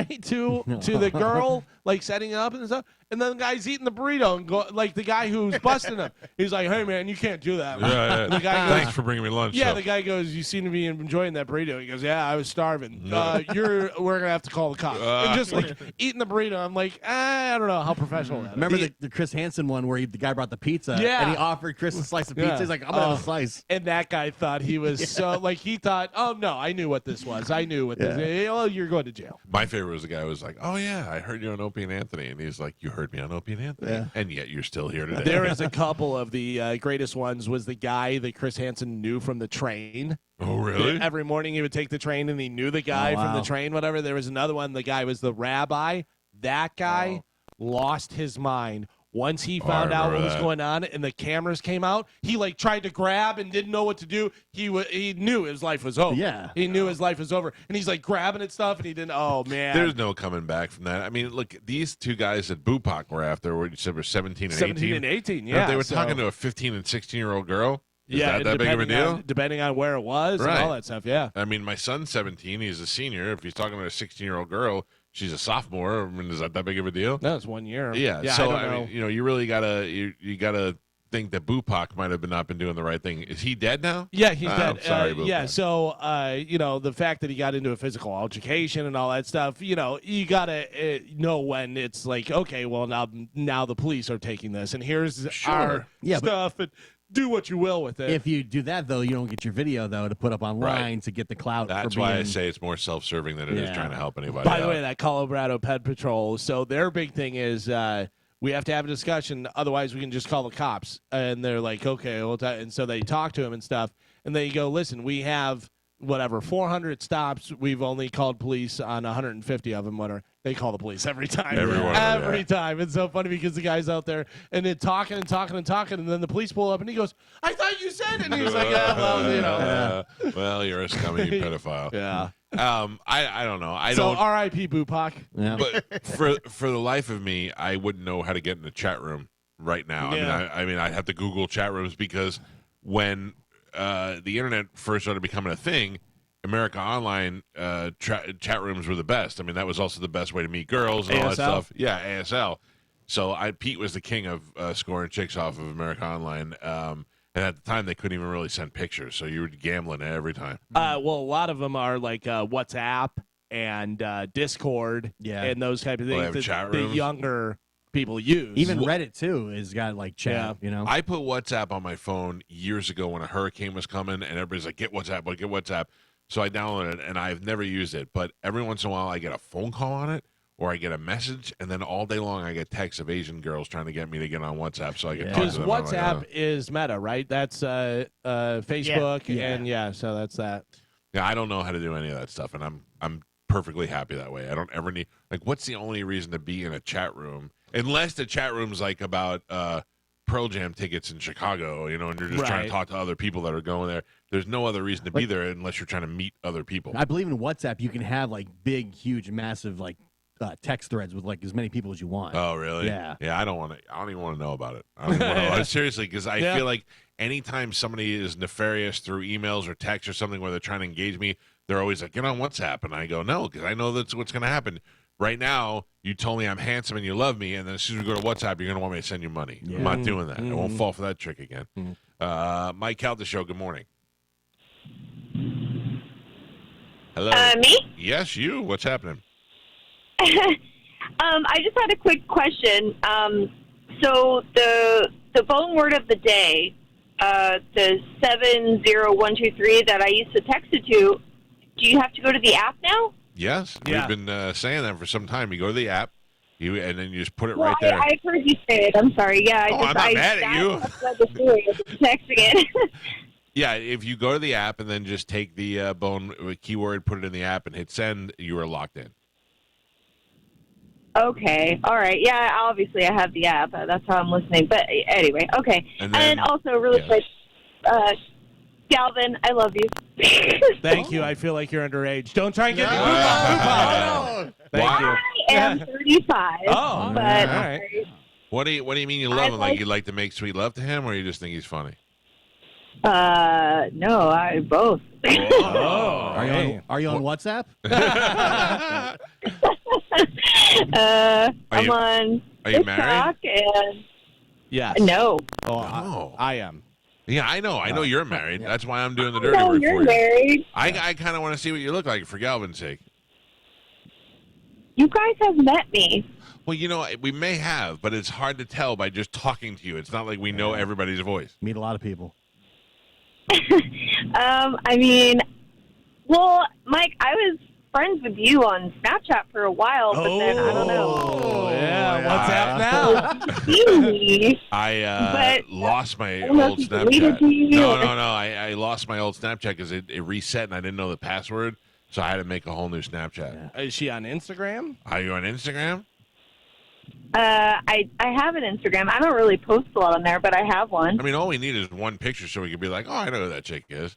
to the girl, like, setting it up and stuff. And then the guy's eating the burrito and go, like, the guy who's busting him. He's like, hey, man, you can't do that. Yeah. And the guy goes, Thanks for bringing me lunch. yeah, so. the guy goes, you seem to be enjoying that burrito. He goes, yeah, I was starving. We're going to have to call the cops. And just, like, eating the burrito. I'm like, I don't know how professional that is. Remember the Chris Hansen one where the guy brought the pizza Yeah. and he offered Chris a slice of pizza? Yeah. He's like, I'm going to have a slice. And that guy thought he was so, like, he thought, oh, no, I knew what this was. I knew what this is. Oh, you're going to jail. My favorite was the guy who was like, oh, yeah, I heard you on Opie and Anthony. And he's like, you heard me on Opie and Anthony? Yeah. And yet you're still here today. There is a couple of the greatest ones was the guy that Chris Hansen knew from the train. Oh, really? Every morning he would take the train and he knew the guy from the train, whatever. There was another one. The guy was the rabbi. That guy lost his mind. Once he found out what was going on and the cameras came out, he like tried to grab and didn't know what to do. He knew his life was over. Yeah. He knew his life was over. And he's like grabbing at stuff and he didn't. Oh, man. There's no coming back from that. I mean, look, these two guys that Bupak were after, what you said were 17 and 18. 17 and 18, If yeah. they were so- talking to a 15 and 16-year-old girl. Is yeah, that big of a deal? Depending on where it was and Right. all that stuff, yeah. I mean, my son's 17. He's a senior. If he's talking to a 16-year-old girl, she's a sophomore. I mean, is that big of a deal? No, it's 1 year. Yeah. I So don't know. mean, you really gotta you gotta think that Bupak might have not been doing the right thing. Is he dead now? Yeah, he's dead. Sorry, yeah, Bupak. so the fact that he got into a physical altercation and all that stuff, you gotta know when it's like, okay, well now the police are taking this, and here's our stuff, and do what you will with it. If you do that, though, you don't get your video, though, to put up online to get the clout. That's for why I being- say it's more self-serving than it is trying to help anybody. By the out. way, that Colorado Pet Patrol, so their big thing is we have to have a discussion, otherwise we can just call the cops. And they're like, okay, and so they talk to him and stuff, and they go, listen, we have 400 stops. We've only called police on 150 of them. Whatever. They call the police every time. Every time. It's so funny because the guy's out there and they're talking and talking and talking, and then the police pull up and he goes, I thought you said it. And he's like, well, you're a scummy pedophile. Yeah. I don't know. I so don't. R.I.P. Bupak. Yeah. But for the life of me, I wouldn't know how to get in the chat room right now. Yeah. I mean, I have to Google chat rooms because when the internet first started becoming a thing, America Online chat rooms were the best. I mean, that was also the best way to meet girls and all that ASL? stuff. Yeah, ASL. So Pete was the king of scoring chicks off of America Online. And at the time, they couldn't even really send pictures, so you were gambling every time. Well, a lot of them are like WhatsApp and Discord and those type of Well, they things have chat that the rooms? younger people use. Even Reddit, too, has got, like, chat, you know? I put WhatsApp on my phone years ago when a hurricane was coming, and everybody's like, get WhatsApp, get WhatsApp. So I downloaded it, and I've never used it. But every once in a while, I get a phone call on it, or I get a message, and then all day long, I get texts of Asian girls trying to get me to get on WhatsApp so I can talk to Because them. I'm WhatsApp like, is Meta, right? That's Facebook, Yeah. and so that's that. yeah, I don't know how to do any of that stuff, and I'm perfectly happy that way. I don't ever need what's the only reason to be in a chat room unless the chat room's like about Pearl Jam tickets in Chicago, and you're just trying to talk to other people that are going there. There's no other reason to be there unless you're trying to meet other people. I believe in WhatsApp you can have like big, huge, massive like text threads with like as many people as you want. Oh, really? Yeah. Yeah, I don't even want to know about it. I don't even wanna, seriously, because I feel like anytime somebody is nefarious through emails or text or something where they're trying to engage me, they're always like, get on WhatsApp. And I go, no, because I know that's what's going to happen. Right now, you told me I'm handsome and you love me, and then as soon as we go to WhatsApp, you're going to want me to send you money. Yeah. I'm not doing that. I won't fall for that trick again. Mike Calta Show, good morning. Hello. Me? Yes, you. What's happening? I just had a quick question. So the phone word of the day, the 70123 that I used to text it to, do you have to go to the app now? Yes. Yeah. We've been saying that for some time. You go to the app, and then you just put it Well, right there. I've heard you say it. I'm sorry. Yeah, I'm not mad at you. Texting it. Yeah, if you go to the app and then just take the bone keyword, put it in the app, and hit send, you are locked in. Okay. All right. Yeah, obviously I have the app. That's how I'm listening. But anyway, okay. And then- also, really quick, Galvin, I love you. Thank you. I feel like you're underage. Don't try and get me. Thank you. I am 35. Oh, but all right. What do you mean you love him? Like you like to make sweet love to him, or you just think he's funny? No, I both. Oh, Are you on WhatsApp? I'm on Are you married? TikTok and Yes. no. Oh. I am. Yeah, I know you're married. That's why I'm doing the dirty No, work you're for you. married. I kind of want to see what you look like for Galvin's sake. You guys have met me. Well, we may have, but it's hard to tell by just talking to you. It's not like we know everybody's voice. Meet a lot of people. I mean, well, Mike, I was friends with you on Snapchat for a while, but then I don't know. Oh, yeah. WhatsApp now. Really? I But- lost my I don't know old if you deleted Snapchat. me No. or- I lost my old Snapchat because it reset and I didn't know the password, so I had to make a whole new Snapchat. Is she on Instagram? Are you on Instagram? I have an Instagram. I don't really post a lot on there, but I have one. I mean, all we need is one picture so we could be like, oh, I know who that chick is.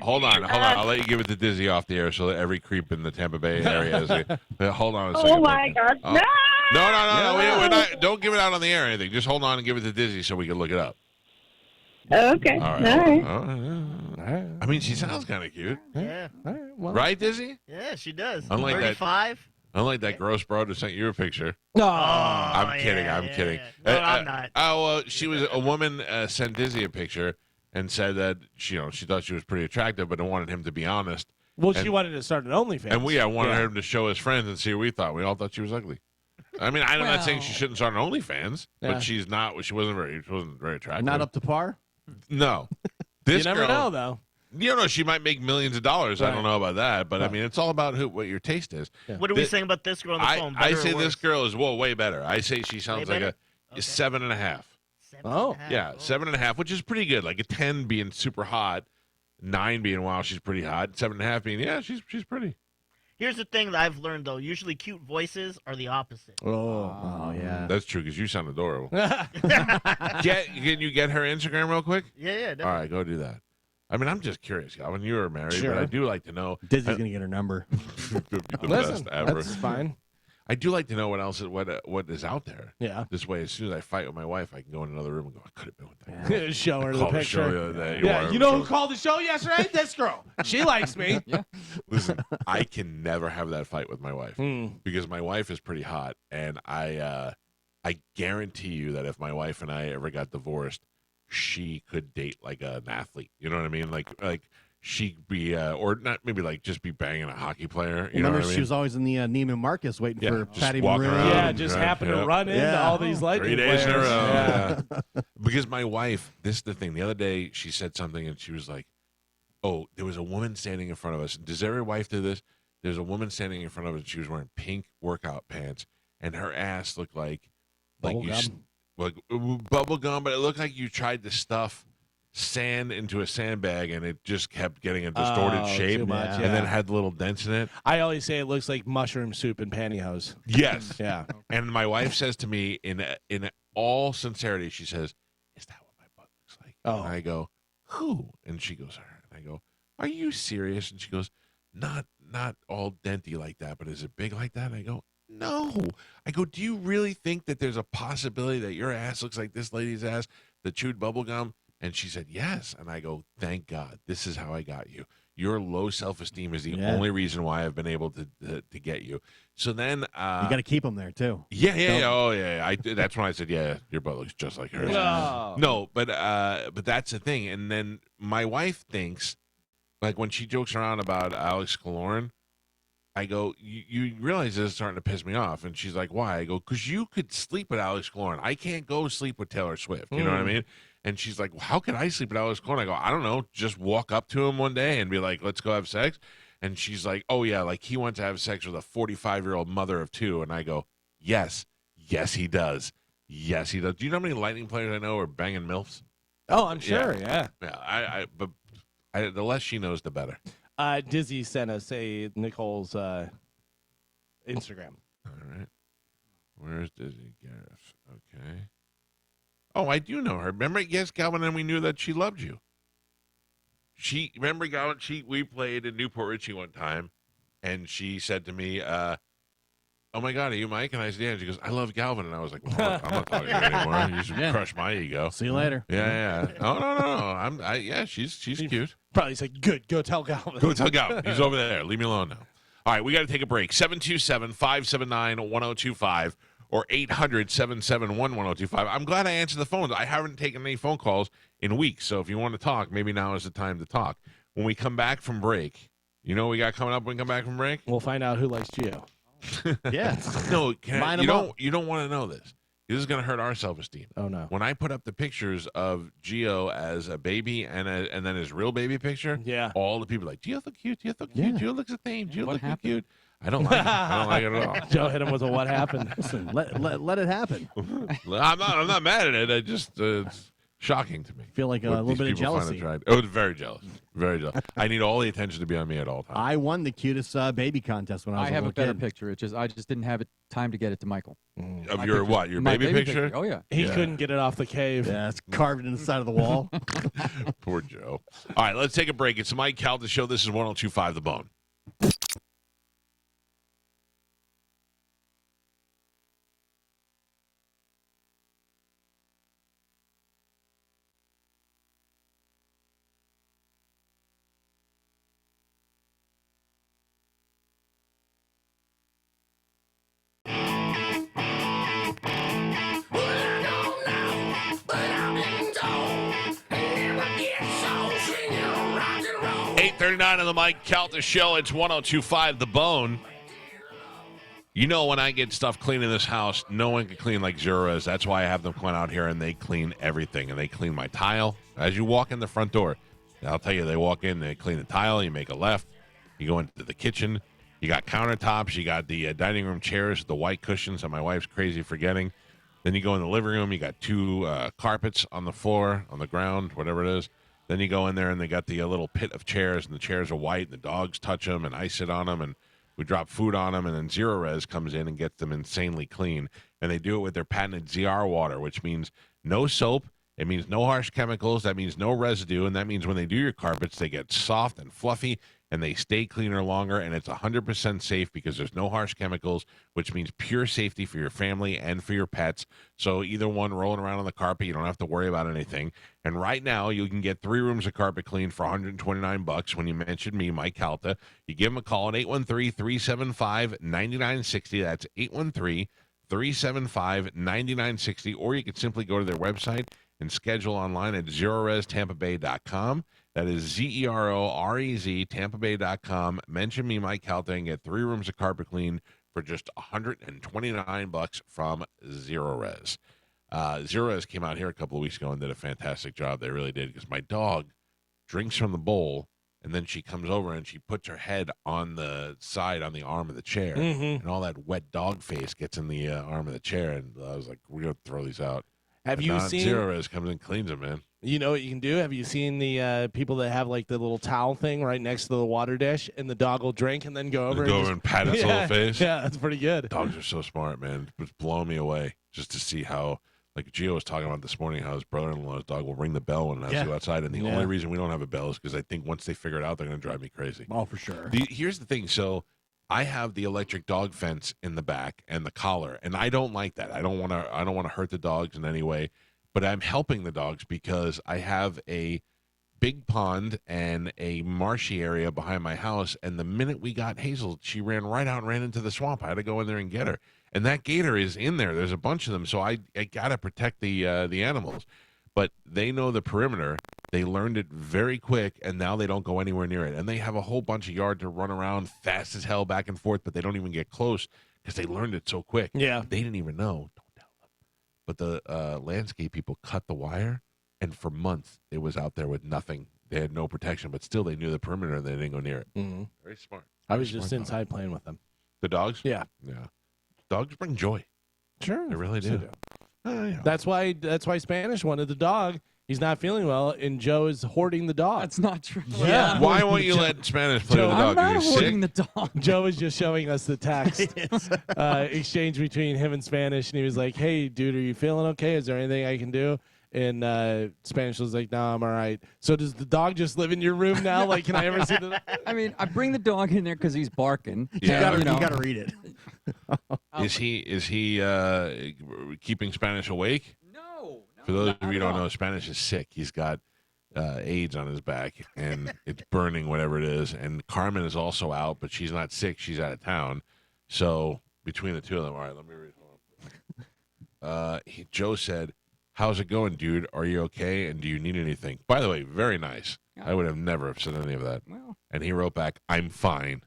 Hold on. I'll let you give it to Dizzy off the air so that every creep in the Tampa Bay area is. Hold on a second. Oh my God! Oh. No! No. We're not. Don't give it out on the air or anything. Just hold on and give it to Dizzy so we can look it up. Okay. All All right. right. I mean, she sounds kind of cute, Yeah, All right. Well. right, Dizzy? yeah, she does. Unlike that- 35. Unlike that gross bro that sent you a picture. No. I'm kidding. I'm kidding. Yeah. No, I'm not. Oh, well, she was a woman sent Dizzy a picture and said that she thought she was pretty attractive, but wanted him to be honest. Well, she And- wanted to start an OnlyFans. And we wanted him to show his friends and see what we thought. We all thought she was ugly. I mean, I'm not saying she shouldn't start an OnlyFans, Yeah. but she's not. She wasn't very attractive. Not up to par? No. You This never girl, know, though. she might make millions of dollars. I don't know about that, but I mean, it's all about what your taste is. What are we saying about this girl on the phone? I Better or say worse? this girl is way better. I say she sounds like better? a Okay. 7.5. 7.5. Yeah, Oh. 7.5, which is pretty good. Like a 10 being super hot, 9 being wow, she's pretty hot, 7.5 being she's pretty. Here's the thing that I've learned though. Usually, cute voices are the opposite. Oh, yeah. That's true because you sound adorable. Can you get her Instagram real quick? Yeah, definitely. All right, go do that. I mean, I'm just curious, Calvin. You are married, Sure. but I do like to know. Dizzy's going to get her number. Would be the Listen, best ever. that's fine. I do like to know what else what is out there. Yeah. This way, as soon as I fight with my wife, I can go in another room and go, I could have been with that. Show her the Called the show picture. the other day. Yeah, you know who called the show yesterday? This girl. She likes me. Yeah. Listen, I can never have that fight with my wife Hmm. because my wife is pretty hot, and I guarantee you that if my wife and I ever got divorced, she could date like an athlete. You know what I mean? Like she'd be, or not maybe like just be banging a hockey player. You know Remember, what I mean? she was always in the Neiman Marcus waiting Yeah, for just Patty walking Maroon. around. Yeah, just happened to run into Yeah. all these Lightning 3 days in a players. row. Yeah. Because my wife, this is the thing. The other day, she said something, and she was like, Oh, there was a woman standing in front of us. Does every wife do this? There's a woman standing in front of us. She was wearing pink workout pants, and her ass looked like Bubble you, gum? like bubble gum, but it looked like you tried to stuff sand into a sandbag, and it just kept getting a distorted shape, too much, and then yeah. had little dents in it. I always say it looks like mushroom soup and pantyhose. Yes. Yeah. And my wife says to me in all sincerity, she says, "Is that what my butt looks like?" Oh. And I go, "Who?" And she goes, "Her." And I go, "Are you serious?" And she goes, "Not all denty like that, but is it big like that?" And I go, "No." I go, "Do you really think that there's a possibility that your ass looks like this lady's ass that chewed bubble gum?" And she said, "Yes." And I go, "Thank God. This is how I got you. Your low self-esteem is the only reason why I've been able to get you." So then You got to keep them there too. yeah. Oh, yeah. That's when I said, "Yeah, your butt looks just like hers." No, but that's the thing. And then my wife thinks, like when she jokes around about Alex Kaloran, I go, "You realize this is starting to piss me off?" And she's like, "Why?" I go, "Because you could sleep with Alex Kaloran. I can't go sleep with Taylor Swift. You know what I mean?" And she's like, "Well, how can I sleep with Alex Kaloran?" I go, "I don't know. Just walk up to him one day and be like, 'Let's go have sex.'" And she's like, "Oh, yeah, like he went to have sex with a 45-year-old mother of two." And I go, Yes, he does. Yes, he does. Do you know how many Lightning players I know are banging MILFs? Oh, I'm sure. Yeah. Yeah, but the less she knows, the better. Dizzy sent us Nicole's Instagram. All right. Where's Dizzy Gareth? Okay. Oh, I do know her. Remember, yes, Calvin, and we knew that she loved you. Remember, Calvin, we played in Newport Richie one time, and she said to me, "Oh my God, are you Mike?" And I said, "Yeah." And she goes, "I love Galvin." And I was like, "Well, I'm not talking to you anymore. You should crush my ego." See you later. Yeah. Oh, no. Yeah, she's cute. Probably said, "Good, go tell Galvin." Go tell Galvin. He's over there. Leave me alone now. All right, we got to take a break. 727-579-1025 or 800-771-1025. I'm glad I answered the phone. I haven't taken any phone calls in weeks, so if you want to talk, maybe now is the time to talk. When we come back from break, you know what we got coming up when we come back from break? We'll find out who likes Gio. Yeah. No, Line you 'em don't. up. You don't want to know this. This is going to hurt our self-esteem. Oh no. When I put up the pictures of Gio as a baby and then his real baby picture, Yeah. all the people are like, "Gio look cute. Gio look Yeah. cute. Gio looks the same. Gio What look happened? cute." I don't like it. I don't like it at all. Joe hit him with a what happened. Listen, let it happen. I'm not mad at it. I just it's shocking to me. Feel like a what little these bit of people find jealousy. attractive. Oh, very jealous. Very jealous. I need all the attention to be on me at all times. I won the cutest baby contest when I was I a have a little better kid. picture. I just didn't have it time to get it to Michael. Of My your picture- what? Your my baby picture? Oh yeah. He couldn't get it off the cave. Yeah, it's carved into the side of the wall. Poor Joe. All right, let's take a break. It's the Mike Calta Show. This is 102.5 The Bone. Rock and roll. 8:39 on the Mike Calta Show. It's 102.5 The Bone. You know, when I get stuff clean in this house, no one can clean like Zero Res. That's why I have them come out here and they clean everything. And they clean my tile. As you walk in the front door, I'll tell you, they walk in, they clean the tile, you make a left, you go into the kitchen, you got countertops, you got the dining room chairs, the white cushions that my wife's crazy for getting. Then you go in the living room, you got two carpets on the floor, on the ground, whatever it is. Then you go in there and they got the little pit of chairs, and the chairs are white, and the dogs touch them, and I sit on them, and we drop food on them, and then Zero Res comes in and gets them insanely clean. And they do it with their patented ZR water, which means no soap. It means no harsh chemicals. That means no residue. And that means when they do your carpets, they get soft and fluffy, and they stay cleaner longer. And it's 100% safe because there's no harsh chemicals, which means pure safety for your family and for your pets. So either one rolling around on the carpet, you don't have to worry about anything. And right now, you can get 3 rooms of carpet clean for $129 when you mention me, Mike Calta. You give them a call at 813-375-9960. That's 813-375-9960. Or you can simply go to their website and schedule online at ZeroResTampaBay.com. That is ZEROREZ, TampaBay.com. Mention me, Mike Calta, and get 3 rooms of carpet clean for just $129 from Zero Res. Zero Res came out here a couple of weeks ago and did a fantastic job. They really did, because my dog drinks from the bowl and then she comes over and she puts her head on the side on the arm of the chair, Mhm. and all that wet dog face gets in the arm of the chair, and I was like, we're gonna throw these out. Have And you now seen? Zero Res comes and cleans them, man. You know what you can do? Have you seen the people that have like the little towel thing right next to the water dish, and the dog will drink and then go over Go over just- and pat its yeah, little face. Yeah, that's pretty good. Dogs are so smart, man. It's blowing me away just to see how, like Gio was talking about this morning, how his brother-in-law's dog will ring the bell when I Yeah. go outside, and the Yeah. only reason we don't have a bell is because I think once they figure it out, they're going to drive me crazy. Oh, for sure. Here's the thing. So I have the electric dog fence in the back and the collar, and I don't like that. I don't want to hurt the dogs in any way, but I'm helping the dogs because I have a big pond and a marshy area behind my house, and the minute we got Hazel, she ran right out and ran into the swamp. I had to go in there and get her, and that gator is in there. There's a bunch of them, so I got to protect the animals. But they know the perimeter. They learned it very quick, and now they don't go anywhere near it. And they have a whole bunch of yard to run around fast as hell back and forth, but they don't even get close because they learned it so quick. Yeah. They didn't even know. Don't tell them. But the landscape people cut the wire, and for months it was out there with nothing. They had no protection, but still they knew the perimeter and they didn't go near it. Mm-hmm. Very smart. I was Very just smart dog. inside playing with them. The dogs? Yeah. Yeah. Dogs bring joy. Sure, They really they do. Yeah. That's why Spanish wanted the dog. He's not feeling well, and Joe is hoarding the dog. That's not true. Yeah. Why won't you let Spanish play with the I'm dog? 'Cause not he's holding sick? the dog. Joe was just showing us the text exchange between him and Spanish, and he was like, "Hey, dude, are you feeling okay? Is there anything I can do?" And Spanish was like, "No, I'm all right." So does the dog just live in your room now? Like, can I ever see the? I mean, I bring the dog in there because he's barking. Yeah. You You know. gotta read it. Is he keeping Spanish awake? No. For those of you not who at don't all. know, Spanish is sick. He's got AIDS on his back, and it's burning, whatever it is. And Carmen is also out, but she's not sick. She's out of town. So between the two of them, all right, let me read. Joe said, "How's it going, dude? Are you okay? And do you need anything?" By the way, very nice. I would have never have said any of that. Well, And he wrote back, "I'm fine."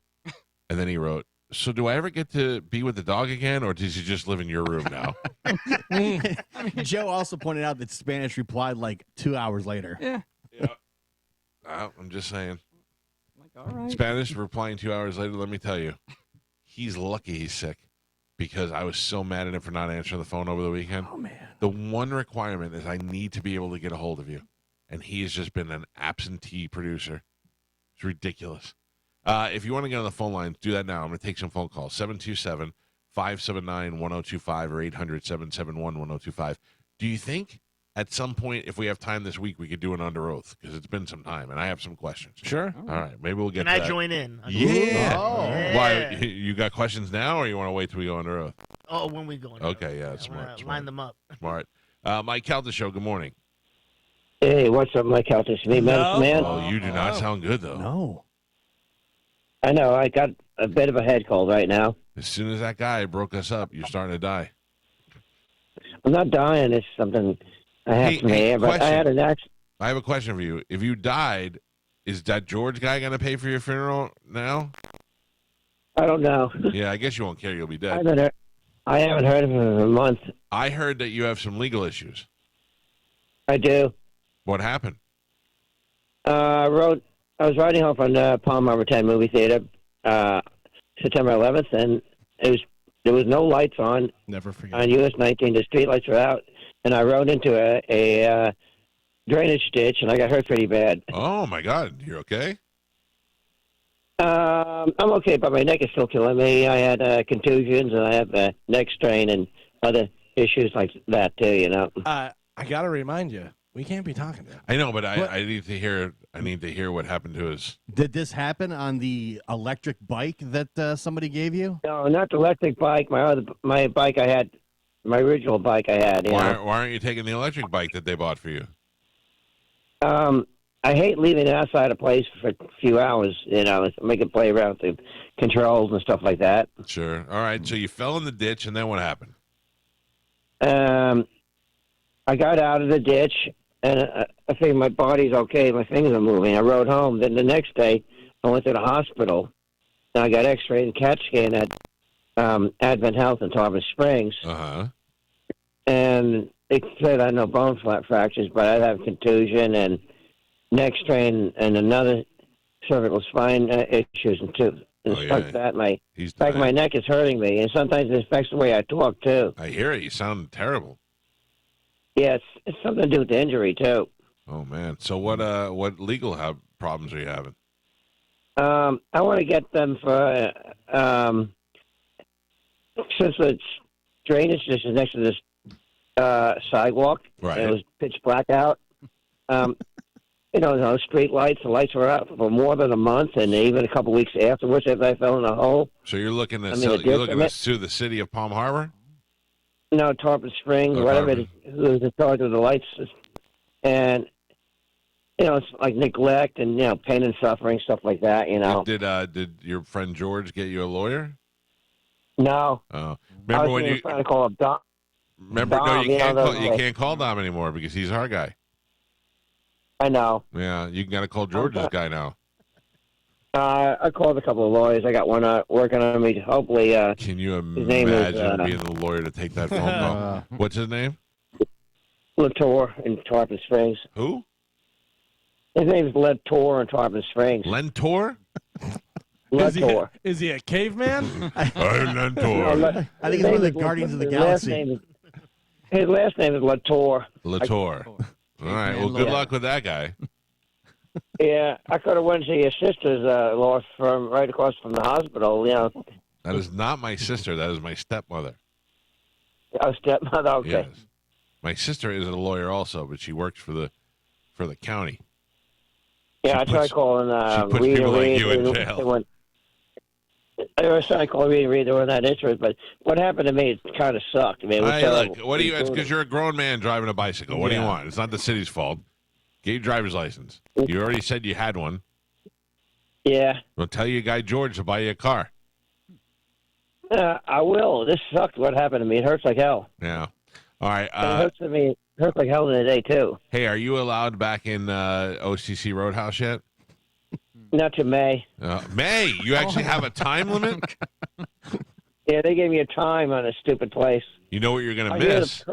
And then he wrote, "So do I ever get to be with the dog again, or does he just live in your room now?" Joe also pointed out that Spanish replied like 2 hours later. yeah. I'm just saying. Like, all right. Spanish replying 2 hours later, let me tell you, he's lucky he's sick because I was so mad at him for not answering the phone over the weekend. Oh, man. The one requirement is I need to be able to get a hold of you. And he has just been an absentee producer. It's ridiculous. If you want to get on the phone lines, do that now. I'm going to take some phone calls. 727 579 1025 or 800 771 1025. Do you think at some point, if we have time this week, we could do an under oath? Because it's been some time, and I have some questions. Sure. All right. Maybe we'll get Can to I that. join in? Yeah. Oh. Yeah. Why? You got questions now, or you want to wait till we go under oath? Oh, when we go in. Okay, yeah, I smart, wanna smart. Line them up. Smart. Mike Calta Show, good morning. Hey, what's up, Mike Calta? Me, man. Oh, you do not sound good, though. No. I know. I got a bit of a head cold right now. As soon as that guy broke us up, you're starting to die. I'm not dying. It's something I have Hey, from the air, but I question. had an accident. I have a question for you. If you died, is that George guy going to pay for your funeral now? I don't know. Yeah, I guess you won't care. You'll be I dead. haven't heard of him in a month. I heard that you have some legal issues. I do. What happened? I was riding home from the Palm Harbor 10 movie theater September 11th, and there was no lights on Never forget. on US 19. The street lights were out, and I rode into a drainage ditch, and I got hurt pretty bad. Oh, my God. You're okay? I'm okay, but my neck is still killing me. I had contusions, and I have a neck strain and other issues like that too. You know. I gotta remind you, we can't be talking to him. I know, but I need to hear. I need to hear what happened to his. Did this happen on the electric bike that somebody gave you? No, not the electric bike. My bike I had, my original bike I had. You know. Why aren't you taking the electric bike that they bought for you? I hate leaving it outside a place for a few hours. You know, make it play around with the controls and stuff like that. Sure. All right. So you fell in the ditch, and then what happened? I got out of the ditch, and I figured my body's okay. My fingers are moving. I rode home. Then the next day, I went to the hospital, and I got X-rayed and CAT scan at Advent Health in Tarpon Springs. Uh-huh. And it said I had no bone fractures, but I have contusion and neck strain and another cervical spine issues and too. And Oh, stuff yeah. that my He's back of my dying. neck is hurting me, and sometimes it affects the way I talk too. I hear it. You sound terrible. Yeah, it's something to do with the injury too. Oh man. So what legal problems are you having? I want to get them for since it's drainage just next to this sidewalk. Right. And it was pitch black out. Those street lights. The lights were out for more than a month, and even a couple weeks afterwards, after I fell in a hole. So you're looking to the you're looking to different- sue the city of Palm Harbor? No, Tarpon Springs, Oh, whatever Tarpon. it is, who's in charge of the lights, and it's like neglect and pain and suffering, stuff like that. Did your friend George get you a lawyer? No, Oh, I remember was when even you trying to call up Dom. remember? No, Dom, you can't call, those you guys. can't call Dom anymore because he's our guy. I know. Yeah, you got to call George's guy now. I called a couple of lawyers. I got one working on me. Hopefully, Can you name is, imagine being the lawyer to take that phone call? What's his name? Latour in Tarpon Springs. Who? His name is Latour in Tarpon Springs. Lentor? Latour. Is he a caveman? I'm No, Lentor. I think it's one of the Guardians of the Galaxy. His last name is Latour. Latour. All right. Well, good luck with that guy. Yeah, I could have went to your sister's law firm right across from the hospital. That is not my sister. That is my stepmother. Oh, stepmother. Okay. Yes. My sister is a lawyer also, but she works for the county. Yeah, I She tried puts- calling she puts Reed people and like Reed. you in They jail. went- I was trying to call Reed and Reed. They were not interested. But what happened to me, it kind of sucked. I mean, it was Hey, terrible. look, what do you? It's because you're a grown man driving a bicycle. What do you want? It's not the city's fault. Get your driver's license. You already said you had one. Yeah, Well, tell your guy George to buy you a car. I will. This sucked. What happened to me? It hurts like hell. Yeah. All right. It hurts to me. It hurts like hell in the day too. Hey, are you allowed back in OCC Roadhouse yet? Not to May. May, you actually have a time limit? Yeah, they gave me a time on a stupid place. You know what you're going I to hear the miss?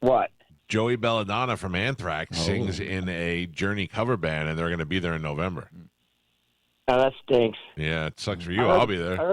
What? Joey Belladonna from Anthrax sings in a Journey cover band, and they're going to be there in November. Oh, that stinks. Yeah, it sucks for you. I heard- I'll be there. I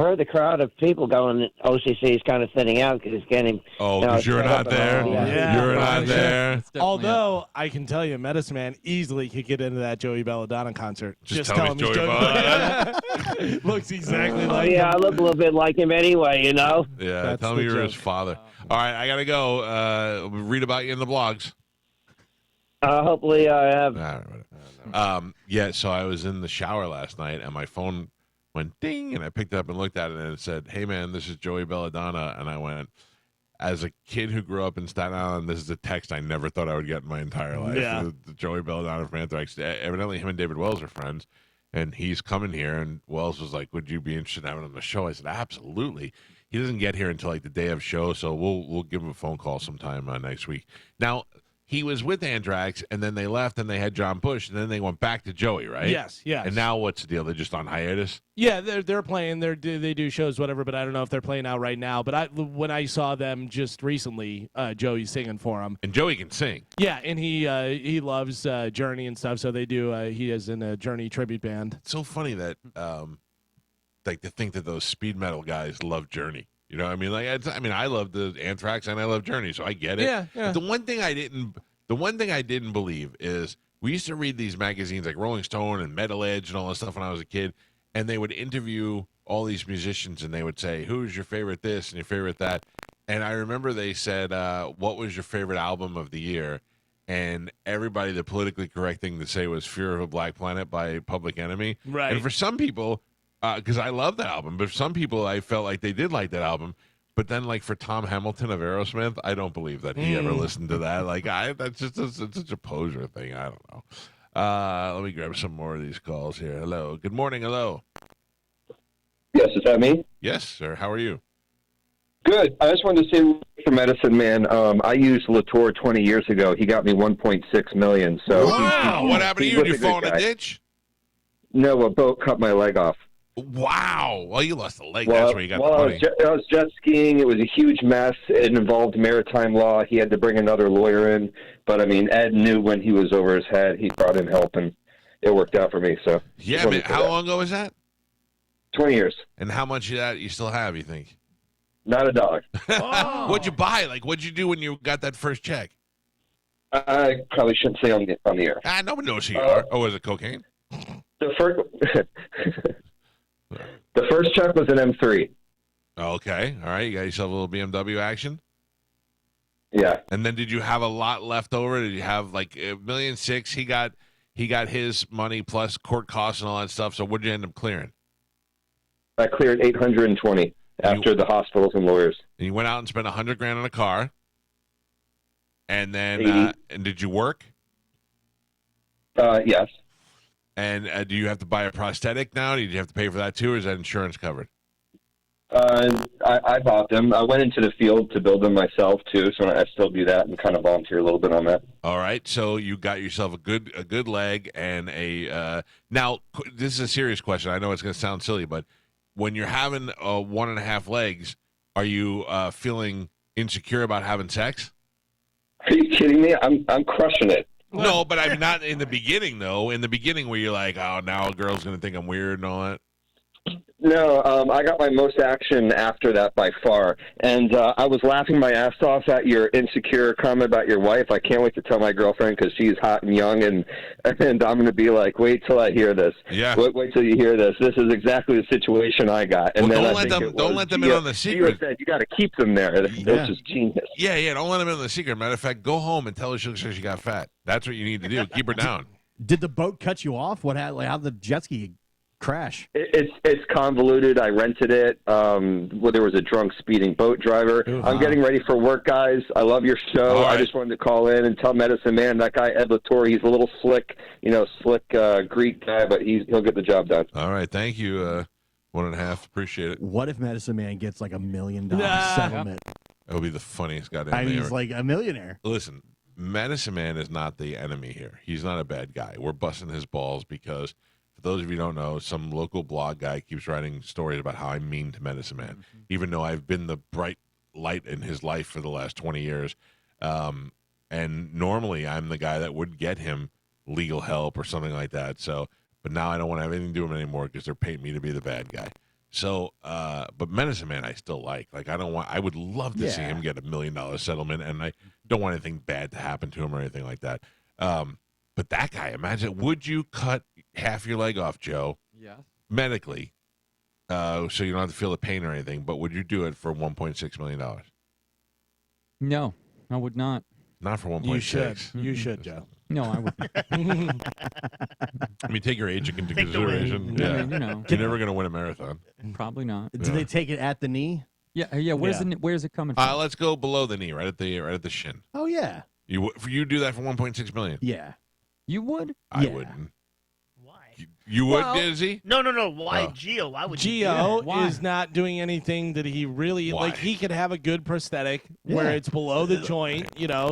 heard the crowd of people going. OCC is kind of thinning out because it's getting. Oh, you know, because you're set not up and there? all, Yeah. You're not there? Although I can tell you, Medicine Man easily could get into that Joey Belladonna concert. Just tell him him it's he's Joey Belladonna. Looks exactly like Yeah, I him. look a little bit like him anyway, you know. Yeah, That's tell me the you're his joke. father. All right, I got to go. Read about you in the blogs. Hopefully, I have. Yeah, so I was in the shower last night, and my phone went ding, and I picked it up and looked at it, and it said, "Hey, man, this is Joey Belladonna." And I went, as a kid who grew up in Staten Island, this is a text I never thought I would get in my entire life. Yeah. The Joey Belladonna from Anthrax. Evidently, him and David Wells are friends, and he's coming here, and Wells was like, "Would you be interested in having him on the show?" I said, "Absolutely." He doesn't get here until like the day of show, so we'll give him a phone call sometime next week. Now, he was with Anthrax, and then they left, and they had John Bush, and then they went back to Joey, right? Yes, yes. And now what's the deal? They're just on hiatus? Yeah, they're playing. They do shows, whatever. But I don't know if they're playing out right now. But when I saw them just recently, Joey's singing for them. And Joey can sing. Yeah, and he loves Journey and stuff. So they do. He is in a Journey tribute band. It's so funny that, like, to think that those speed metal guys love Journey. You know what I mean? Like, I love the Anthrax and I love Journey, so I get it. Yeah, yeah. But the one thing I didn't believe is we used to read these magazines like Rolling Stone and Metal Edge and all that stuff when I was a kid, and they would interview all these musicians and they would say, "Who's your favorite this and your favorite that?" And I remember they said, "What was your favorite album of the year?" And everybody, the politically correct thing to say was "Fear of a Black Planet" by Public Enemy. Right. And for some people, because I love that album, but for some people, I felt like they did like that album. But then, like, for Tom Hamilton of Aerosmith, I don't believe that he ever listened to that. Like, that's just it's such a poser thing. I don't know. Let me grab some more of these calls here. Hello. Good morning. Hello. Yes, is that me? Yes, sir. How are you? Good. I just wanted to say for Medicine Man, I used Latour 20 years ago. He got me $1.6 million. So Wow. What happened to you? was Did you a good fall in a guy. ditch? No, a boat cut my leg off. Wow. Well, you lost a leg. That's where you got the I money. was jet skiing. It was a huge mess. It involved maritime law. He had to bring another lawyer in. But, I mean, Ed knew when he was over his head. He brought in help, and it worked out for me. So Yeah, man. How long ago was that? 20 years. And how much of that you still have, you think? Not a dollar. What'd you buy? Like, what'd you do when you got that first check? I probably shouldn't say on the air. No one knows who you are. Oh, was it cocaine? The first, the first check was an M3. Okay. All right. You got yourself a little BMW action? Yeah. And then did you have a lot left over? Did you have like $1.6 million? He got his money plus court costs and all that stuff. So what did you end up clearing? I cleared 820 after the hospitals and lawyers. And you went out and spent $100,000 on a car. And then, and did you work? Yes. And do you have to buy a prosthetic now? Did you have to pay for that too, or is that insurance covered? I bought them. I went into the field to build them myself too, so I still do that and kind of volunteer a little bit on that. All right, so you got yourself a good leg and a. Now, this is a serious question. I know it's going to sound silly, but when you're having 1.5 legs, are you feeling insecure about having sex? Are you kidding me? I'm crushing it. No, but I'm not in the beginning though. In the beginning, where you're like, oh, now a girl's going to think I'm weird and all that. No, I got my most action after that by far. And I was laughing my ass off at your insecure comment about your wife. I can't wait to tell my girlfriend because she's hot and young, and I'm going to be like, wait till I hear this. Yeah. Wait till you hear this. This is exactly the situation I got. And well, then don't let them in on the secret. Said you got to keep them there. That's just genius. Yeah, don't let them in on the secret. Matter of fact, go home and tell her she got fat. That's what you need to do. Keep her down. Did the boat cut you off? How'd the jet ski crash? It's convoluted. I rented it. There was a drunk speeding boat driver. I'm getting ready for work, guys. I love your show. Right. I just wanted to call in and tell Medicine Man, that guy Ed Latore, he's a little slick, Greek guy, but he'll get the job done. All right, thank you. 1.5, appreciate it. What if Medicine Man gets like $1 million settlement? That would be the funniest goddamn I mean, thing he's ever. like a millionaire. Listen, Medicine Man is not the enemy here. He's not a bad guy. We're busting his balls because, for those of you who don't know, some local blog guy keeps writing stories about how I'm mean to Medicine Man, even though I've been the bright light in his life for the last 20 years. And normally I'm the guy that would get him legal help or something like that. So, but now I don't want to have anything to do with him anymore because they're painting me to be the bad guy. So, but Medicine Man I still like. Like, I would love to see him get $1 million settlement, and I don't want anything bad to happen to him or anything like that. But that guy, imagine, would you cut half your leg off, Joe? Yes. Medically, so you don't have to feel the pain or anything, but would you do it for $1.6 million? No, I would not. Not for 1.6. You should. You should, Joe. No, I wouldn't. I mean, take your age into Take the win. consideration. Yeah. Yeah. I mean, you know, You're never going to win a marathon. probably not. Did they take it at the knee? Yeah. Where's it coming from? Let's go below the knee, right at the shin. Oh yeah. You do that for 1.6 million? Yeah. You would? I Yeah. wouldn't. Why? You would, Well, Dizzy? No. Why, Oh. Gio? Why would you do Gio that? Why? is not doing anything that he really Why? like. He could have a good prosthetic where Yeah. it's below the joint,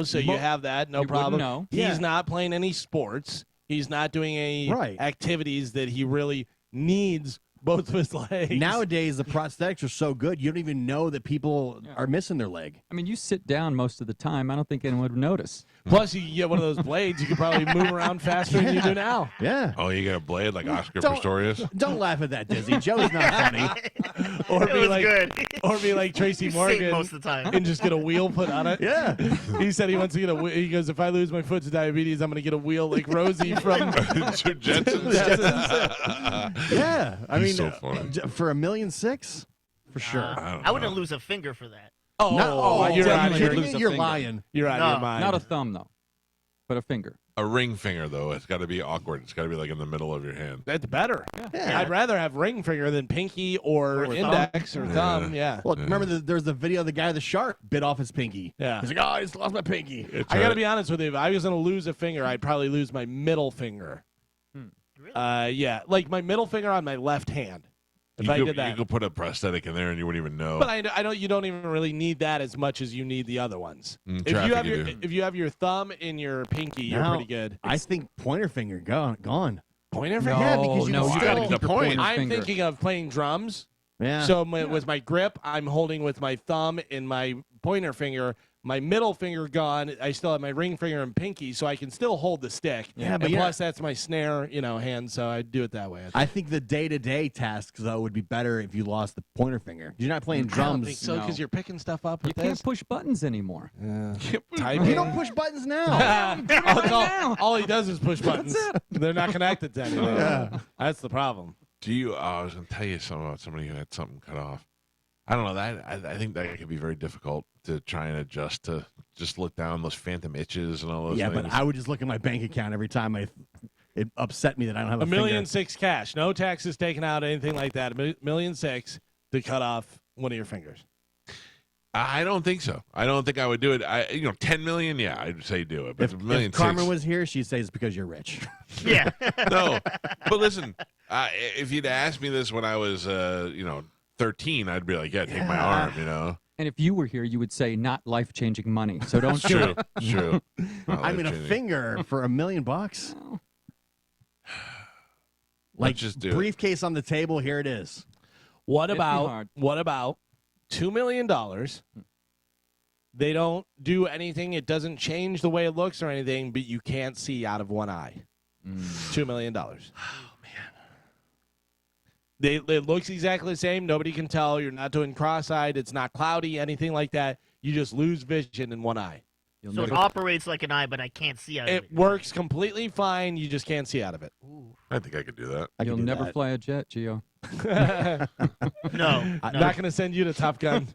so you have that, no You wouldn't problem. know. He's Yeah. not playing any sports. He's not doing any Right. activities that he really needs both of his legs. Nowadays, the prosthetics are so good, you don't even know that people are missing their leg. I mean, you sit down most of the time. I don't think anyone would notice. Plus, you can get one of those blades. You could probably move around faster than you do now. Yeah. Oh, you got a blade like Oscar Don't- Pistorius? Don't laugh at that, Dizzy. Joe's not funny. Or It be was like, good. or be like Tracy You sing Morgan most of the time. and just get a wheel put on it. Yeah. He said he wants to get he goes, if I lose my foot to diabetes, I'm going to get a wheel like Rosie from Jetsons? Yeah. I mean, He's so funny. for $1.6 million, for sure. I wouldn't lose a finger for that. Oh, you're are out you of your, kidding me? You're finger. lying. you're out of your mind. Not a thumb, though, but a finger. A ring finger, though. It's got to be awkward. It's got to be like in the middle of your hand. That's better. Yeah. I'd rather have ring finger than pinky or Or index or thumb. Yeah. Well, remember there's the video of the guy with the shark bit off his pinky. Yeah. He's like, oh, I just lost my pinky. It's I got to be honest with you. If I was going to lose a finger, I'd probably lose my middle finger. Really? Yeah, like my middle finger on my left hand. If I did that. You could put a prosthetic in there and you wouldn't even know. But I don't. You don't even really need that as much as you need the other ones. If traffic you have you your do. if you have your thumb and your pinky, you're Now, pretty good. I think pointer finger gone. Pointer No, finger. Yeah, because you no, can you still- got to keep your pointer I'm finger. thinking of playing drums. Yeah. So with my grip, I'm holding with my thumb and my pointer finger. my middle finger gone. I still have my ring finger and pinky, so I can still hold the stick. Yeah, and but plus that's my snare, hand, so I do it that way. I think the day-to-day tasks though would be better if you lost the pointer finger. You're not playing I don't drums. think so because you're picking stuff up. You With can't this. push buttons anymore. Typing. You don't push buttons now. all he does is push buttons. They're not connected to anything. That's the problem. I was going to tell you something about somebody who had something cut off. I don't know that. I think that could be very difficult to try and adjust to just look down those phantom itches and all those things. But I would just look at my bank account every time it upset me that I don't have a $1.6 million finger. cash, no taxes taken out, anything like that. $1.6 million to cut off one of your fingers. I don't think so. I don't think I would do it. 10 million, yeah, I'd say do it. But If $1.6 million, Carmen was here, she'd say it's because you're rich. Yeah. no. But listen, if you'd asked me this when I was, 13, I'd be like, yeah, take my arm, And if you were here, you would say not life-changing money. So don't do True, it. true. I mean, a finger for $1 million. Like, just do it. briefcase on the table. Here it is. What It'd be hard. about $2 million? They don't do anything. It doesn't change the way it looks or anything, but you can't see out of one eye. $2 million. Oh, man. It looks exactly the same. Nobody can tell. You're not doing cross-eyed. It's not cloudy, anything like that. You just lose vision in one eye. So it operates like an eye, but I can't see out of it. It works completely fine. You just can't see out of it. I think I could do that. You'll never fly a jet, Gio. No. I'm not going to send you to Top Gun.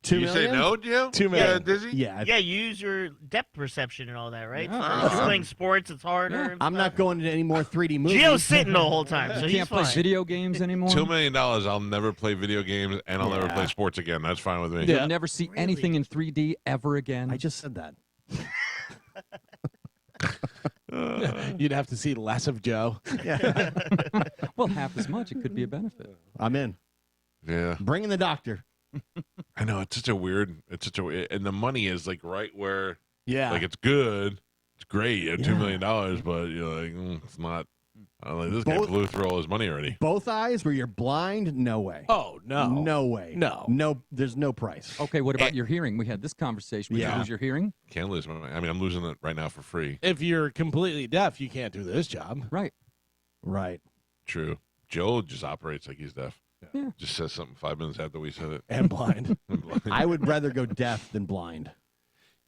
$2 You say million? no, Joe? $2 million. Dizzy? Yeah. Yeah, you use your depth perception and all that, right? Yeah. So if you're playing sports, it's harder. and I'm not stuff. going to any more 3D movies. Gio's sitting the whole time, so You he's can't play fine. video games anymore. $2 million, I'll never play video games, and I'll never play sports again. That's fine with me. You'll never see anything in 3D ever again. I just said that. You'd have to see less of Joe. Well, half as much. It could be a benefit. I'm in. Yeah. Bring in the doctor. I know. It's such a weird, and the money is like right where, Yeah. like it's good. It's great. You have $2 million, but you're like, it's not. I'm like, this guy blew through all his money already. Both eyes where you're blind? No way. Oh, no. No way. No. No, there's no price. Okay, what about your hearing? We had this conversation. Would you lose your hearing? Can't lose my money. I mean, I'm losing it right now for free. If you're completely deaf, you can't do this job. Right. Right. True. Joe just operates like he's deaf. Yeah. Just says something 5 minutes after we said it. And blind. I would rather go deaf than blind.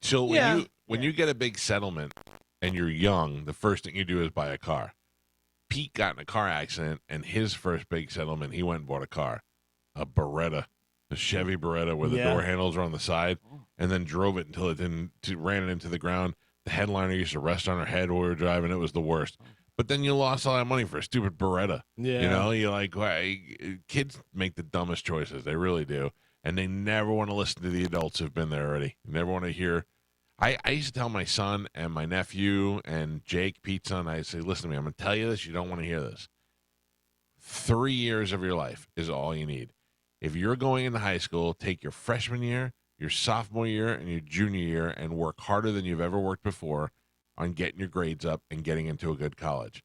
So when you get a big settlement and you're young, the first thing you do is buy a car. Pete got in a car accident, and his first big settlement, he went and bought a car, a Beretta, a Chevy Beretta where the door handles are on the side, and then drove it until ran it into the ground. The headliner used to rest on her head while we were driving. It was the worst. But then you lost all that money for a stupid Beretta. Yeah. You're like, kids make the dumbest choices. They really do. And they never want to listen to the adults who've been there already. They never want to hear. I used to tell my son and my nephew and Jake, Pete's son, I say, listen to me, I'm going to tell you this. You don't want to hear this. 3 years of your life is all you need. If you're going into high school, take your freshman year, your sophomore year, and your junior year and work harder than you've ever worked before on getting your grades up and getting into a good college.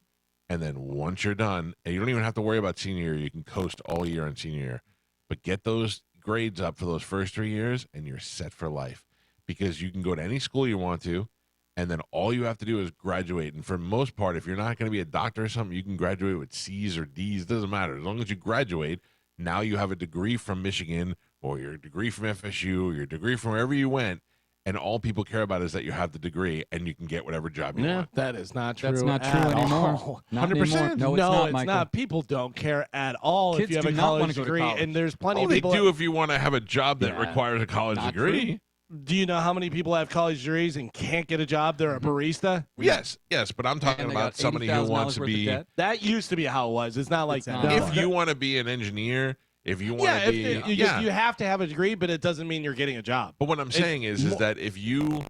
And then once you're done, and you don't even have to worry about senior year, you can coast all year on senior year. But get those grades up for those first 3 years, and you're set for life. Because you can go to any school you want to, and then all you have to do is graduate. And for the most part, if you're not going to be a doctor or something, you can graduate with C's or D's. It doesn't matter. As long as you graduate, now you have a degree from Michigan or your degree from FSU or your degree from wherever you went, and all people care about is that you have the degree and you can get whatever job you want. That is not true. That's not true at anymore. all. Not 100%. anymore. No, it's not, Michael. People don't care at all Kids if you have do a not wanna college go to degree, college. and there's plenty Oh, of they people. do if you want to have a job that Yeah. requires a college Not degree. Do you know how many people have college degrees and can't get a job? They're a barista. Yes, but I'm talking And they about got somebody who $80,000 wants to worth of be. debt. That used to be how it was. It's not like It's that. not. If you want to be an engineer, if you want Yeah, to be, you have to have a degree, but it doesn't mean you're getting a job. But what I'm saying is that if you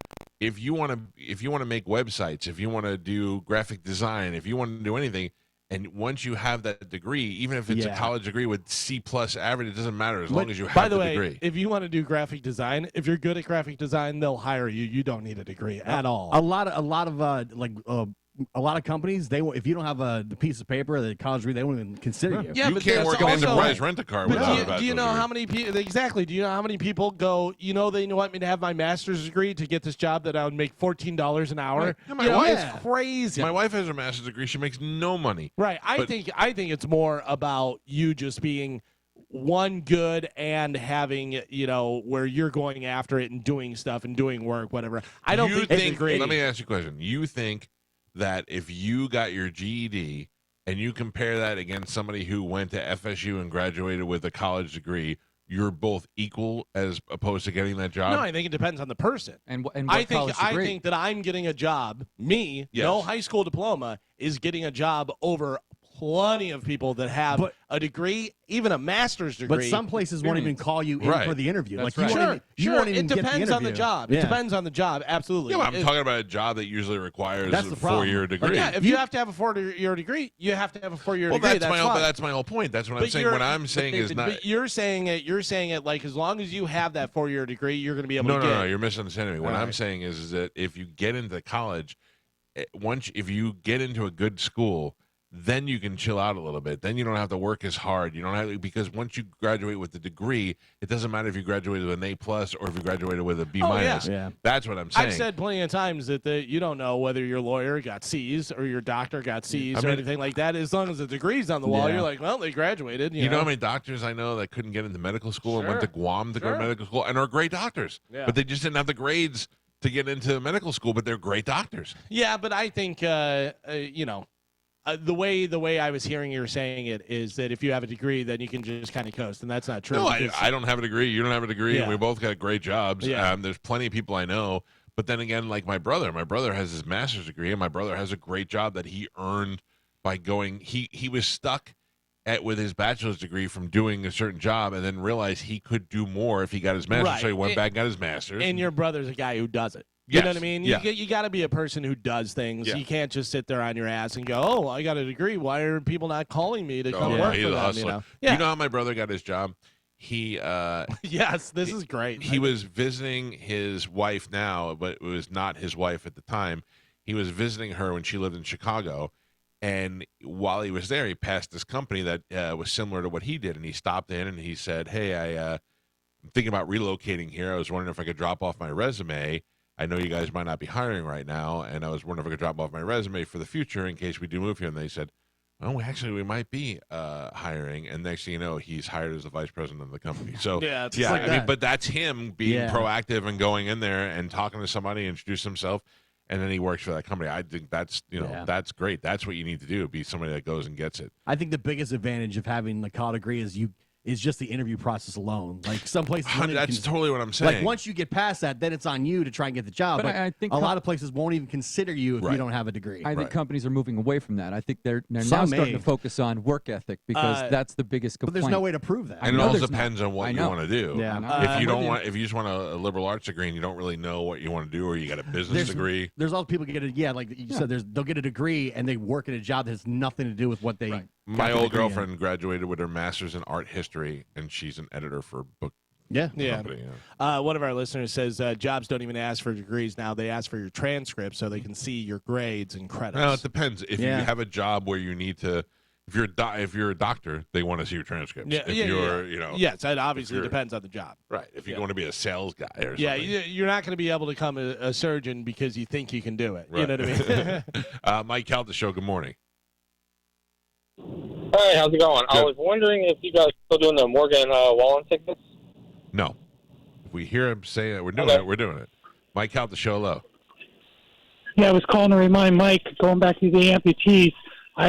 want to make websites, if you want to do graphic design, if you want to do anything, and once you have that degree, even if it's a college degree with C+ average, it doesn't matter as long as you have By the way, degree. if you want to do graphic design, if you're good at graphic design, they'll hire you. You don't need a degree at all. A lot of a lot of companies, if you don't have the piece of paper, the college degree, they won't even consider you. Yeah, you but can't work at also- Enterprise Rent-A-Car But without do you know how many people exactly? Do you know how many people go? They want me to have my master's degree to get this job that I would make $14 an hour. Right. Yeah, my You know, wife- it's crazy. My wife has her master's degree. She makes no money. Right. I think it's more about you just being one good and having where you're going after it and doing stuff and doing work, whatever. I don't think it's great. Let me ask you a question. You think that if you got your GED and you compare that against somebody who went to FSU and graduated with a college degree, you're both equal as opposed to getting that job? No, I think it depends on the person. And what I college degree? think that I'm getting a job. Me, Yes. no high school diploma, is getting a job over plenty of people that have a degree, even a master's degree. But some places won't even call you in Right. for the interview. That's like you right. won't even, you won't even It get the depends on the interview. job. Yeah. It depends on the job. Absolutely. Yeah, but I'm It- talking about a job that usually requires That's a the problem. 4-year degree. Yeah, if you have to have a 4-year degree, you have to have a 4-year well, degree. that's my whole. fine. That's my whole point. That's what I'm But saying. you're- What I'm saying is not. But you're saying it like as long as you have that 4-year degree, you're going to be able No, to get. no, you're misunderstanding me. What All I'm right. saying is that if you get into college, if you get into a good school, then you can chill out a little bit. Then you don't have to work as hard. You don't have because once you graduate with the degree, it doesn't matter if you graduated with an A+ or if you graduated with a B-. Oh, yeah. Yeah. That's what I'm saying. I've said plenty of times that you don't know whether your lawyer got C's or your doctor got C's or anything like that. As long as the degree's on the wall, Yeah. you're like, well, they graduated. You know how many doctors I know that couldn't get into medical school and went to Sure. Guam to go to Sure. medical school and are great doctors, Yeah. but they just didn't have the grades to get into medical school, but they're great doctors. Yeah, but I think the way I was hearing you saying it is that if you have a degree, then you can just kind of coast, and that's not true. No, because- I don't have a degree. You don't have a degree, and Yeah. we both got great jobs. Yeah. There's plenty of people I know. But then again, like my brother has his master's degree, and my brother has a great job that he earned by going. He was stuck with his bachelor's degree from doing a certain job, and then realized he could do more if he got his master's. Right. So he went back and got his master's. and your brother's a guy who does it. You know Yes. what I mean? Yeah. You got to be a person who does things. Yeah. You can't just sit there on your ass and go, "Oh, I got a degree. Why are people not calling me to come work he's for a them?" hustler. You know? Do you know how my brother got his job? He Yes, this is great. he was visiting his wife now, but it was not his wife at the time. He was visiting her when she lived in Chicago, and while he was there, he passed this company that was similar to what he did, and he stopped in and he said, "Hey, I'm thinking about relocating here. I was wondering if I could drop off my resume. I know you guys might not be hiring right now, and I was wondering if I could drop off my resume for the future in case we do move here." And they said, "Oh, we might be hiring." And next thing you know, he's hired as the vice president of the company. So Yeah, it's yeah, like I mean, that. but that's him being Yeah. proactive and going in there and talking to somebody, introduce himself, and then he works for that company. I think that's Yeah. that's great. That's what you need to do. Be somebody that goes and gets it. I think the biggest advantage of having the college degree is just the interview process alone. Like some places, won't even That's totally what I'm saying. like once you get past that, then it's on you to try and get the job. But But I think a lot of places won't even consider you if Right. you don't have a degree. I think Right. companies are moving away from that. I think they're now Some starting may. to focus on work ethic because that's the biggest but complaint. there's no way to prove that. I and it know all there's depends not. on what I you know. want to do. Yeah. I know. If I'm you with don't want, if you just want a liberal arts degree and you don't really know what you want to do, or you got a business There's- degree, There's also people get like you said, they'll get a degree and they work at a job that has nothing to do with what they. got my the old degree in. girlfriend graduated with her master's in art history, and she's an editor for a book Yeah. company. Yeah. One of our listeners says jobs don't even ask for degrees now; they ask for your transcript so they can see your grades and credits. Well, it depends. If Yeah. you have a job where you need to, if you're a doctor, they want to see your transcripts. Yeah, if yeah, you're, yeah. you know, Yes, it obviously if you're- depends on the job. right. If you're Yeah. going to be a sales guy or something. Yeah, you're not going to be able to become a surgeon because you think you can do it. You Right. know what I mean? Mike Calta show. Good morning. Hi, how's it going? I Good. was wondering if you guys are still doing the Morgan Wallen tickets. No, if we hear him say that we're doing Okay. it, we're doing it. Mike Calta show low. Yeah, I was calling to remind Mike, going back to the amputees,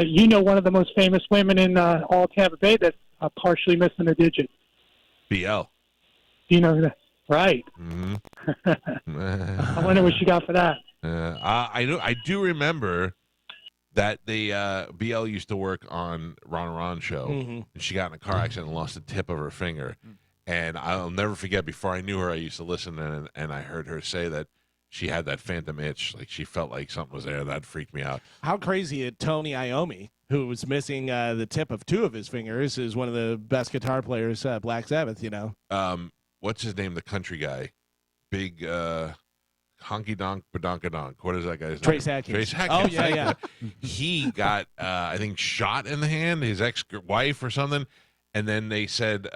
you know one of the most famous women in all Tampa Bay that's partially missing a digit. BL. Do you know who that? Right. Mm-hmm. I wonder what she got for that. I do remember that the BL used to work on Ron and Ron show, Mhm. and she got in a car accident and lost the tip of her finger. And I'll never forget. Before I knew her, I used to listen, and I heard her say that she had that phantom itch, like she felt like something was there. That freaked me out. How crazy is Tony Iommi, who was missing the tip of two of his fingers, is one of the best guitar players, Black Sabbath, you know? What's his name? The country guy, big Honky Donk Badonkadonk. What is that guy's Trace name? Atkins. Trace Atkins. Oh, yeah. He got, I think, shot in the hand, his ex-wife or something, and then they said,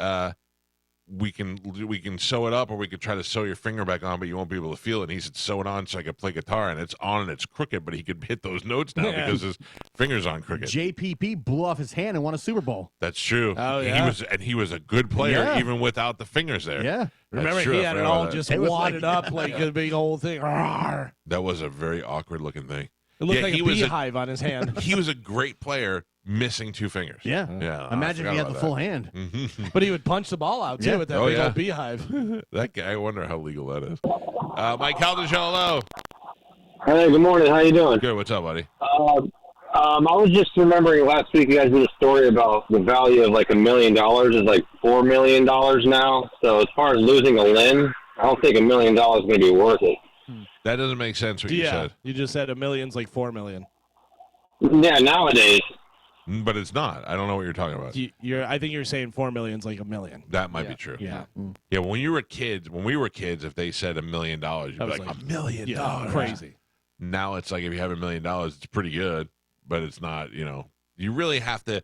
we can sew it up, or we could try to sew your finger back on, but you won't be able to feel it. And he said, sew it on so I could play guitar, and it's on and it's crooked, but he could hit those notes now because his finger's on crooked. JPP blew off his hand and won a Super Bowl. That's true. Oh, yeah. He was a good player even without the fingers there. Yeah. That's Remember, true. he I had it forgot all about that. just wadded up like a big old thing. Rawr. That was a very awkward looking thing. It looked like he a was beehive on his hand. He was a great player, missing 2 fingers. Yeah. Imagine if he had the full hand. But he would punch the ball out, too, with that big old beehive. That guy, I wonder how legal that is. Mike Calta, hello. Hey, good morning. How you doing? Good. What's up, buddy? I was just remembering last week you guys did a story about the value of like $1 million is like $4 million now. So as far as losing a limb, I don't think $1 million is going to be worth it. That doesn't make sense what you said. You just said $1 million's like $4 million. Yeah, nowadays. But it's not. I don't know what you're talking about. I think you're saying $4 million's like $1 million. That might be true. Yeah. Yeah, when we were kids, if they said $1 million, you'd be like, $1 million. Yeah, crazy. Now it's like if you have $1 million, it's pretty good, but it's not, you really have to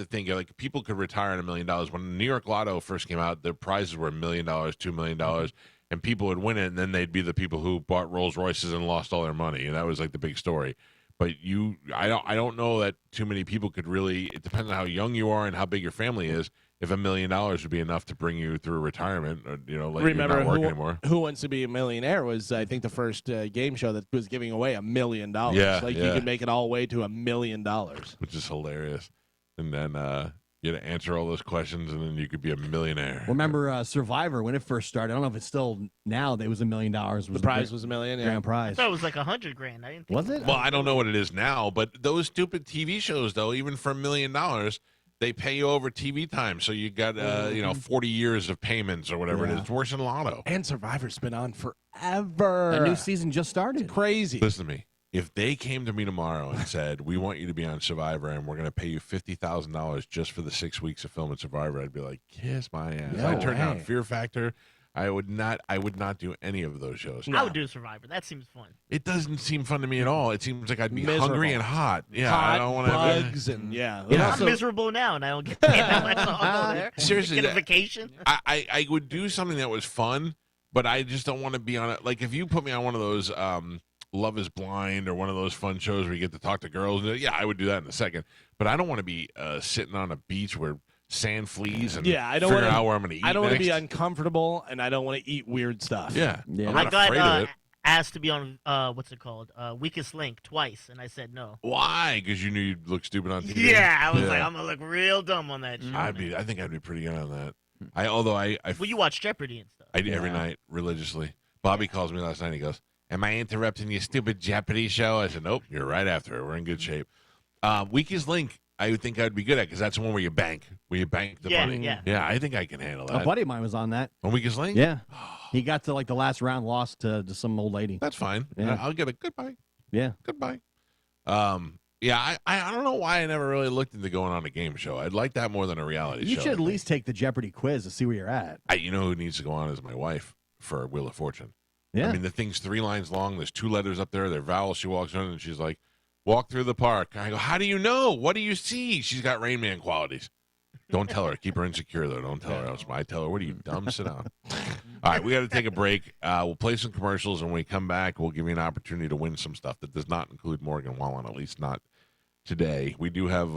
think like people could retire at $1 million. When the New York Lotto first came out, the prizes were $1 million, $2 million, and people would win it, and then they'd be the people who bought Rolls Royces and lost all their money, and that was like the big story. But I don't know that too many people could really. It depends on how young you are and how big your family is. If $1 million would be enough to bring you through retirement, or, let Remember you not work anymore. Who Wants to Be a Millionaire was, I think, the first game show that was giving away $1 million. Yeah, you could make it all the way to $1 million. Which is hilarious. And then you had to answer all those questions, and then you could be a millionaire. Remember Survivor when it first started? I don't know if it's still now. It was $1 million. The prize was $1 million. Yeah. Grand prize. I thought it was like $100 grand. I didn't think Was it? Well, I don't know what it is now, but those stupid TV shows, though, even for $1 million, they pay you over TV time. So you got 40 years of payments or whatever it is. It's worse than Lotto. And Survivor's been on forever. A new season just started. It's crazy. Listen to me. If they came to me tomorrow and said, we want you to be on Survivor and we're going to pay you $50,000 just for the 6 weeks of filming Survivor, I'd be like, kiss my ass. No I turned down way. Fear Factor. I would not do any of those shows. I would do Survivor. That seems fun. It doesn't seem fun to me at all. It seems like I'd be Miserable. hungry and hot. Yeah, Hot, I don't want to. bugs and I'm miserable now, and I don't get paid that much. I'll go there. Seriously, Get a vacation. I would do something that was fun, but I just don't want to be on it. Like if you put me on one of those Love is Blind or one of those fun shows where you get to talk to girls, yeah, I would do that in a second. But I don't want to be sitting on a beach where sand fleas and I don't figure wanna, out where I'm going to eat I don't want to be next. uncomfortable, and I don't want to eat weird stuff. Yeah. I'm I not afraid of got it. asked to be on what's it called, Weakest Link twice, and I said no. Why? Because you knew you'd look stupid on TV. Yeah, I was like, I'm gonna look real dumb on that show. I think I'd be pretty good on that. Well, you watch Jeopardy and stuff. I do every night religiously. Bobby calls me last night. He goes, "Am I interrupting your stupid Jeopardy show?" I said, "Nope, you're right after it. We're in good shape." Weakest Link, I would think I'd be good at because that's the one where you bank the money. Yeah, I think I can handle that. A buddy of mine was on that. On Weakest Link? Yeah. He got to like the last round, lost to some old lady. That's fine. Yeah. I'll get a goodbye. Yeah. Goodbye. Yeah, I don't know why I never really looked into going on a game show. I'd like that more than a reality show. You should at least take the Jeopardy quiz to see where you're at. You know who needs to go on is my wife for Wheel of Fortune. Yeah. I mean, the thing's 3 lines long. There's 2 letters up there. They're vowels. She walks in and she's like, walk through the park. I go, how do you know? What do you see? She's got Rain Man qualities. Don't tell her. Keep her insecure, though. Don't tell her. Else I tell her, what are you, dumb? Sit down. All right, we got to take a break. We'll play some commercials, and when we come back, we'll give you an opportunity to win some stuff that does not include Morgan Wallen, at least not today. We do have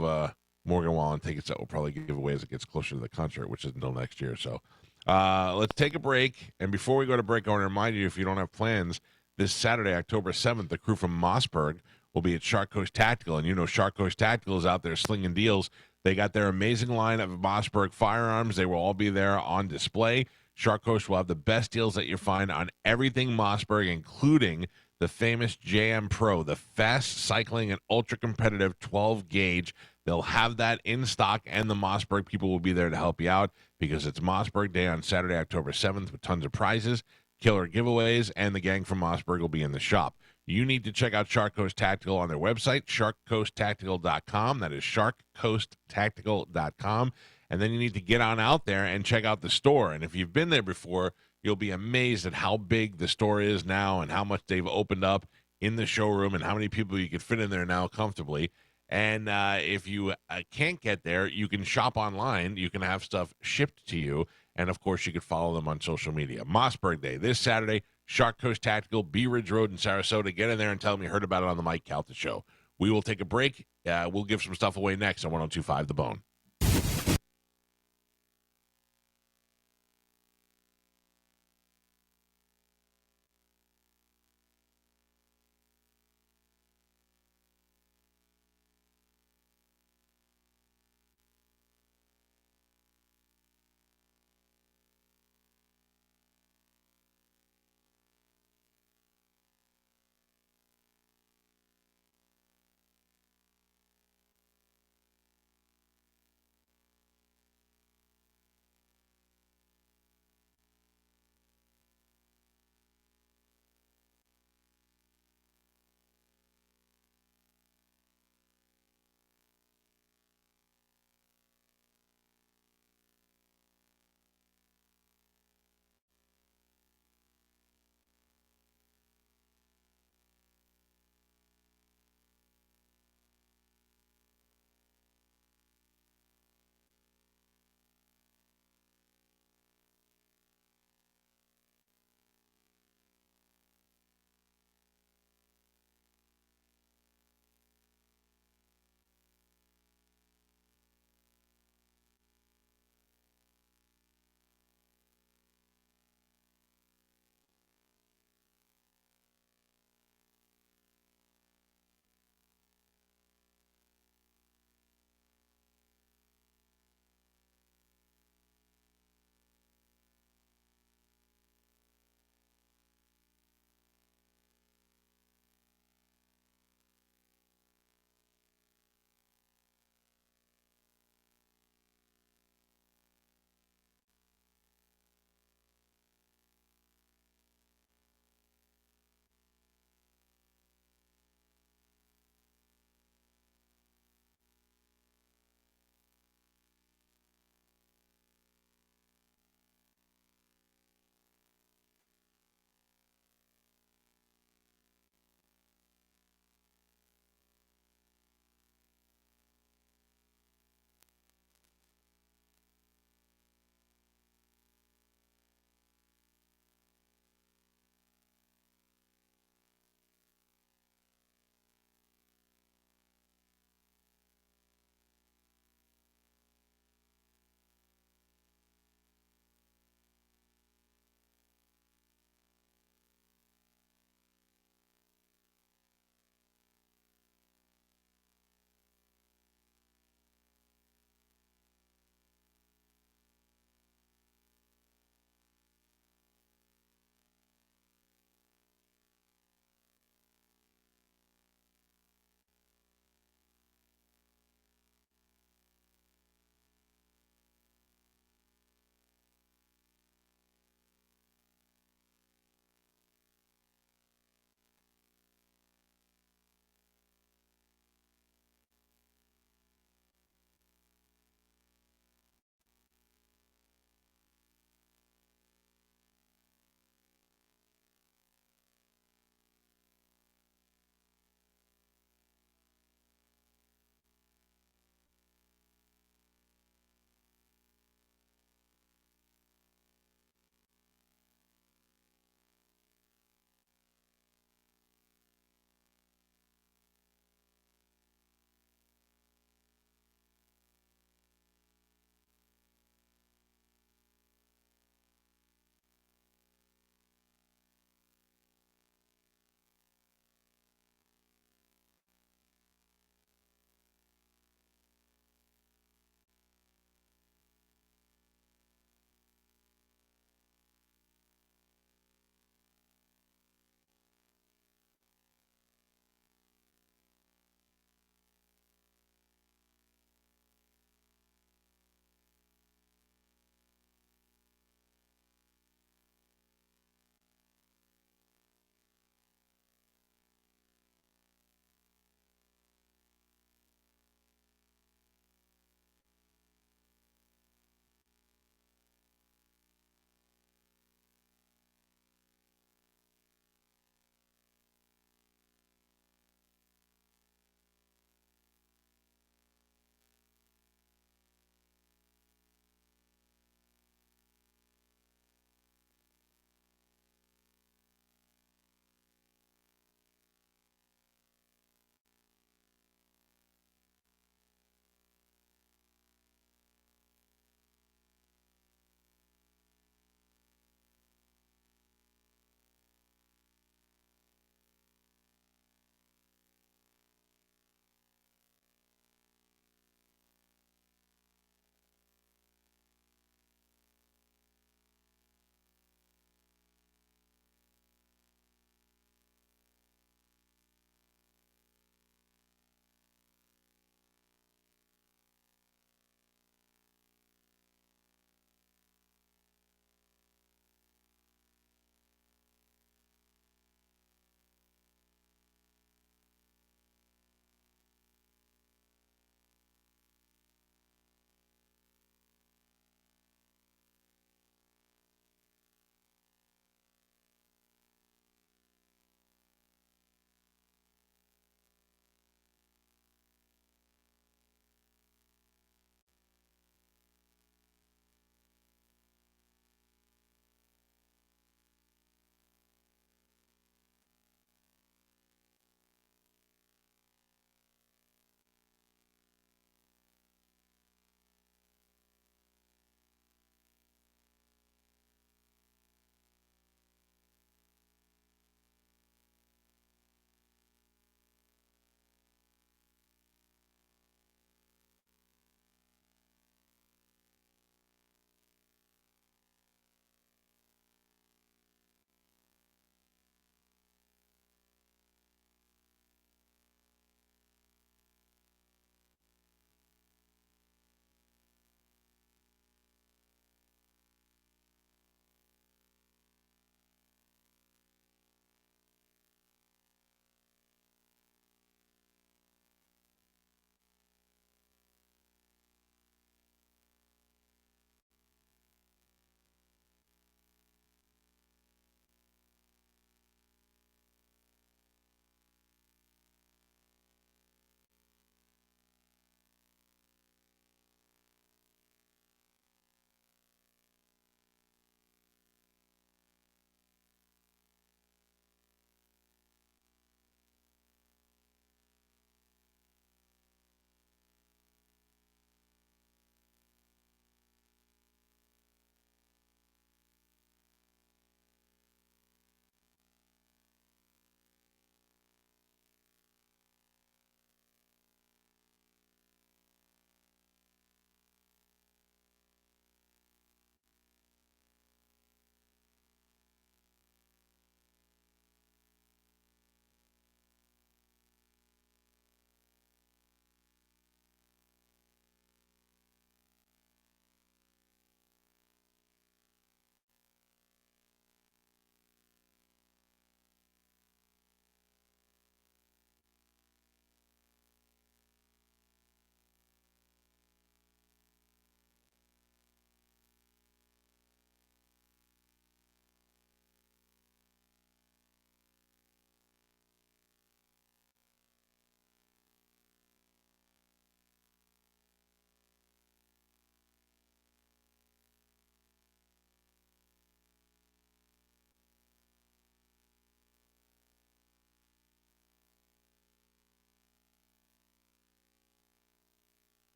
Morgan Wallen tickets that we'll probably give away as it gets closer to the concert, which is until next year. So let's take a break. And before we go to break, I want to remind you, if you don't have plans, this Saturday, October 7th, the crew from Mossberg will be at Shark Coast Tactical. And you know Shark Coast Tactical is out there slinging deals. They got their amazing line of Mossberg firearms. They will all be there on display. Shark Coast will have the best deals that you find on everything Mossberg, including the famous JM Pro, the fast cycling and ultra-competitive 12-gauge. They'll have that in stock, and the Mossberg people will be there to help you out because it's Mossberg Day on Saturday, October 7th with tons of prizes, killer giveaways, and the gang from Mossberg will be in the shop. You need to check out Shark Coast Tactical on their website, sharkcoasttactical.com. That is sharkcoasttactical.com. And then you need to get on out there and check out the store. And if you've been there before, You'll be amazed at how big the store is now and how much they've opened up in the showroom and how many people you could fit in there now comfortably. And if you can't get there, you can shop online. You can have stuff shipped to you. And, of course, you could follow them on social media. Mossberg Day this Saturday, Shark Coast Tactical, Bee Ridge Road in Sarasota. Get in there and tell them you heard about it on the Mike Calta Show. We will take a break. We'll give some stuff away next on 102.5 The Bone.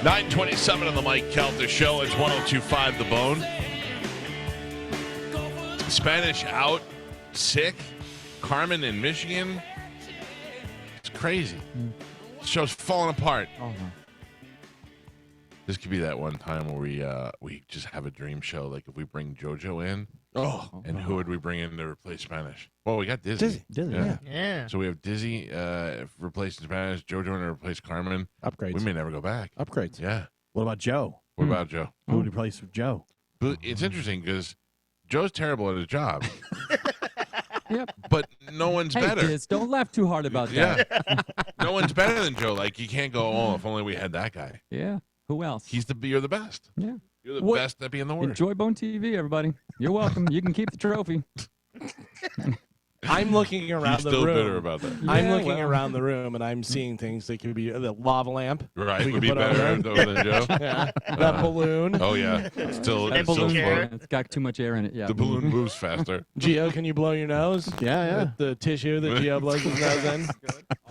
9:27 on the Mike Calta Show. It's 102.5 The Bone. Spanish out, sick. Carmen in Michigan. It's crazy. The show's falling apart. Oh, no. This could be that one time where we just have a dream show. Like if we bring JoJo in. And who would we bring in to replace Spanish? Well, we got Dizzy. Yeah. So we have Dizzy replacing Spanish, JoJo to replace Carmen. Upgrades. We may never go back. Upgrades. Yeah. What about Joe? What about Joe? Who would replace Joe? But it's interesting because Joe's terrible at his job. Yep. But no one's Hey, better. Diz, don't laugh too hard about that. Yeah. No one's better than Joe. Like you can't go, oh, if only we had that guy. Yeah. Who else? You're the best. Yeah. You're the best at being the worst. Enjoy Bone TV, everybody. You're welcome. You can keep the trophy. I'm looking around the still room. bitter about that. I'm looking around the room and I'm seeing things that could be the lava lamp. Right, we would could be put over better there. than Joe. Yeah. That balloon. Oh yeah, it's still That it's still balloon, floating. it's got too much air in it. Yeah. The balloon moves faster. Gio, can you blow your nose? Yeah. With the tissue that Gio blows his nose in.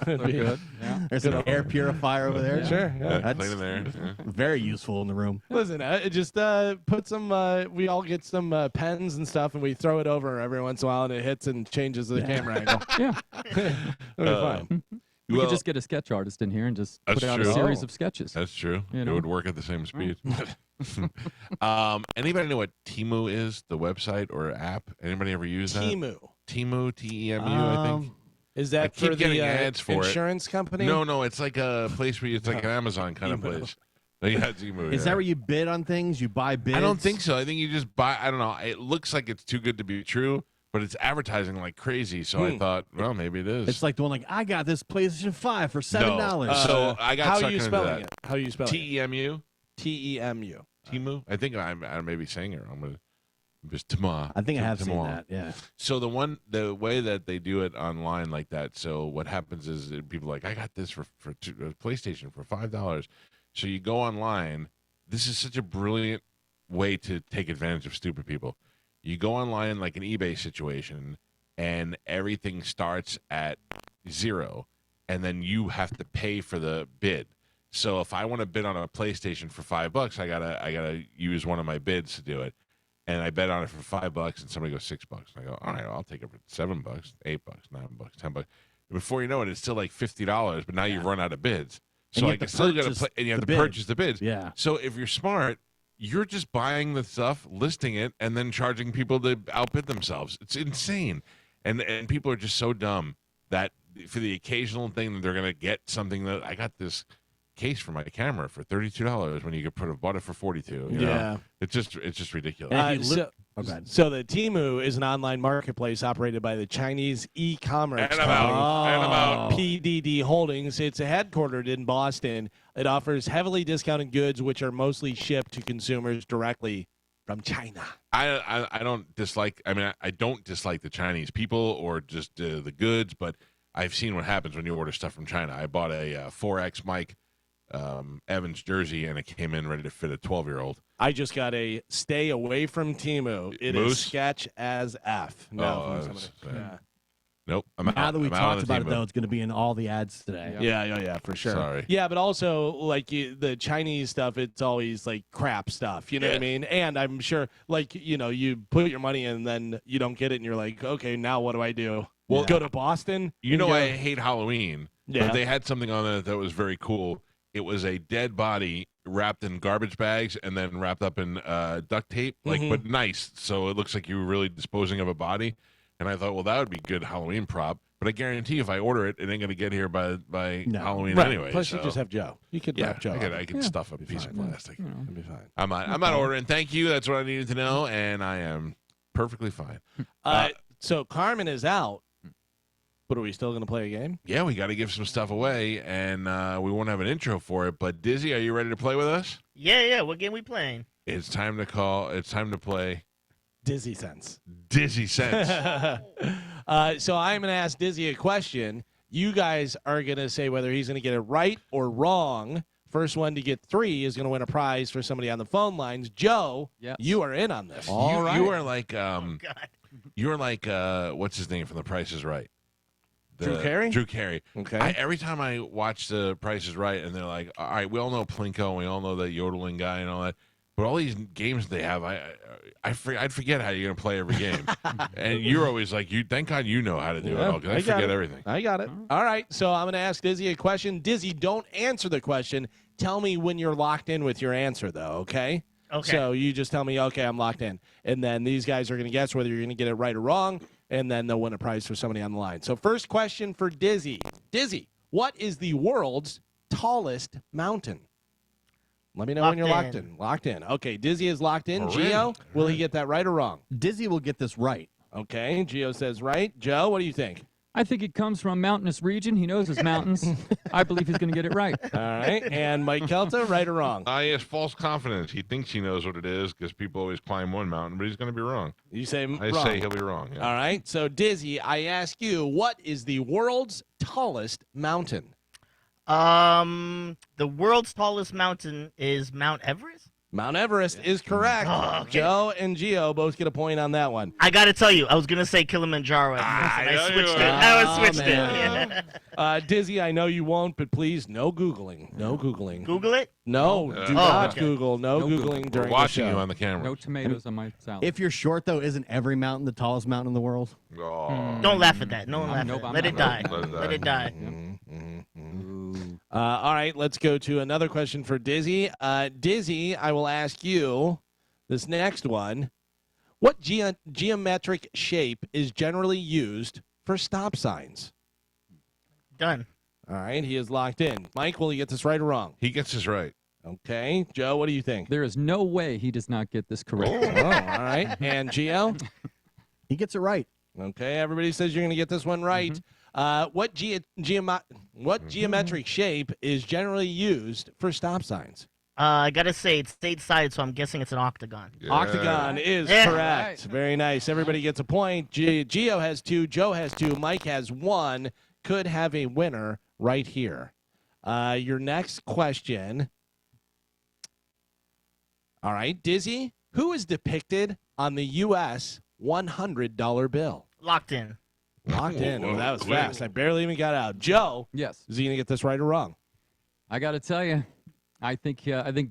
Good. Yeah. There's an air purifier over there. Sure. Yeah. That's Clean in there. Yeah. very useful in the room. Listen, just put some. We all get some pens and stuff, and we throw it over every once in a while, and it hits and changes the camera angle. Yeah. It'll be fine. We could just get a sketch artist in here and just That's put out true. a series of sketches. That's true. You It know? would work at the same speed. Anybody know what Teemu is? The website or app? Anybody ever use that? Teemu. Teemu, T-E-M-U, I think. Is I that keep for getting the ads for it. insurance company? No, it's like a place where it's like an Amazon kind of Teemu. place. Yeah, Teemu. Is that where you bid on things? You buy bids? I don't think so. I think you just buy. I don't know. It looks like it's too good to be true, but it's advertising like crazy. So I thought, well, maybe it is. It's like the one like I got this PlayStation 5 for $7. No. So I got How are suckered you into spelling that. it? How are you spelling it? T-E-M-U. T-E-M-U. Teemu. I think I may be saying it wrong, but it's Tama. I think I have seen Tama. that. Yeah. So the way that they do it online like that. So what happens is that people are like, I got this for PlayStation for $5. So you go online. This is such a brilliant way to take advantage of stupid people. You go online like an eBay situation, and everything starts at 0, and then you have to pay for the bid. So if I want to bid on a PlayStation for $5, I gotta use one of my bids to do it. And I bet on it for $5, and somebody goes $6. And I go, all right, I'll take it for $7, $8, $9, $10. Before you know it, it's still like $50, but now you've run out of bids. So I still got to play, and you have to purchase the bids. Yeah. So if you're smart, you're just buying the stuff, listing it, and then charging people to outbid themselves. It's insane, and people are just so dumb that for the occasional thing that they're gonna get something that I got this case for my camera for $32 when you could have bought it for $42. You know? Yeah. It's just ridiculous. So the Teemu is an online marketplace operated by the Chinese e-commerce And I'm out. PDD Holdings. It's headquartered in Boston. It offers heavily discounted goods, which are mostly shipped to consumers directly from China. I don't dislike. I mean, I don't dislike the Chinese people or just the goods, but I've seen what happens when you order stuff from China. I bought a 4X Mike Evans jersey, and it came in ready to fit a 12-year-old. I just got a stay away from Teemu. It is Moose? sketch as F. No, from that's somebody. sad. Nope. I'm Now out. that we I'm out talked on the about it, Teemu. though, it's going to be in all the ads today. Yeah, for sure. Sorry. Yeah, but also like the Chinese stuff, it's always like crap stuff. You know what I mean? And I'm sure, like you put your money in, and then you don't get it, and you're like, okay, now what do I do? Well, Go to Boston. You know, I hate Halloween. Yeah. But they had something on it that was very cool. It was a dead body wrapped in garbage bags and then wrapped up in duct tape, but nice. So it looks like you were really disposing of a body. And I thought, well, that would be a good Halloween prop. But I guarantee if I order it, it ain't going to get here by Halloween Right. anyway. Plus, so. you just have Joe. You could wrap Joe. I could stuff a piece of plastic. It'd be fine. I'm not ordering. Thank you. That's what I needed to know, and I am perfectly fine. So Carmen is out, but are we still going to play a game? Yeah, we got to give some stuff away, and we won't have an intro for it. But Dizzy, are you ready to play with us? Yeah. What game we playing? It's time to call. It's time to play Dizzy Sense. Dizzy Sense. So I'm going to ask Dizzy a question. You guys are going to say whether he's going to get it right or wrong. First one to get 3 is going to win a prize for somebody on the phone lines. Joe, you are in on this. You are like, you're like, what's his name from The Price is Right? Drew Carey? Drew Carey. Okay. Every time I watch The Price is Right, and they're like, all right, we all know Plinko, and we all know that yodeling guy and all that, but all these games they have, I'd forget how you're going to play every game. And you're always like, thank God you know how to do it all, 'cause I forget everything. I got it. All right, so I'm going to ask Dizzy a question. Dizzy, don't answer the question. Tell me when you're locked in with your answer, though, okay? Okay. So you just tell me, okay, I'm locked in. And then these guys are going to guess whether you're going to get it right or wrong, and then they'll win a prize for somebody on the line. So first question for Dizzy. Dizzy, what is the world's tallest mountain? Let me know when you're locked in. Locked in. Okay, Dizzy is locked in. Gio, will he get that right or wrong? Dizzy will get this right. Okay, Gio says right. Joe, what do you think? I think it comes from a mountainous region. He knows his mountains. I believe he's going to get it right. All right. And Mike Calta, right or wrong? He has false confidence. He thinks he knows what it is because people always climb one mountain, but he's going to be wrong. You say I wrong. say he'll be wrong. Yeah. All right. So, Dizzy, I ask you, what is the world's tallest mountain? The world's tallest mountain is Mount Everest. Mount Everest is correct. Oh, okay. Joe and Gio both get a point on that one. I gotta tell you, I was gonna say Kilimanjaro at first, and I switched it. I switched it. Dizzy, I know you won't, but please, no Googling. No Googling. Google it? No, do not okay. Google. No Googling during We're watching the show. you on the camera. No tomatoes on my salad. If you're short, though, isn't every mountain the tallest mountain in the world? Oh. Don't laugh at that. No one laugh at nope, it. I'm Let not it die. laughing. Let it die. All right, let's go to another question for Dizzy. Dizzy, I will ask you this next one. What geometric shape is generally used for stop signs? Done. All right, he is locked in. Mike, will he get this right or wrong? He gets this right. Okay. Joe, what do you think? There is no way he does not get this correct. Oh, all right. And Gio? He gets it right. Okay, everybody says you're going to get this one right. What geometric shape is generally used for stop signs? I gotta say it's stateside, so I'm guessing it's an octagon. Yeah. Octagon is Yeah. correct. Very nice. Everybody gets a point. Gio has 2. Joe has 2. Mike has 1. Could have a winner right here. Your next question. All right, Dizzy. Who is depicted on the U.S. $100 bill? Locked in. Locked in. Whoa, Oh, that was quick. fast. I barely even got out. Joe, Yes. is he going to get this right or wrong? I got to tell you, I think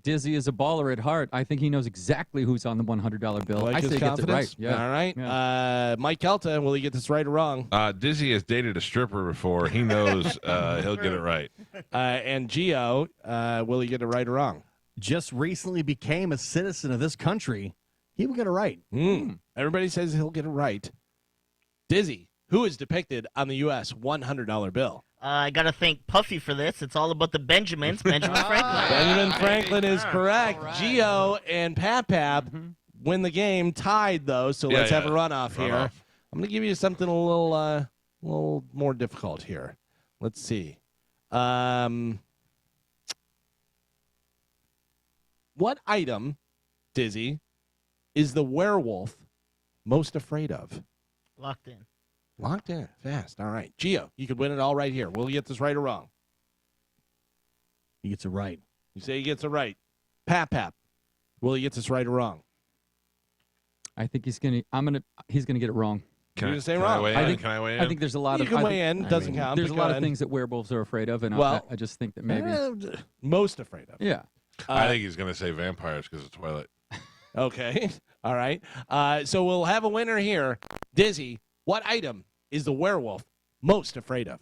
Dizzy is a baller at heart. I think he knows exactly who's on the $100 bill. Like I his say he gets it right. confidence? Yeah. All right. Yeah. Mike Calta, will he get this right or wrong? Dizzy has dated a stripper before. He knows he'll get it right. And Gio, will he get it right or wrong? Just recently became a citizen of this country. He will get it right. Everybody says he'll get it right. Dizzy, who is depicted on the U.S. $100 bill? I gotta thank Puffy for this. It's all about the Benjamins. Benjamin Franklin. Benjamin Franklin is correct. Gio and Pap win the game, tied though. So let's have a runoff here. Runoff. I'm going to give you something a little more difficult here. Let's see. What item, Dizzy, is the werewolf most afraid of? Locked in. Locked in. Fast. All right. Gio, you could win it all right here. Will you get this right or wrong? He gets it right. You say he gets it right. Pap. Will he get this right or wrong? I think he's gonna get it wrong. You're gonna say wrong. Can I weigh in? I think there's a lot You of can I weigh think- in. Doesn't count. There's but a lot go of ahead. things that werewolves are afraid of, and Well, I just think that maybe. Most afraid of. Yeah. I think he's going to say vampires because of Twilight. Okay. All right. So we'll have a winner here. Dizzy, what item is the werewolf most afraid of?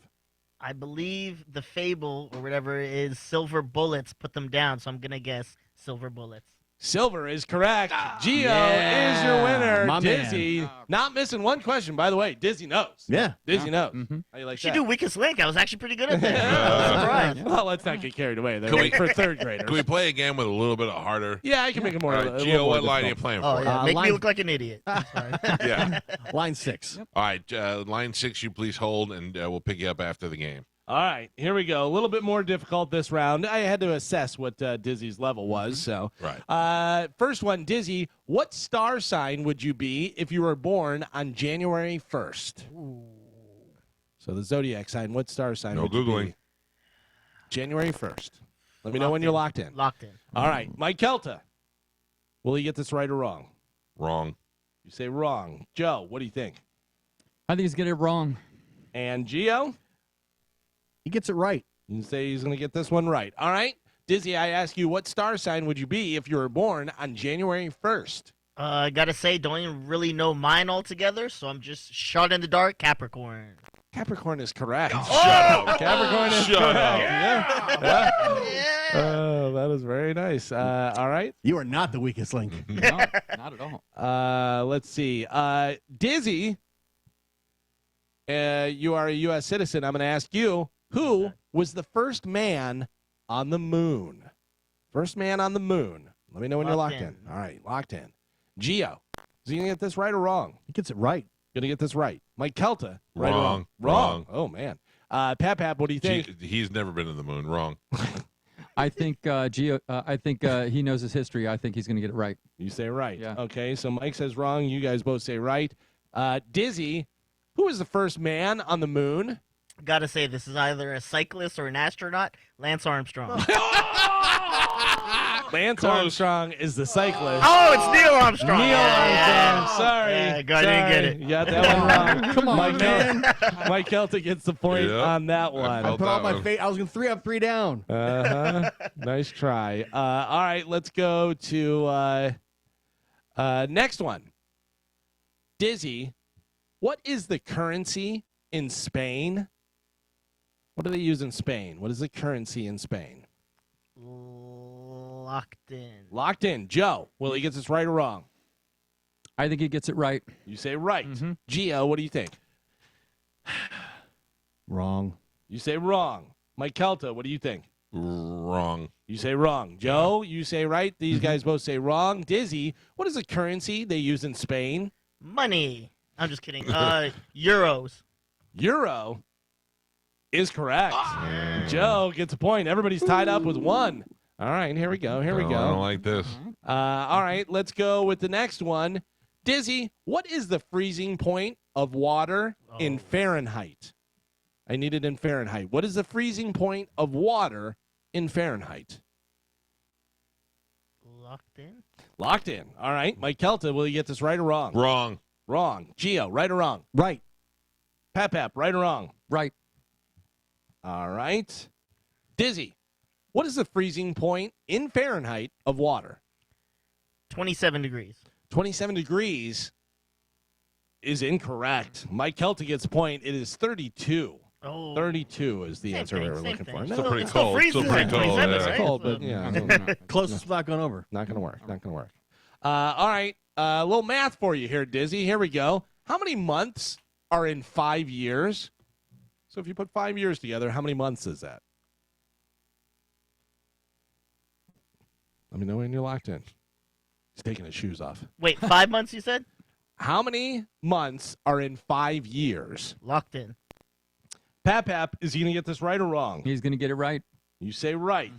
I believe the fable or whatever it is silver bullets put them down, so I'm gonna guess silver bullets. Silver is correct. Gio is your winner. My Dizzy, man. not missing one question, by the way. Dizzy knows. Yeah. Dizzy knows. Mm-hmm. How you like She that? do weakest link. I was actually pretty good at that. I was surprised. Well, let's not get carried away. They're Can we- for third graders. Can we play a game with a little bit of harder? Yeah, I can make it more. All a right, little Gio, more what line are you difficult. playing for? Oh yeah, make me line- look like an idiot. That's fine. Yeah. Line 6. All right, line 6, you please hold, and we'll pick you up after the game. All right, here we go. A little bit more difficult this round. I had to assess what Dizzy's level was. So, Right. First one, Dizzy, what star sign would you be if you were born on January 1st? So the zodiac sign, what star sign No would you Googling. be? January 1st. Let me know when you're locked in. Locked in. All right, Mike Kelta, will he get this right or wrong? Wrong. You say wrong. Joe, what do you think? I think he's getting it wrong. And Gio? He gets it right. You say he's going to get this one right. All right. Dizzy, I ask you, what star sign would you be if you were born on January 1st? I gotta say, don't even really know mine altogether, so I'm just shot in the dark. Capricorn. Capricorn is correct. Shut up. Capricorn is Shut correct. up. Yeah. Oh, that was very nice. All right. You are not the weakest link. No, not at all. Let's see. Dizzy, you are a U.S. citizen. I'm going to ask you, who was the first man on the moon? First man on the moon. Let me know when you're locked in. All right, locked in. Gio, is he going to get this right or wrong? He gets it right. Going to get this right. Mike Calta, right or Wrong. wrong? Oh, man. Pap, what do you think? He's never been to the moon. Wrong. I think Gio. I think he knows his history. I think he's going to get it right. You say right. Yeah. Okay, so Mike says wrong. You guys both say right. Dizzy, who was the first man on the moon? Gotta say, this is either a cyclist or an astronaut. Lance Armstrong. Lance Armstrong is the cyclist. Oh, it's Neil Armstrong. Neil Armstrong. Sorry. Yeah, I didn't get it. You got that one wrong. Come on, man. Mike Kelta gets the point on that one. I put all my faith. I was going 3 up, 3 down. Nice try. All right, let's go to next one. Dizzy, what is the currency in Spain? What do they use in Spain? What is the currency in Spain? Locked in. Locked in. Joe, will he get this right or wrong? I think he gets it right. You say right. Gio, what do you think? Wrong. You say wrong. Mike Kelta, what do you think? Wrong. You say wrong. Joe, you say right. These guys both say wrong. Dizzy, what is the currency they use in Spain? Money. I'm just kidding. Euros. Euro is correct. Joe gets a point. Everybody's tied up with 1. All right, here we go. Here we go. I don't like this. All right, let's go with the next one. Dizzy, what is the freezing point of water in Fahrenheit? I need it in Fahrenheit. What is the freezing point of water in Fahrenheit? Locked in. Locked in. All right. Mike Kelta, will you get this right or wrong? Wrong. Wrong. Gio, right or wrong? Right. Pap, right or wrong? Right. All right. Dizzy, what is the freezing point in Fahrenheit of water? 27 degrees. 27 degrees is incorrect. Mike Kelta gets a point. It is 32. Oh. 32 is the Same answer thing, we were same looking thing. for. Still Still pretty it's still cold. Still freezing pretty at cold. 27, Yeah. right? Cold, but yeah. Closest without going over. Not going to work. Not going to work. All right. A little math for you here, Dizzy. Here we go. How many months are in 5 years? So if you put 5 years together, how many months is that? Let me know when you're locked in. He's taking his shoes off. Wait, 5 months you said? How many months are in 5 years? Locked in. Pap, is he going to get this right or wrong? He's going to get it right. You say right.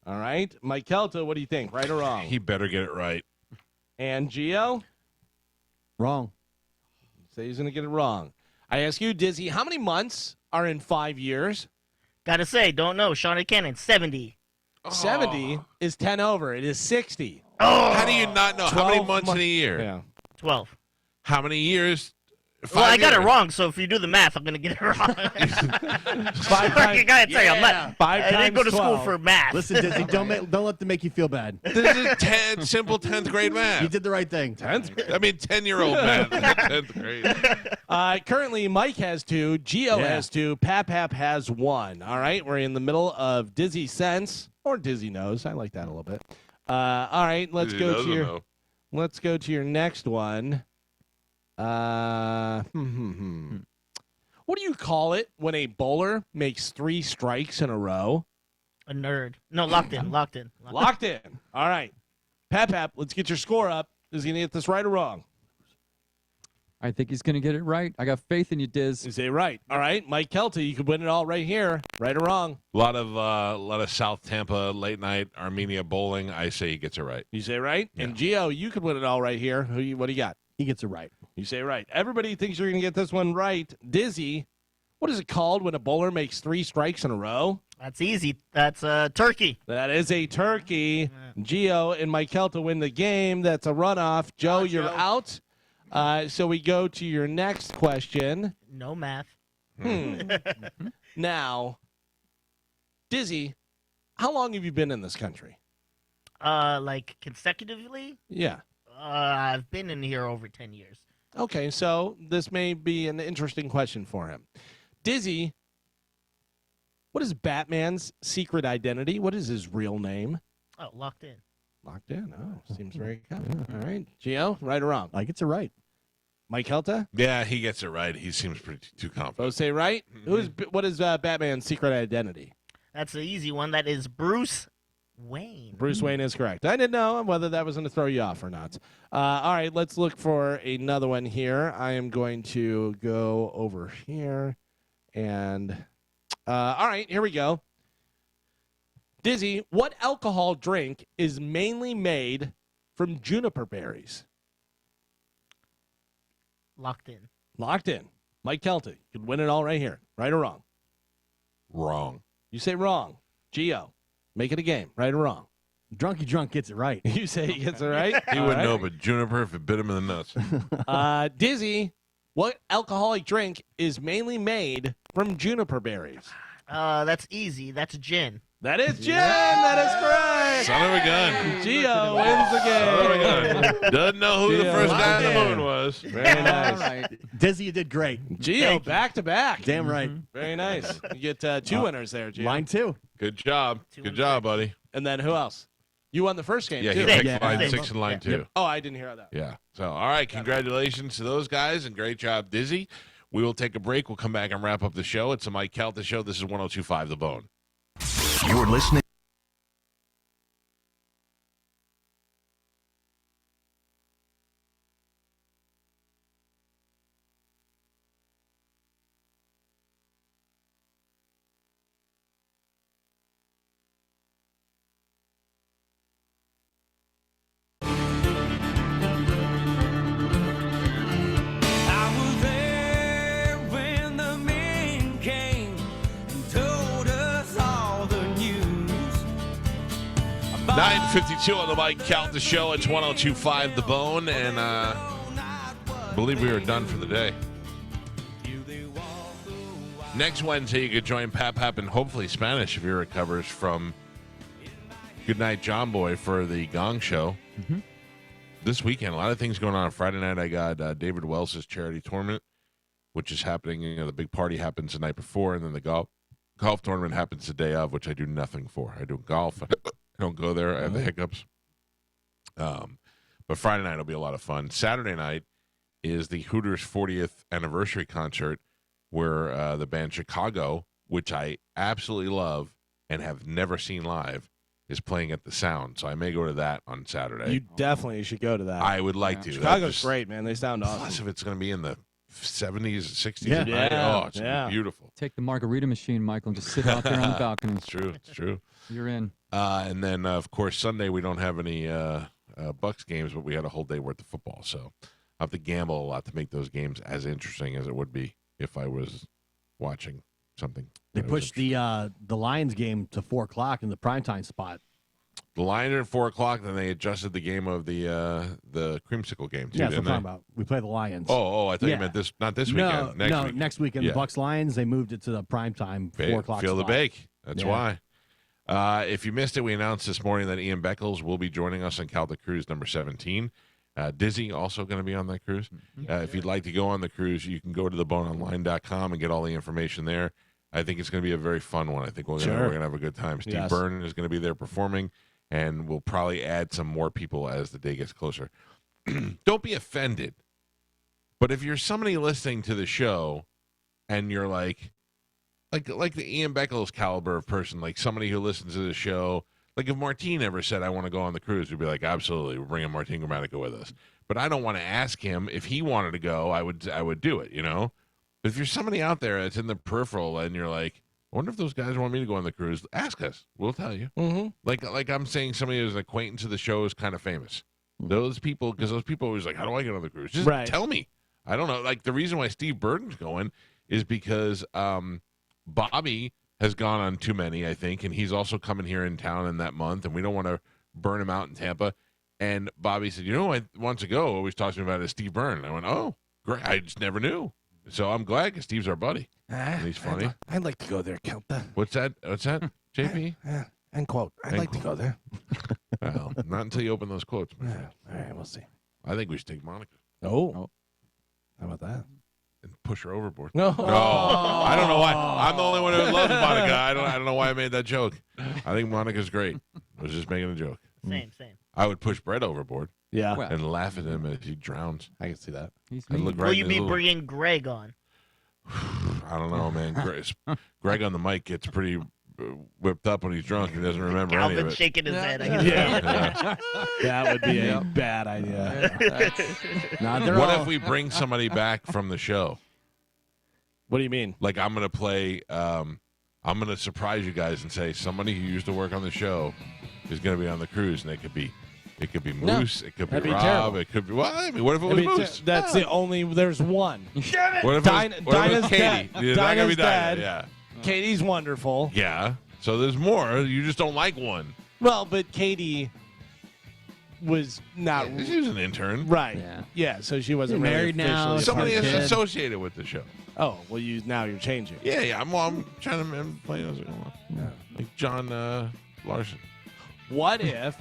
All right. Mike Kelta, what do you think? Right or wrong? He better get it right. And Gio? Wrong. Say he's going to get it wrong. I ask you, Dizzy, how many months are in 5 years? Gotta say, don't know. Sean Cannon, 70. 70 is 10 over. It is 60. Oh! How do you not know? How many 12 months in a year? Yeah. 12. How many years? Well, I got it years? wrong, so if you do the math, I'm going to get it wrong. Five I times, gotta tell you, I'm not. Five I didn't go to times school 12. for math. Listen, Disney, don't let them make you feel bad. This is simple 10th grade math. You did the right thing. 10-year-old math. 10th grade. Currently, Mike has 2. Gio has 2. Pap has 1. All right. We're in the middle of Dizzy Sense or Dizzy Knows. I like that a little bit. All right. Let's Dizzy go doesn't to your. know. Let's go to your next one. What do you call it when a bowler makes 3 strikes in a row? A nerd. No, locked in. Locked in. Locked in. All right. Pap, let's get your score up. Is he going to get this right or wrong? I think he's going to get it right. I got faith in you, Diz. You say right. All right. Mike Kelta, you could win it all right here. Right or wrong? A lot of South Tampa late night Armenia bowling. I say he gets it right. You say right? Yeah. And Gio, you could win it all right here. What do you got? He gets it right. You say right. Everybody thinks you're going to get this one right. Dizzy, what is it called when a bowler makes 3 strikes in a row? That's easy. That's turkey. That is a turkey. Gio and Mike Kelta win the game. That's a runoff. Joe, you're out. So we go to your next question. No math. Now, Dizzy, how long have you been in this country? Like consecutively? Yeah. I've been in here over 10 years. Okay, so this may be an interesting question for him. Dizzy, what is Batman's secret identity? What is his real name? Oh, locked in. Locked in. Oh, seems very common. All right. Gio, right or wrong? I get it right. Mike Calta? Yeah, he gets it right. He seems pretty too confident. Both say right? What is Batman's secret identity? That's the easy one. That is Bruce Wayne. Bruce Wayne is correct. I didn't know whether that was going to throw you off or not. All right, let's look for another one here. I am going to go over here. And, all right, here we go. Dizzy, what alcohol drink is mainly made from juniper berries? Locked in. Locked in. Mike Kelty. You could win it all right here. Right or wrong? Wrong. You say wrong. Gio, make it a game. Right or wrong? Drunky Drunk gets it right. You say he gets it right? He wouldn't know, but juniper, if it bit him in the nuts. Dizzy, what alcoholic drink is mainly made from juniper berries? That's easy. That's gin. That is gin. That is correct. Son of a gun. Gio wins the game. Son of a gun. Doesn't know who the first guy on the moon was. Very nice. All right. Dizzy, you did great. Gio, back to back. Damn right. Very nice. You get two winners there, Gio. Line 2. Good job. Good job, buddy. And then who else? You won the first game, Yeah, too. he picked Yeah. line 6 and line 2. Oh, I didn't hear that. Yeah. So, all right. Congratulations to those guys, and great job, Dizzy. We will take a break. We'll come back and wrap up the show. It's the Mike Calta Show. This is 102.5 The Bone. You're listening. I was there when the men came and told us all the news. 9:52 on the Mike Calta Show. It's 102.5 The Bone, and I believe we are done for the day. Next Wednesday, you could join Pap and hopefully Spanish if he recovers from Goodnight John Boy for the Gong Show. This weekend, a lot of things going on. Friday night, I got David Wells' charity tournament, which is happening. You know, the big party happens the night before, and then the golf tournament happens the day of, which I do nothing for. I do golf. I don't go there. I have the hiccups. But Friday night will be a lot of fun. Saturday night is the Hooters 40th anniversary concert, where the band Chicago, which I absolutely love and have never seen live, is playing at the Sound. So I may go to that on Saturday. You definitely should go to that. I would like to. Chicago's That's great, man. They sound awesome. Plus, if it's going to be in the 70s, 60s, Yeah. at night, Yeah. oh, it's going to be beautiful. Take the margarita machine, Michael, and just sit out there on the balcony. It's true. It's true. You're in. And then, of course, Sunday we don't have any Bucks games, but we had a whole day worth of football. So I have to gamble a lot to make those games as interesting as it would be if I was watching something. They that was pushed the Lions game to 4 o'clock in the primetime spot. The Lions are at 4 o'clock. Then they adjusted the game of the creamsicle game too. Yeah, that's what I'm didn't talking they? about. We play the Lions. Oh, I thought you Yeah. meant this. Not this No, weekend. Next no, week. next weekend. Yeah. The Bucks Lions. They moved it to the primetime 4 o'clock. Feel the spot. bake. That's Yeah. why. If you missed it, we announced this morning that Ian Beckles will be joining us on Calta Cruise number 17. Dizzy also going to be on that cruise. If you'd like to go on the cruise, you can go to theboneonline.com and get all the information there. I think it's going to be a very fun one. I think we're going to have a good time. Steve Yes. Byrne is going to be there performing, and we'll probably add some more people as the day gets closer. Don't be offended, but if you're somebody listening to the show and you're like the Ian Beckles caliber of person, like somebody who listens to the show, like if Martine ever said, I want to go on the cruise, we'd be like, absolutely, we're bringing Martine Grammatica with us. But I don't want to ask him. If he wanted to go, I would do it, you know? But if you're somebody out there that's in the peripheral and you're like, I wonder if those guys want me to go on the cruise, ask us. We'll tell you. Mm-hmm. Like I'm saying somebody who's an acquaintance of the show is kind of famous. Those people, because those people are always like, how do I get on the cruise? Just tell me. I don't know. Like the reason why Steve Burton's going is because Bobby has gone on too many, I think, and he's also coming here in town in that month, and we don't want to burn him out in Tampa. And Bobby said, you know who I wants to go, always talks to me about is Steve Byrne. And I went, oh, great. I just never knew. So I'm glad because Steve's our buddy. And he's funny. I'd like to go there, Calta. What's that? JP? End quote. I'd like to go there. Well, not until you open those quotes. My friend. All right, we'll see. I think we should take Monica Oh. How about that? and push her overboard. No. I don't know why. I'm the only one who loves Monica. I don't know why I made that joke. I think Monica's great. I was just making a joke. Same. I would push Brett overboard. Yeah. Well, And laugh at him if he drowns. I can see that. he's I'd mean. look Will right you in his be little- bringing Greg on? I don't know, man. Greg on the mic gets pretty whipped up when he's drunk. He doesn't remember any of Calvin's it. shaking his head. I can Yeah. Yeah. That would be a bad idea. Nah, What if we bring somebody back from the show? What do you mean? Like I'm gonna play. I'm gonna surprise you guys and say somebody who used to work on the show is gonna be on the cruise, and it could be No, Moose, it could be that'd be Rob, terrible. it could be. Well, I mean, what if it I was mean, Moose? that's the only. There's one. What if it was, Dinah's what if it was Katie? dead. It's not gonna Dinah's be Dinah. dead. Yeah. Katie's wonderful. Yeah. So there's more. You just don't like one. Well, but Katie was not She was an intern. right. Yeah. Yeah, so she wasn't You're really married now, officially a Somebody part is of it. associated with the show. Oh, well, now you're changing. Yeah. I'm trying to play like John Larson. What if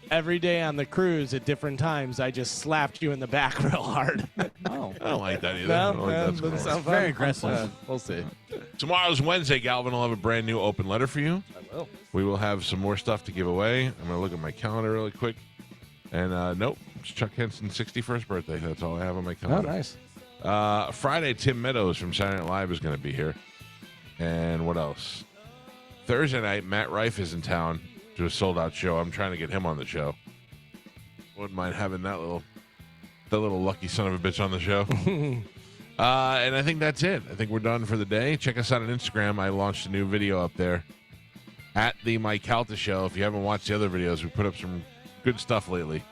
every day on the cruise at different times I just slapped you in the back real hard? Oh. I don't like that either. No, I don't like that's doesn't cool. sound fun. Very aggressive. We'll see. Tomorrow's Wednesday. Galvin will have a brand new open letter for you. I will. We will have some more stuff to give away. I'm going to look at my calendar really quick. And nope, it's Chuck Henson's 61st birthday. That's all I have on my Oh, calendar. nice. Friday, Tim Meadows from Saturday Night Live is going to be here. And what else? Thursday night, Matt Rife is in town to a sold-out show. I'm trying to get him on the show. Wouldn't mind having that little lucky son of a bitch on the show. And I think that's it. I think we're done for the day. Check us out on Instagram. I launched a new video up there at the Mike Calta Show. If you haven't watched the other videos, we put up some good stuff lately.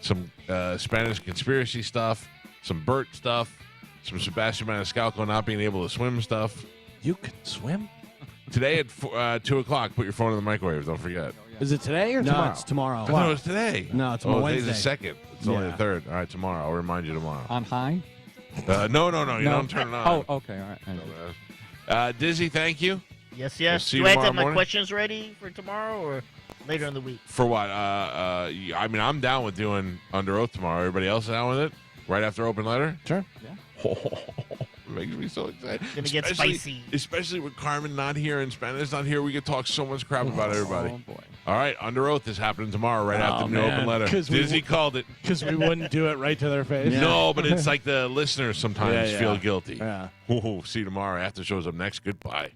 Some Spanish conspiracy stuff, some Bert stuff, some Sebastian Maniscalco not being able to swim stuff. You can swim? Today at 2 o'clock, put your phone in the microwave. Don't forget. Is it today or No, tomorrow? it's tomorrow. I thought it was today. No, it's Today's Wednesday. the second. It's only the Yeah. third. All right, tomorrow. I'll remind you tomorrow. On high? No. You don't turn it on. Oh, okay. All right. Dizzy, thank you. Yes. We'll see you Do I have to tomorrow have my morning. questions ready for tomorrow or later in the week? For what? I mean, I'm down with doing Under Oath tomorrow. Everybody else down with it? Right after open letter? Sure. Yeah. It makes me so excited. Gonna get Especially- spicy. Especially with Carmen not here and Spanish not here. We could talk so much crap about everybody. Oh, boy. All right, Under Oath is happening tomorrow right after the new man. open letter. 'Cause we Dizzy called it. Because we wouldn't do it right to their face. No, but it's like the listeners sometimes Yeah. feel guilty. Yeah. See you tomorrow. After show's up next. Goodbye.